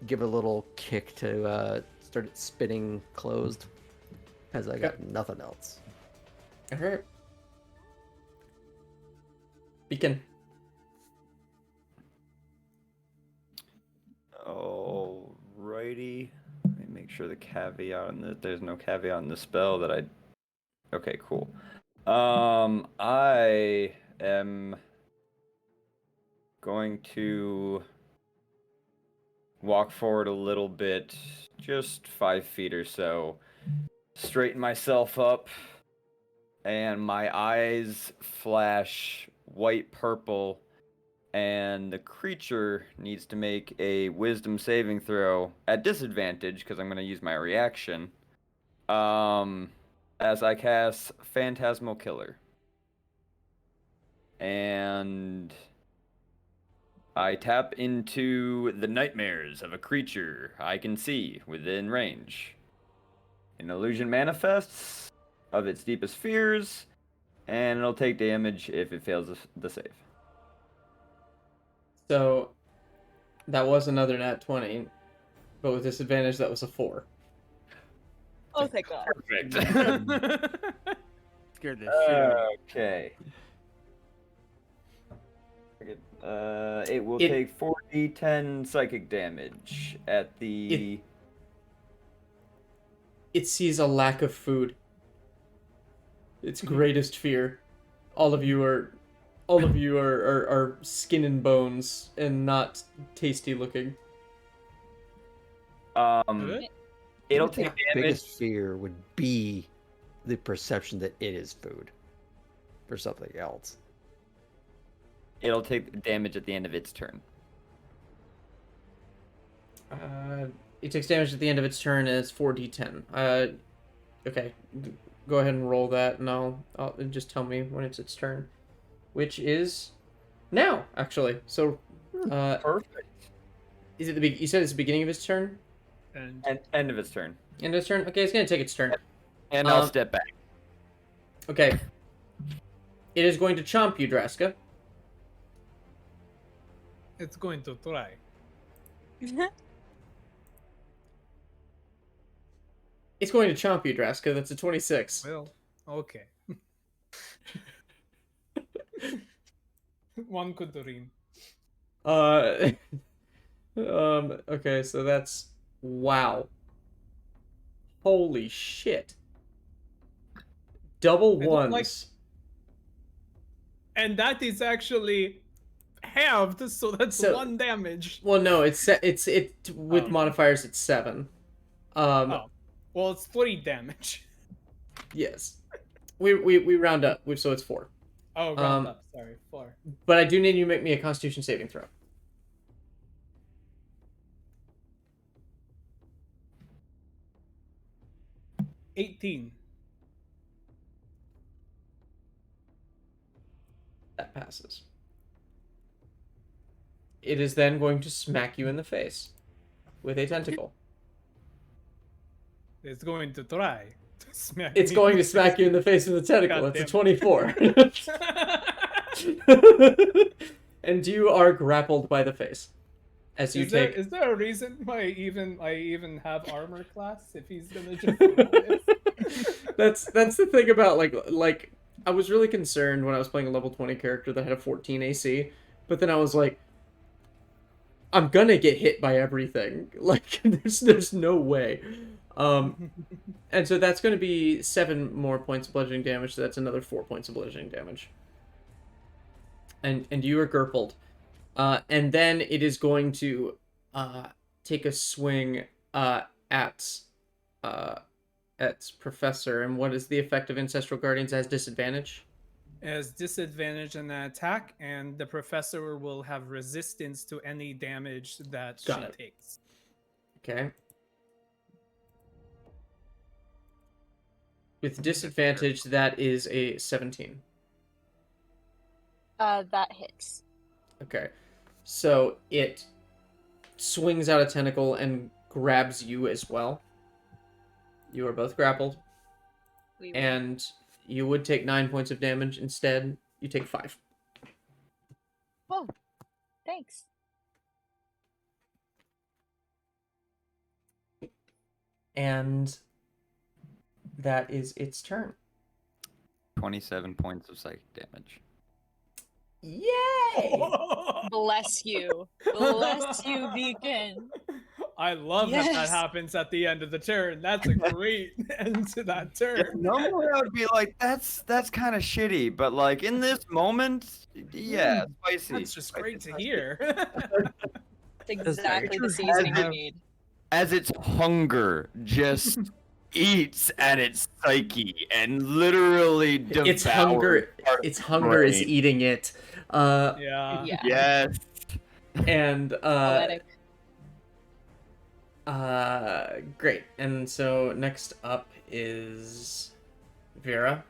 give it a little kick to start it spinning closed, as I got nothing else. Alright. Beacon. Alrighty. Let me make sure the caveat on this. There's no caveat on the spell that I. Okay, cool. I am going to walk forward a little bit, just 5 feet or so, straighten myself up, and my eyes flash white purple, and the creature needs to make a wisdom saving throw at disadvantage because I'm going to use my reaction. As I cast Phantasmal Killer. And I tap into the nightmares of a creature I can see within range. An illusion manifests of its deepest fears, and it'll take damage if it fails the save. So, that was another nat 20, but with disadvantage, that was a 4. Oh, thank God. Perfect. Scared the shit out of me. Okay. It will take 4d10 psychic damage at the... It sees a lack of food. Its greatest fear. All of you are all of you are skin and bones and not tasty looking. It'll I think take the damage. biggest fear would be the perception that it is food for something else. It'll take damage at the end of its turn. It takes damage at the end of its turn, and it's 4d10. Okay, go ahead and roll that, and I'll just tell me when it's its turn, which is now, actually. So, Perfect. Is it you said it's the beginning of its turn? And end of its turn. End of its turn. Okay, it's gonna take its turn. And I'll step back. Okay. It is going to chomp you, Draska. it's going to try. It's going to chomp you, Draska. That's a 26. Well, okay. One could dream. Okay, so that's wow. Holy shit. Double I don't ones. And that is actually halved, so that's 1 damage. Well, no, it's with modifiers. It's 7. Well, it's 3 damage. Yes, we round up. So it's 4. Oh, round up. Sorry, 4. But I do need you to make me a Constitution saving throw. 18. That passes. It is then going to smack you in the face with a tentacle. It's going to try to smack It's me going in to the smack face. you in the face with a tentacle. God That's a damn 24. And you are grappled by the face. As you take. Is there a reason why I even have armor class if he's gonna just roll this? That's the thing about like I was really concerned when I was playing a level 20 character that had a 14 AC, but then I was like, I'm gonna get hit by everything. Like there's no way. And so that's gonna be 7 more points of bludgeoning damage. So that's another 4 points of bludgeoning damage. And you are grappled. And then it is going to take a swing at Professor. And what is the effect of Ancestral Guardians as disadvantage? As disadvantage in the attack, and the professor will have resistance to any damage that she takes. Okay. With disadvantage, that is a 17. That hits. Okay. So it swings out a tentacle and grabs you as well. You are both grappled. And you would take 9 points of damage. Instead, you take 5. Oh, thanks. And that is its turn. 27 points of psychic damage. Yay! Bless you. Bless you, Beacon. I love that that happens at the end of the turn. That's a great end to that turn. Normally I would be like, that's kind of shitty, but like in this moment, yeah, spicy. That's just great to hear. It's exactly the seasoning you need. As its hunger just eats at its psyche and literally devours Its hunger is brain. eating it. Yeah. Yes. And Poetic. great. And so next up is Vera,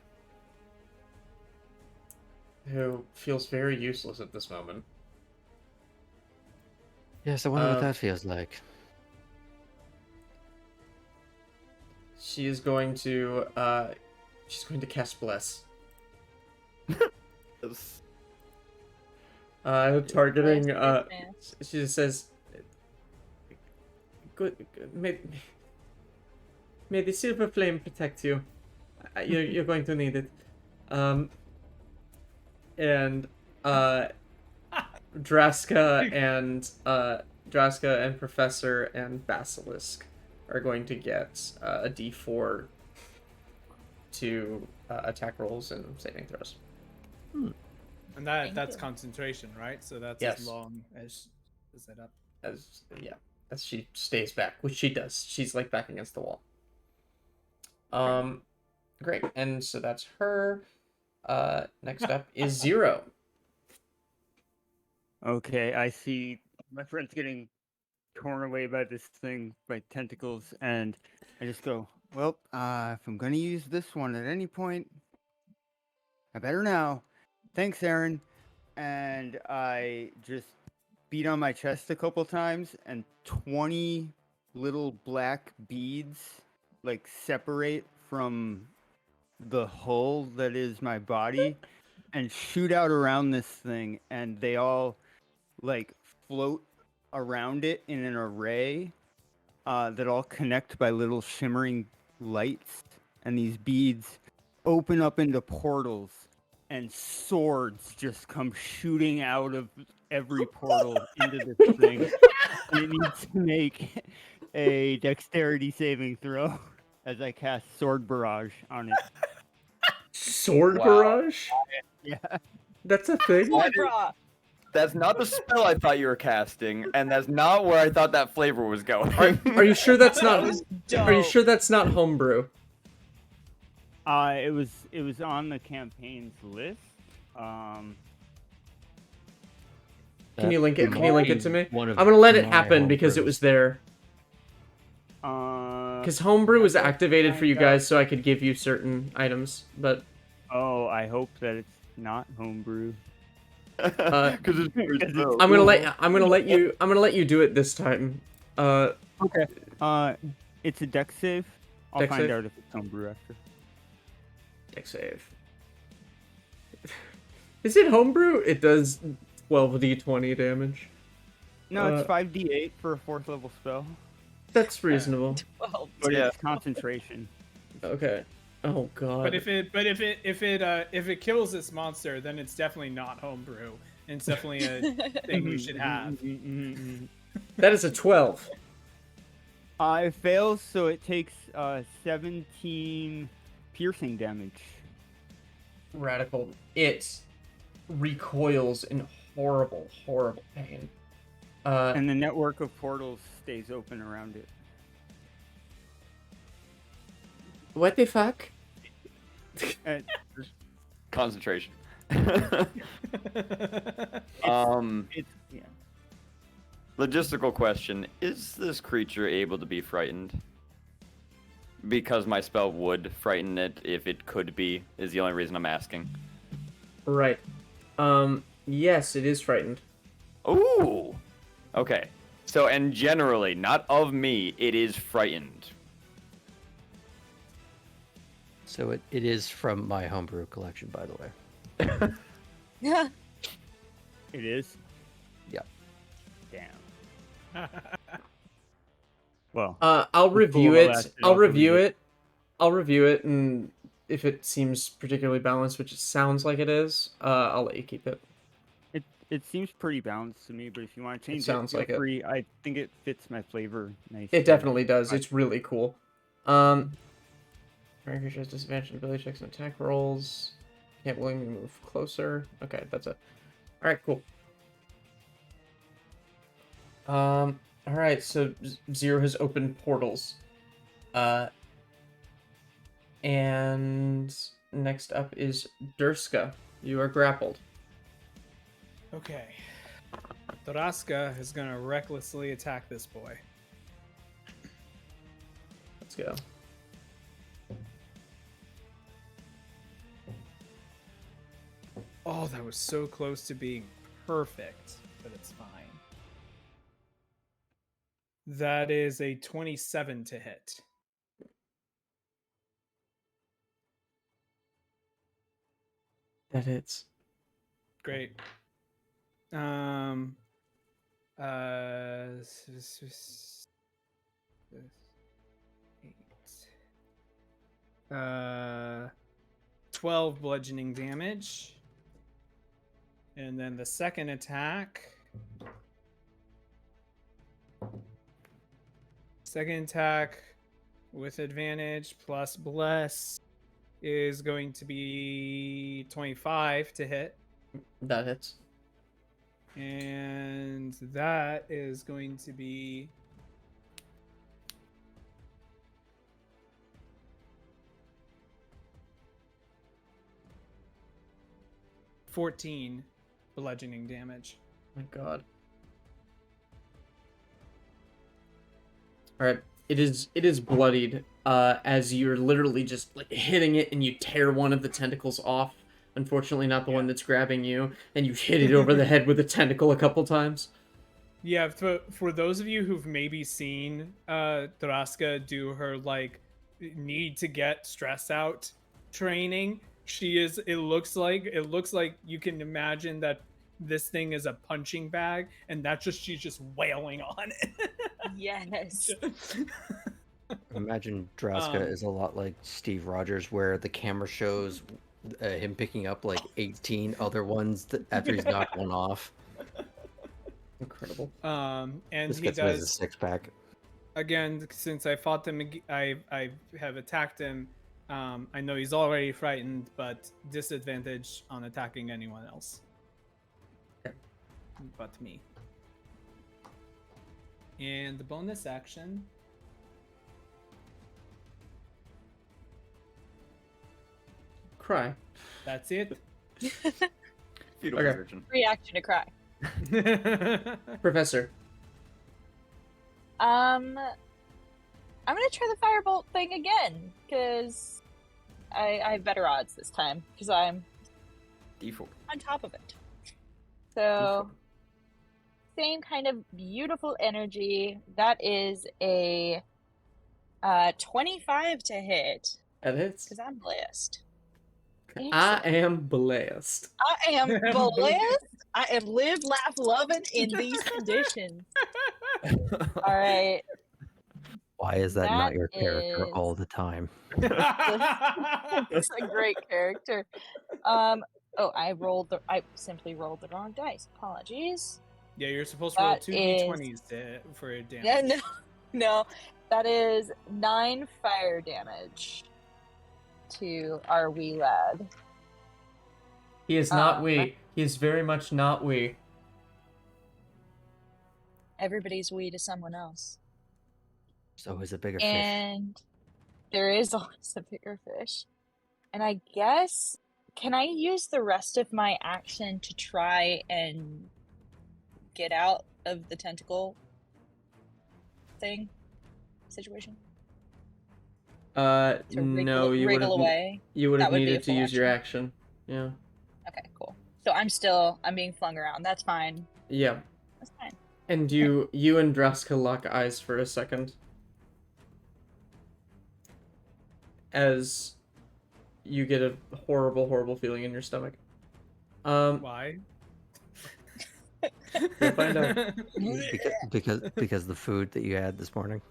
who feels very useless at this moment. Yes, I wonder what that feels like. She is going to cast Bless. Targeting she just says, good, may the silver flame protect you. You're going to need it. And Draska and Professor and Basilisk are going to get a D4 to attack rolls and saving throws. And Thank that's you. concentration, right? So that's Yes. as long as it up. As she stays back, which she does. She's like back against the wall. Great. And so that's her. Next up is Zero. Okay, I see my friend's getting torn away by this thing, by tentacles, and I just go, well, if I'm gonna use this one at any point, I better now. Thanks, Aaron. And I just beat on my chest a couple times, and 20 little black beads like separate from the hull that is my body and shoot out around this thing, and they all like float around it in an array that all connect by little shimmering lights, and these beads open up into portals, and swords just come shooting out of every portal into this thing. And it needs to make a dexterity saving throw as I cast Sword Barrage on it. Sword Wow. barrage? Yeah. That's a thing? That's not the spell I thought you were casting, and that's not where I thought that flavor was going. Are you sure that's not That Are you sure that's not homebrew? It was on the campaign's list. Can you link it? Can you link it to me? One I'm of gonna let it my happen because it homebrews. was there. Because homebrew was activated for you guys, so I could give you certain items. But I hope that it's not homebrew. Because I'm gonna let you do it this time. Okay. It's a dex save. I'll Dex find save? out if it's homebrew after. Dex save. Is it homebrew? It does 12d20 damage. No, it's 5d8 for a 4th level spell. That's reasonable. But it's concentration. Okay. Oh god. But if it kills this monster, then it's definitely not homebrew. And it's definitely a thing we should have. That is a 12. It fails, so it takes 17 piercing damage. Radical. It recoils in horrible, horrible pain. And the network of portals stays open around it. What the fuck? Concentration. Yeah. Logistical question: is this creature able to be frightened? Because my spell would frighten it if it could be. Is the only reason I'm asking. Right. Yes, it is frightened. Ooh. Okay. So, and generally, not of me, it is frightened. So it is from my homebrew collection, by the way. Yeah. It is? Yeah. Damn. Well. I'll review cool, it. I'll review it. I'll review it, and if it seems particularly balanced, which it sounds like it is, I'll let you keep it. It seems pretty balanced to me, but if you want to change sounds feel like it. free. I think it fits my flavor nicely. It definitely does. It's really cool. Target creature has disadvantage on ability checks and attack rolls. Can't willingly move closer. Okay, that's it. Alright, cool. Alright, so Zero has opened portals. And next up is Durska. You are grappled. Okay. Doraska is gonna recklessly attack this boy. Let's go. Oh, that was so close to being perfect, but it's fine. That is a 27 to hit. That hits. Great. Uh, 12 bludgeoning damage. And then the second attack. Second attack with advantage plus bless is going to be 25 to hit. That hits. And that is going to be 14 bludgeoning damage. My God. All right. It is bloodied as you're literally just like hitting it, and you tear one of the tentacles off. Unfortunately, not the one that's grabbing you, and you hit it over the head with a tentacle a couple times. Yeah, for those of you who've maybe seen Draska do her like need to get stress out training, it looks like you can imagine that this thing is a punching bag, and she's just wailing on it. Yes. Imagine Draska is a lot like Steve Rogers, where the camera shows him picking up like 18 other ones after he's knocked one off. Incredible. And This he gets me as a does six-pack. again, since I fought him. I have attacked him. I know he's already frightened, but disadvantage on attacking anyone else. But me. And the bonus action. Cry. That's it. Fetal Okay. position. Reaction to cry. Professor. I'm gonna try the firebolt thing again, because I have better odds this time, because I'm D4. on top of it. So, same kind of beautiful energy. That is a 25 to hit. That hits. Because I'm blessed. I am blessed. I am blessed. I am live, laugh, loving in these conditions. All right. Why is that not your character is- all the time? It's a great character. Oh, I simply rolled the wrong dice. Apologies. Yeah, you're supposed to roll That 2d20s for damage. Yeah, no. That is 9 fire damage to our wee lad. He is not we. He is very much not we. Everybody's wee to someone else. So is a bigger fish. And there is always a bigger fish. And I guess, can I use the rest of my action to try and get out of the tentacle thing situation? To No, you would wriggle have. away? You would That have would be a needed to full use your action. Yeah. Okay, cool. So I'm being flung around. That's fine. Yeah. That's fine. And you and Draska lock eyes for a second. As you get a horrible, horrible feeling in your stomach. Why? You'll find out. Because the food that you had this morning.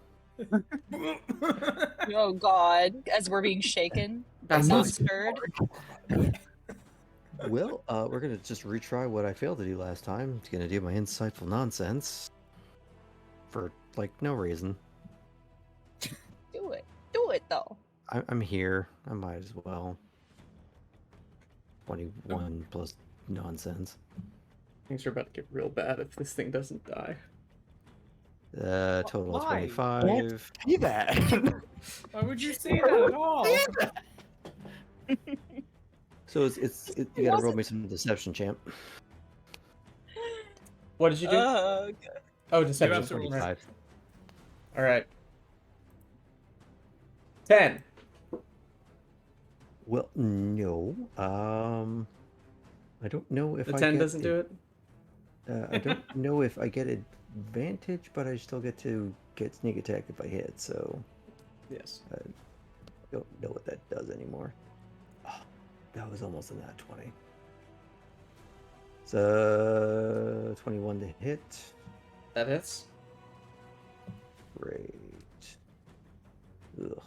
Oh God! As we're being shaken, That's not not stirred. Well, we're gonna just retry what I failed to do last time. It's gonna do my insightful nonsense. For, like, no reason. Do it though. I'm here. I might as well. 21 plus nonsense. Things are about to get real bad if this thing doesn't die. Total Why? 25. See that? Why would you say that at all? So you gotta roll me some deception, champ. What did you do? Okay. Oh, You deception. have to roll 25. All right. 10. Well, no. I don't know if The I 10 get doesn't do it? I don't know if I get advantage, but I still get to get sneak attack if I hit, so Yes. I don't know what that does anymore. Oh, that was almost a nat 20. So 21 to hit. That hits. Great. Ugh.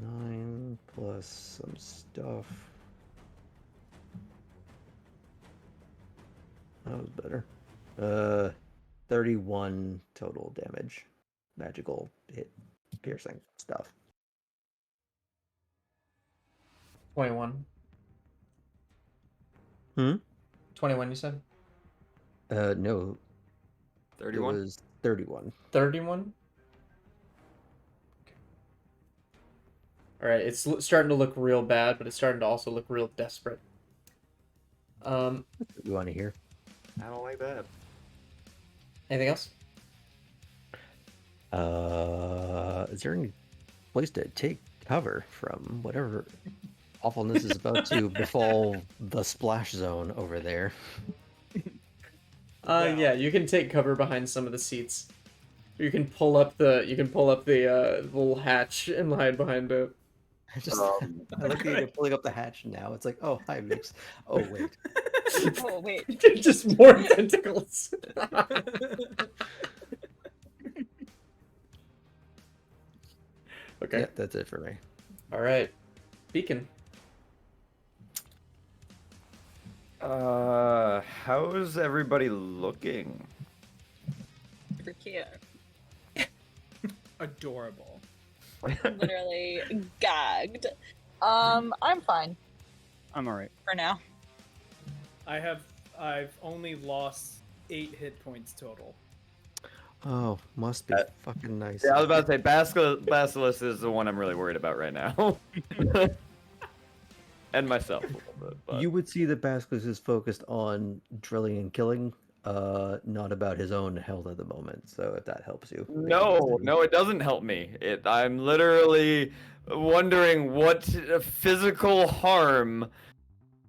9 plus some stuff. That was better. 31 total damage. Magical hit, piercing stuff. 21. Hmm? 21, you said? No. 31? It was 31. 31? Alright, it's starting to look real bad, but it's starting to also look real desperate. You want to hear? I don't like that. Anything else? Is there any place to take cover from whatever awfulness is about to befall the splash zone over there? Yeah, you can take cover behind some of the seats. You can pull up the little hatch and hide behind it. I like the idea of pulling up the hatch now. It's like, oh, hi, Mix. Oh, wait. Oh wait. Just more tentacles. Okay. Yeah, that's it for me. All right. Beacon. How's everybody looking? Super cute. Adorable. Literally gagged. I'm fine I'm alright. for now. I've only lost 8 hit points total. Oh, must be fucking nice. Yeah, I was about to say Basilisk is the one I'm really worried about right now. And myself a little bit. But... You would see that Basilisk is focused on drilling and killing, not about his own health at the moment. So if that helps you. No, it doesn't help me. I'm literally wondering what physical harm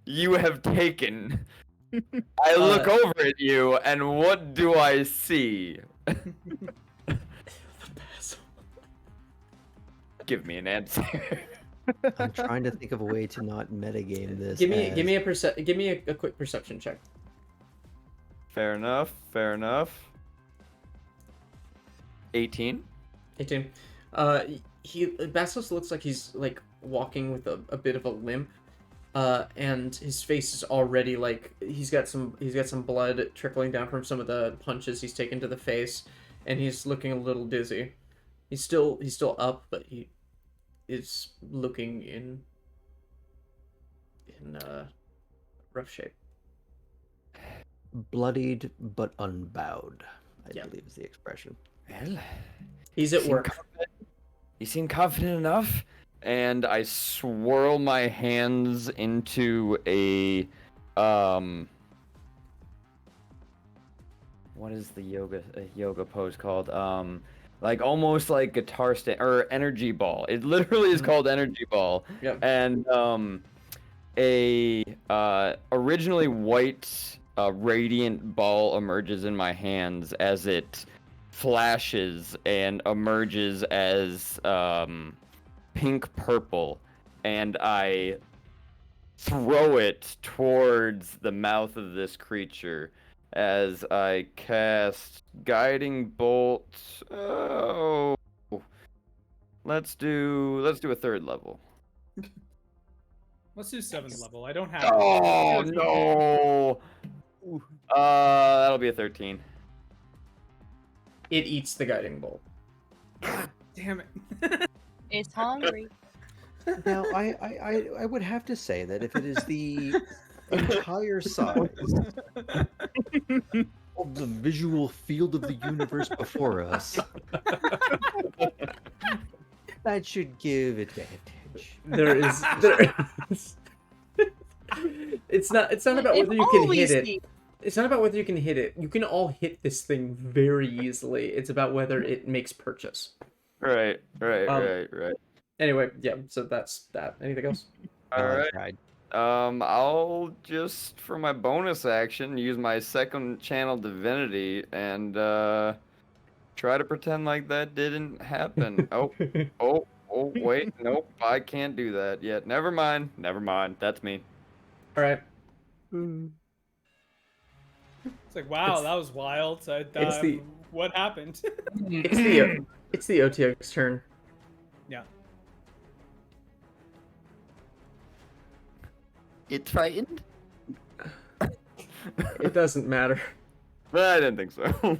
you have taken. I look over at you, and what do I see? Give me an answer. I'm trying to think of a way to not metagame this. Give me a quick perception check. Fair enough. 18. 18. Basilisk looks like he's like walking with a bit of a limp. And his face is already like he's got some blood trickling down from some of the punches he's taken to the face, and he's looking a little dizzy. He's still up, but he is looking in rough shape. Bloodied but unbowed, I believe is the expression. Well, he's at work. You seem confident enough. And I swirl my hands into a what is the yoga pose called? Like almost like guitar stand or energy ball. It literally is called energy ball. Yep. And a originally white radiant ball emerges in my hands as it flashes and emerges as pink purple, and I throw it towards the mouth of this creature as I cast Guiding Bolt. Oh, let's do a 3rd level. Let's do 7th level. I don't have. Oh no! That'll be a 13. It eats the guiding bolt. Damn it! It's hungry. Now, I would have to say that if it is the entire size of the visual field of the universe before us, that should give advantage. There is. It's not about whether you can hit it. It's not about whether you can hit it. You can all hit this thing very easily. It's about whether it makes purchase. Right. Anyway, yeah, so that's that. Anything else? Alright. I'll just, for my bonus action, use my 2nd channel divinity and try to pretend like that didn't happen. Oh, wait, nope, I can't do that yet. Never mind, that's me. Alright. It's like, wow, that was wild. So what happened? It's the OTX's turn. Yeah. It's frightened? It doesn't matter. I didn't think so.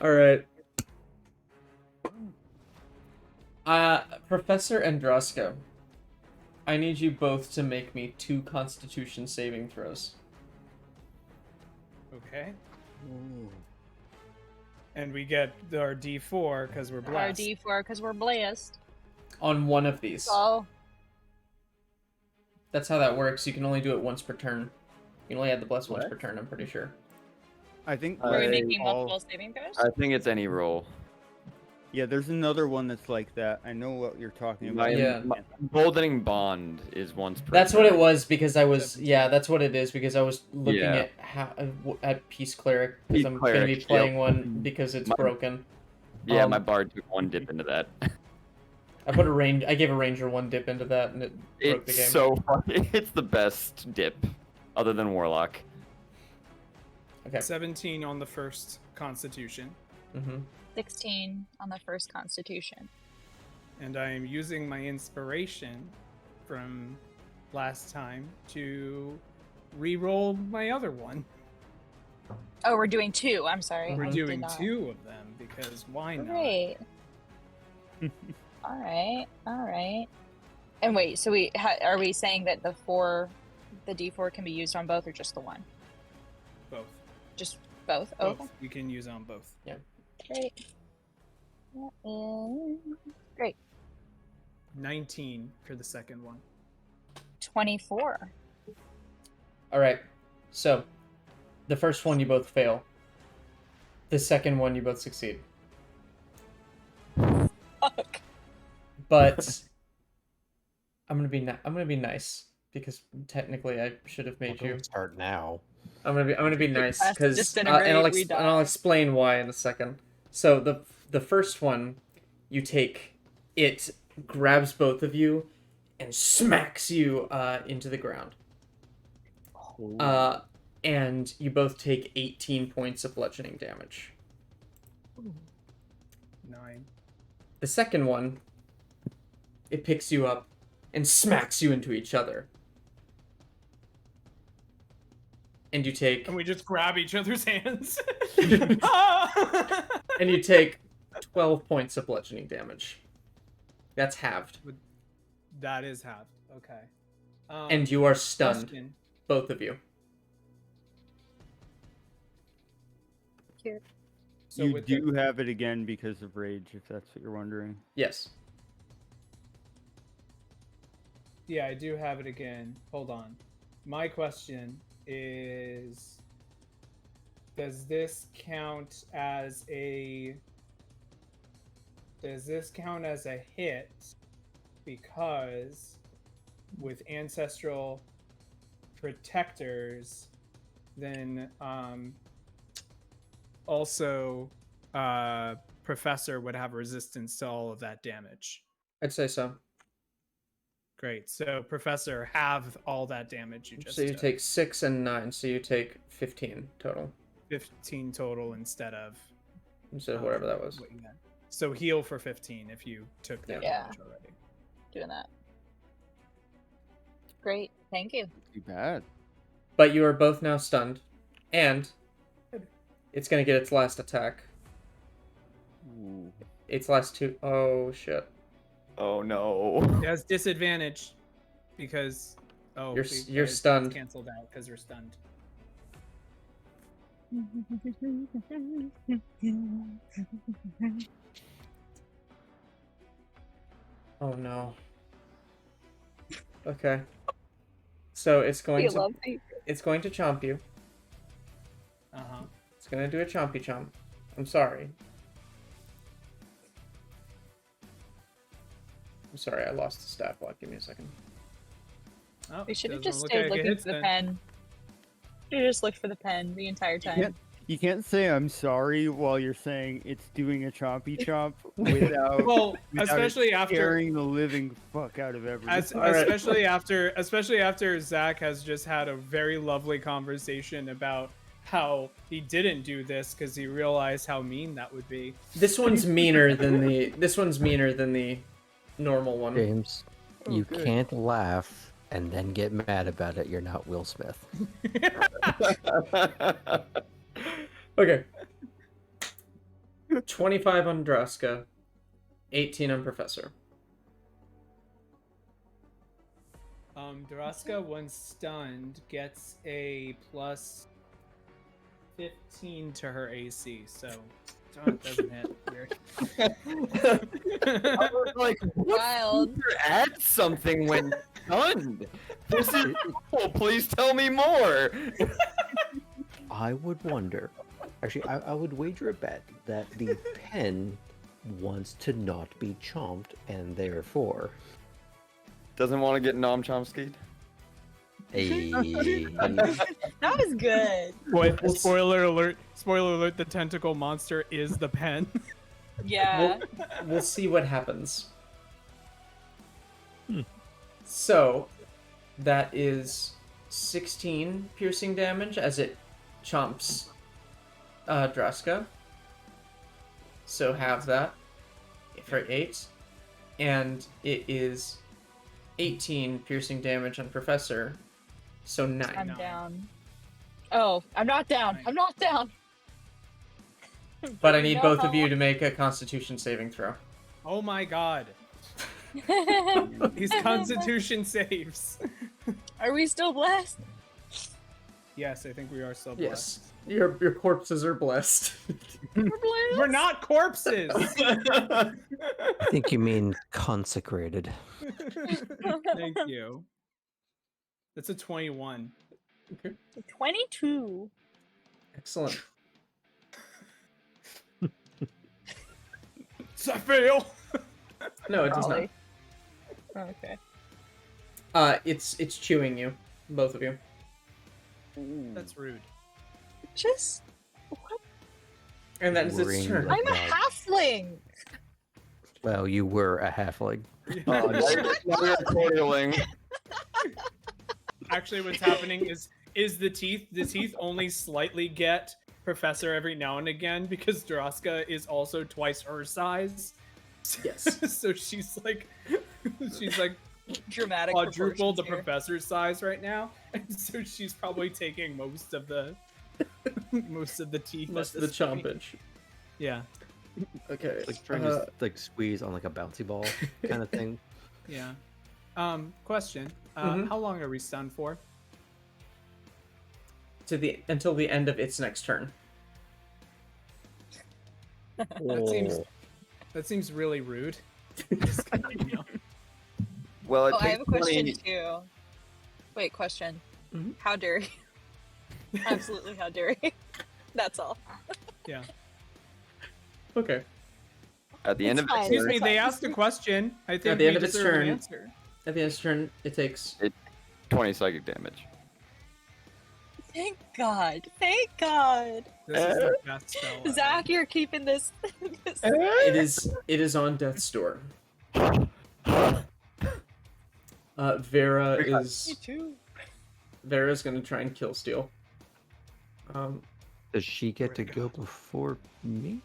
Alright. Professor Androska, I need you both to make me 2 Constitution saving throws. Okay. And we get our D4 because we're Our blessed. D4 because we're blessed. On one of these. So, That's how that works. You can only do it once per turn. You can only add the bless once What? per turn, I'm pretty sure. I think are we I- making all- multiple saving throws? I think it's any roll. Yeah, there's another one that's like that. I know what you're talking about. Yeah. Goldening Bond is once per That's what turn. it was because I was that's what it is because I was looking Yeah. at at Peace Cleric because Peace I'm Cleric, gonna be playing yep. one because it's My- broken. Yeah, my bard took one dip into that. I gave a ranger one dip into that and it broke the It's game. so funny. It's the best dip, other than Warlock. Okay. 17 on the first Constitution. Mm-hmm. 16 on the first Constitution. And I am using my inspiration from last time to re-roll my other one. Oh, we're doing 2. I'm sorry. We're I doing did not. 2 of them because why not? Great. All right. And wait, so are we saying that the D4 can be used on both or just the one? Both. Just both? Both. Okay. You can use on both. Yeah. Great. That is great. 19 for the second one. 24. All right. So, the first one you both fail. The second one you both succeed. Fuck. But I'm gonna be nice because technically I should have made you start now. I'm gonna be nice Class because disintegrate, and we die. I'll explain why in a second. So the first one, you take it grabs both of you and smacks you into the ground. And you both take 18 points of bludgeoning damage. 9. The second one, it picks you up and smacks you into each other. And you take... And we just grab each other's hands. And you take 12 points of bludgeoning damage. That's halved. That is halved. Okay. And you are stunned. Question. Both of you. So you with do have it again because of rage, if that's what you're wondering. Yes. Yeah, I do have it again. Hold on. My question is, does this count as a hit because with ancestral protectors then also Professor would have resistance to all of that damage? I'd say so. Great. So Professor, have all that damage you just So you took. take 6 and 9, so you take 15 total. 15 total instead of whatever that was. what you had. So heal for 15 if you took that Yeah. damage already. Doing that. Great. Thank you. Too bad. But you are both now stunned, and it's gonna get its last attack. Ooh. Its last 2. Oh shit! Oh no. It has disadvantage because You're it's stunned. canceled out because you're stunned. Oh no. Okay. So it's going We to love you. it's going to chomp you. Uh-huh. It's gonna do a chompy chomp. I'm sorry. I'm sorry, I lost the stat block. Give me a second. Oh, We should have doesn't just look stayed like it looking hits for the then. pen. You just looked for the pen the entire time. You can't say I'm sorry while you're saying it's doing a chompy chomp without, Well, without especially it after- scaring the living fuck out of everyone. Especially after Zach has just had a very lovely conversation about how he didn't do this because he realized how mean that would be. This one's meaner than the normal one. James, Oh, you good. can't laugh and then get mad about it. You're not Will Smith. Okay. 25 on Draska, 18 on Professor. Daraska, when stunned, gets a plus 15 to her AC, so it doesn't hit. Weird. I was like, what Wild. feature adds something when stunned? This is cool. Please tell me more. I would wonder. Actually, I would wager a bet that the pen wants to not be chomped, and therefore Doesn't want to get Nom Chomsky. That was good. What? Spoiler alert! Spoiler alert! The tentacle monster is the pen. Yeah. We'll see what happens. So, that is 16 piercing damage as it chomps Draska. So have that for 8. And it is 18 piercing damage on Professor. So 9. I'm down. Oh, I'm not down. I'm not down. But I need both of No. you to make a Constitution saving throw. Oh my god! These Constitution saves. Are we still blessed? Yes, I think we are still blessed. Yes, your corpses are blessed. We're not corpses. I think you mean consecrated. Thank you. That's a 21. Okay. 22. Excellent. Does that fail? No, it does not. Okay. It's chewing you, both of you. That's rude. Just. And that is its Ring turn. the I'm a bell. halfling. Well, you were a halfling. Now you're quarterling. Actually, what's happening is the teeth only slightly get Professor every now and again because Draska is also twice her size. Yes. So she's like Dramatic. quadruple the proportions here. Professor's size right now, and so she's probably taking most of the teeth. Most of at the this point. chompage. Yeah. Okay. Like trying to like squeeze on like a bouncy ball kind of thing. Yeah. Question. Mhm. How long are we stunned for? Until the end of its next turn. That seems really rude. Just continue. Well, it Oh, I takes have a question 20 too. Wait, question. Mhm. How dare you? Absolutely, how dare you? That's all. Yeah. Okay. At the end It's of its fine. Excuse turn, me, they asked a question. I think At the we end of its deserve an turn. answer. At the end of its turn, it takes 20 psychic damage. Thank God. Thank God. This is the best spell ever. Zach, you're keeping this. it is on death's door. Vera Me is too. Vera's gonna try and kill Steel. Does she get to go before me?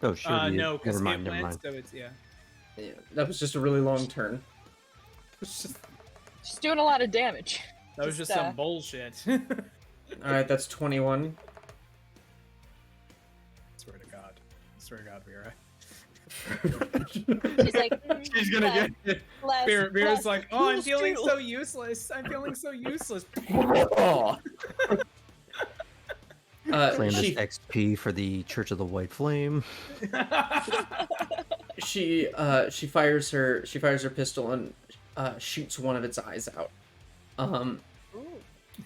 Oh, sure. No, Never because mind. it Never lands, mind. so it's Yeah, that was just a really long turn. She's doing a lot of damage. That was just some bullshit. Alright, that's 21. Swear to God. Swear to God, Vera. She's like, She's gonna get it. Vera's less, like, oh, I'm less feeling too." so useless. I'm feeling so useless. Claim She this XP for the Church of the White Flame. she fires her pistol and shoots one of its eyes out.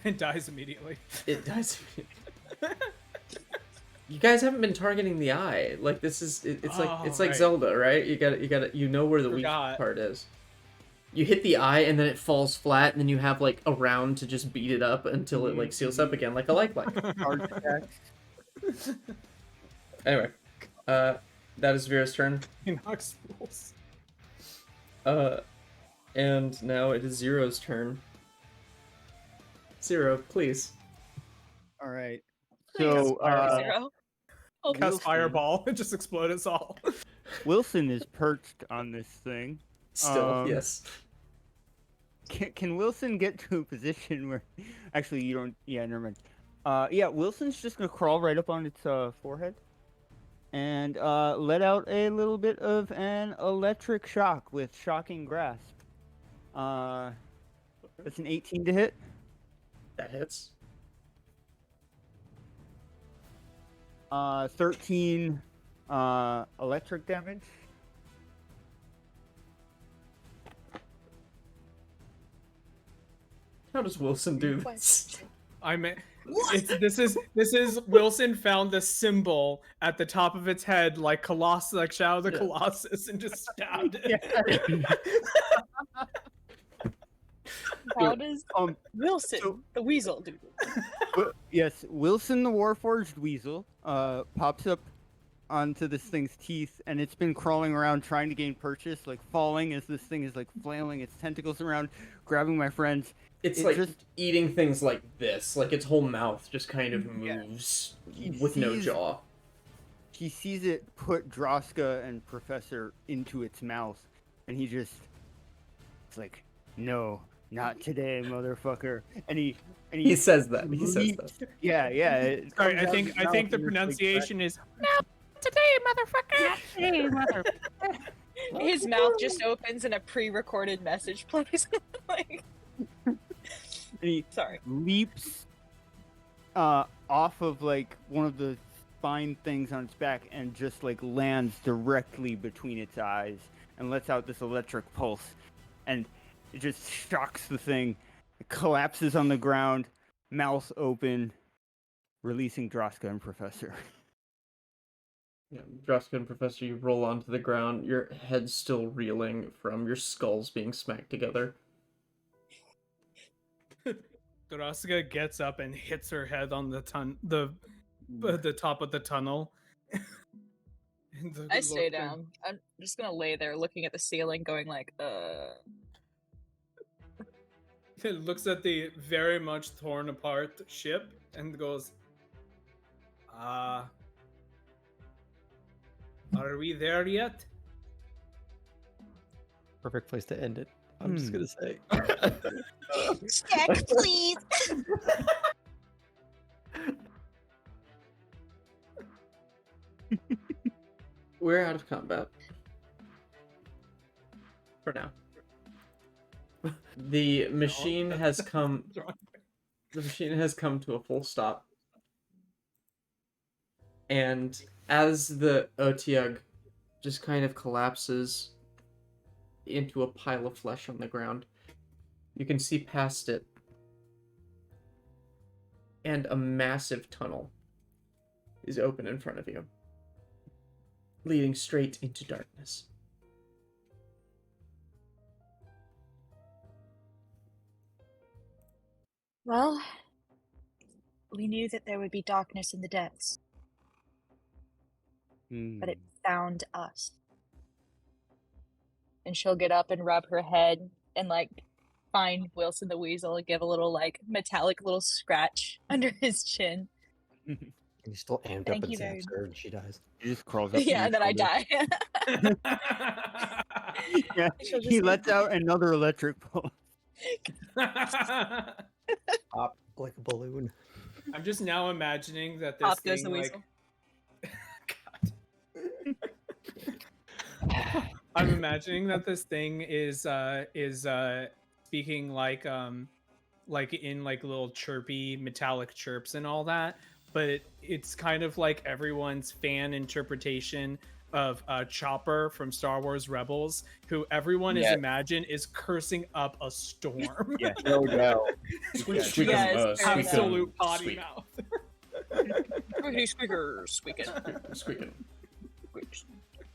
It dies immediately. It dies. You guys haven't been targeting the eye. Like this is it's like right. Zelda, right? You got you know where the weak Forgot. part is. You hit the eye and then it falls flat and then you have like a round to just beat it up until it like seals up again like a lifeline. Anyway, that is Vera's turn. Inox rules. And now it is Zero's turn. Zero, please. All right. Thanks, So, Zero. Oh, Cast fireball. It just explode us all. Wilson is perched on this thing. Still, yes. Can Wilson get to a position where, actually, you don't? Yeah, never mind. Yeah, Wilson's just gonna crawl right up on its forehead, and let out a little bit of an electric shock with shocking grasp. That's an 18 to hit. That hits. 13 electric damage. How does Wilson do this? This is Wilson found the symbol at the top of its head, like Shadow of the Colossus, and just stabbed it. How does Wilson, the weasel, do this? Yes, Wilson the Warforged Weasel pops up onto this thing's teeth, and it's been crawling around trying to gain purchase, like falling as this thing is like flailing its tentacles around, grabbing my friends. It's like just eating things like this. Like its whole mouth just kind of moves with no jaw. He sees it put Droska and Professor into its mouth, and it's like, no, not today, motherfucker. And he says that. He says that. Yeah. Sorry, I think the pronunciation is no today, motherfucker. Today, motherfucker. His mouth just opens and a pre-recorded message plays. Like, and he leaps off of like one of the spine things on its back and just like lands directly between its eyes and lets out this electric pulse, and it just shocks the thing. It collapses on the ground, mouth open, releasing Droska and Professor. Yeah, Droska and Professor, you roll onto the ground, your head's still reeling from your skulls being smacked together. Droska gets up and hits her head on the top of the tunnel. I stay down. I'm just gonna lay there looking at the ceiling, going like, It looks at the very much torn apart ship and goes, are we there yet? Perfect place to end it. I'm just gonna say. check, please. We're out of combat. For now. The machine has come. The machine has come to a full stop. And as the Otyugh just kind of collapses into a pile of flesh on the ground, you can see past it, and a massive tunnel is open in front of you, leading straight into darkness. Well, we knew that there would be darkness in the depths, but it found us. And she'll get up and rub her head and like find Wilson the Weasel and give a little like metallic little scratch under his chin. He's still amped Thank up and you very zaps her and she dies. He just crawls up. Yeah, and then I die. Yeah, he lets out another electric pulse. Pop like a balloon. I'm just now imagining that this Pop goes thing the like weasel. I'm imagining that this thing is speaking like in like little chirpy metallic chirps and all that, but it's kind of like everyone's fan interpretation of Chopper from Star Wars Rebels, who everyone is imagine is cursing up a storm. Yeah, no doubt. Absolute potty mouth. Squeaker, squeaking. Squeaking.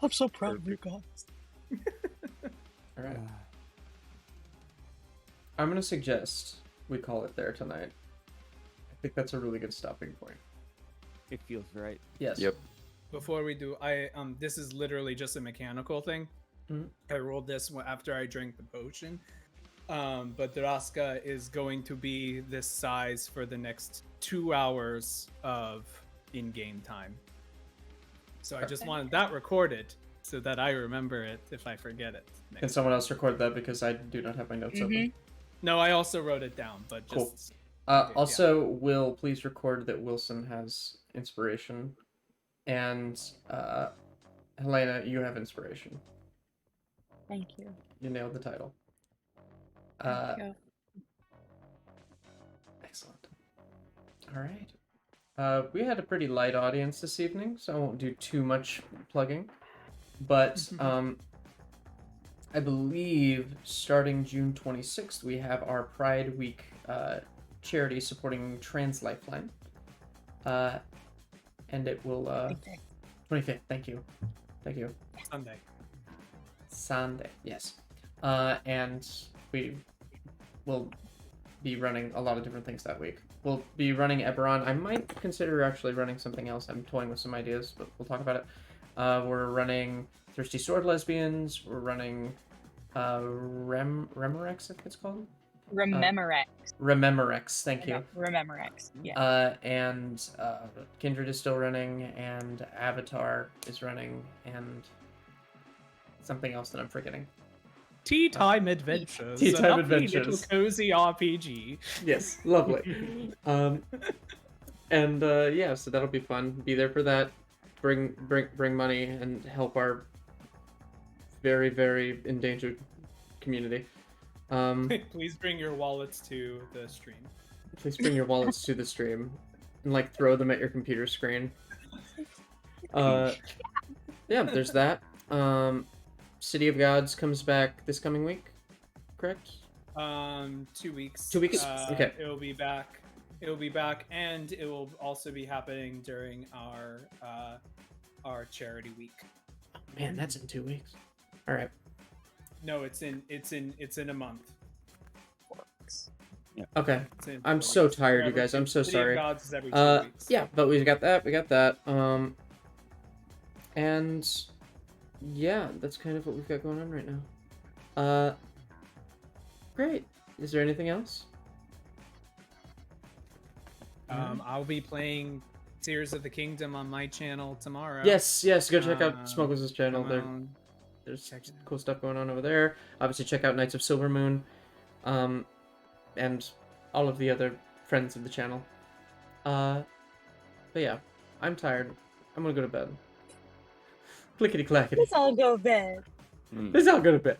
I'm so proud of you guys. All right. I'm gonna suggest we call it there tonight. I think that's a really good stopping point. It feels right. Yes. Yep. Before we do, this is literally just a mechanical thing. I rolled this after I drank the potion. But Droska is going to be this size for the next 2 hours of in-game time. So I just wanted that recorded so that I remember it if I forget it. Can someone else record that, because I do not have my notes open? No, I also wrote it down, but Cool. just... Also, Will, please record that Wilson has inspiration. And Helena, you have inspiration. Thank you. You nailed the title. Thank you. Excellent. All right. We had a pretty light audience this evening, so I won't do too much plugging. But I believe starting June 26th, we have our Pride Week charity supporting Trans Lifeline. And it will 25th. Thank you. Sunday, yes. And we will be running a lot of different things that week. We'll be running Eberron. I might consider actually running something else. I'm toying with some ideas, but we'll talk about it. We're running Thirsty Sword Lesbians. We're running Remerex, I think it's called. Rememorex. Rememorex, thank you. Rememorex, yeah. And Kindred is still running, and Avatar is running, and something else that I'm forgetting. Tea Time Adventures. Tea Time an upbeat Adventures. little cozy RPG. Yes, lovely. Yeah, so that'll be fun. Be there for that. Bring money and help our very, very endangered community. Please bring your wallets to the stream. Please bring your wallets to the stream and like throw them at your computer screen. Yeah, there's that. City of Gods comes back this coming week, correct? 2 weeks. 2 weeks? Okay. It'll be back. And it will also be happening during our charity week. Oh, man, that's in 2 weeks. All right. No, it's in a month. Yeah. Okay. I'm so tired, you guys. I'm so sorry. City of Gods is every 2 weeks. Yeah, but we got that. And yeah, that's kind of what we've got going on right now. Great. Is there anything else? I'll be playing Tears of the Kingdom on my channel tomorrow. Yes. Go check out Smuggler's channel. There's cool stuff going on over there. Obviously, check out Knights of Silver Moon, and all of the other friends of the channel. But yeah, I'm tired. I'm gonna go to bed. Clickety clackety. Let's all go to bed. Let's all go to bed.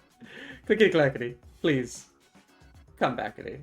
Clickety clackety. Please, come backity.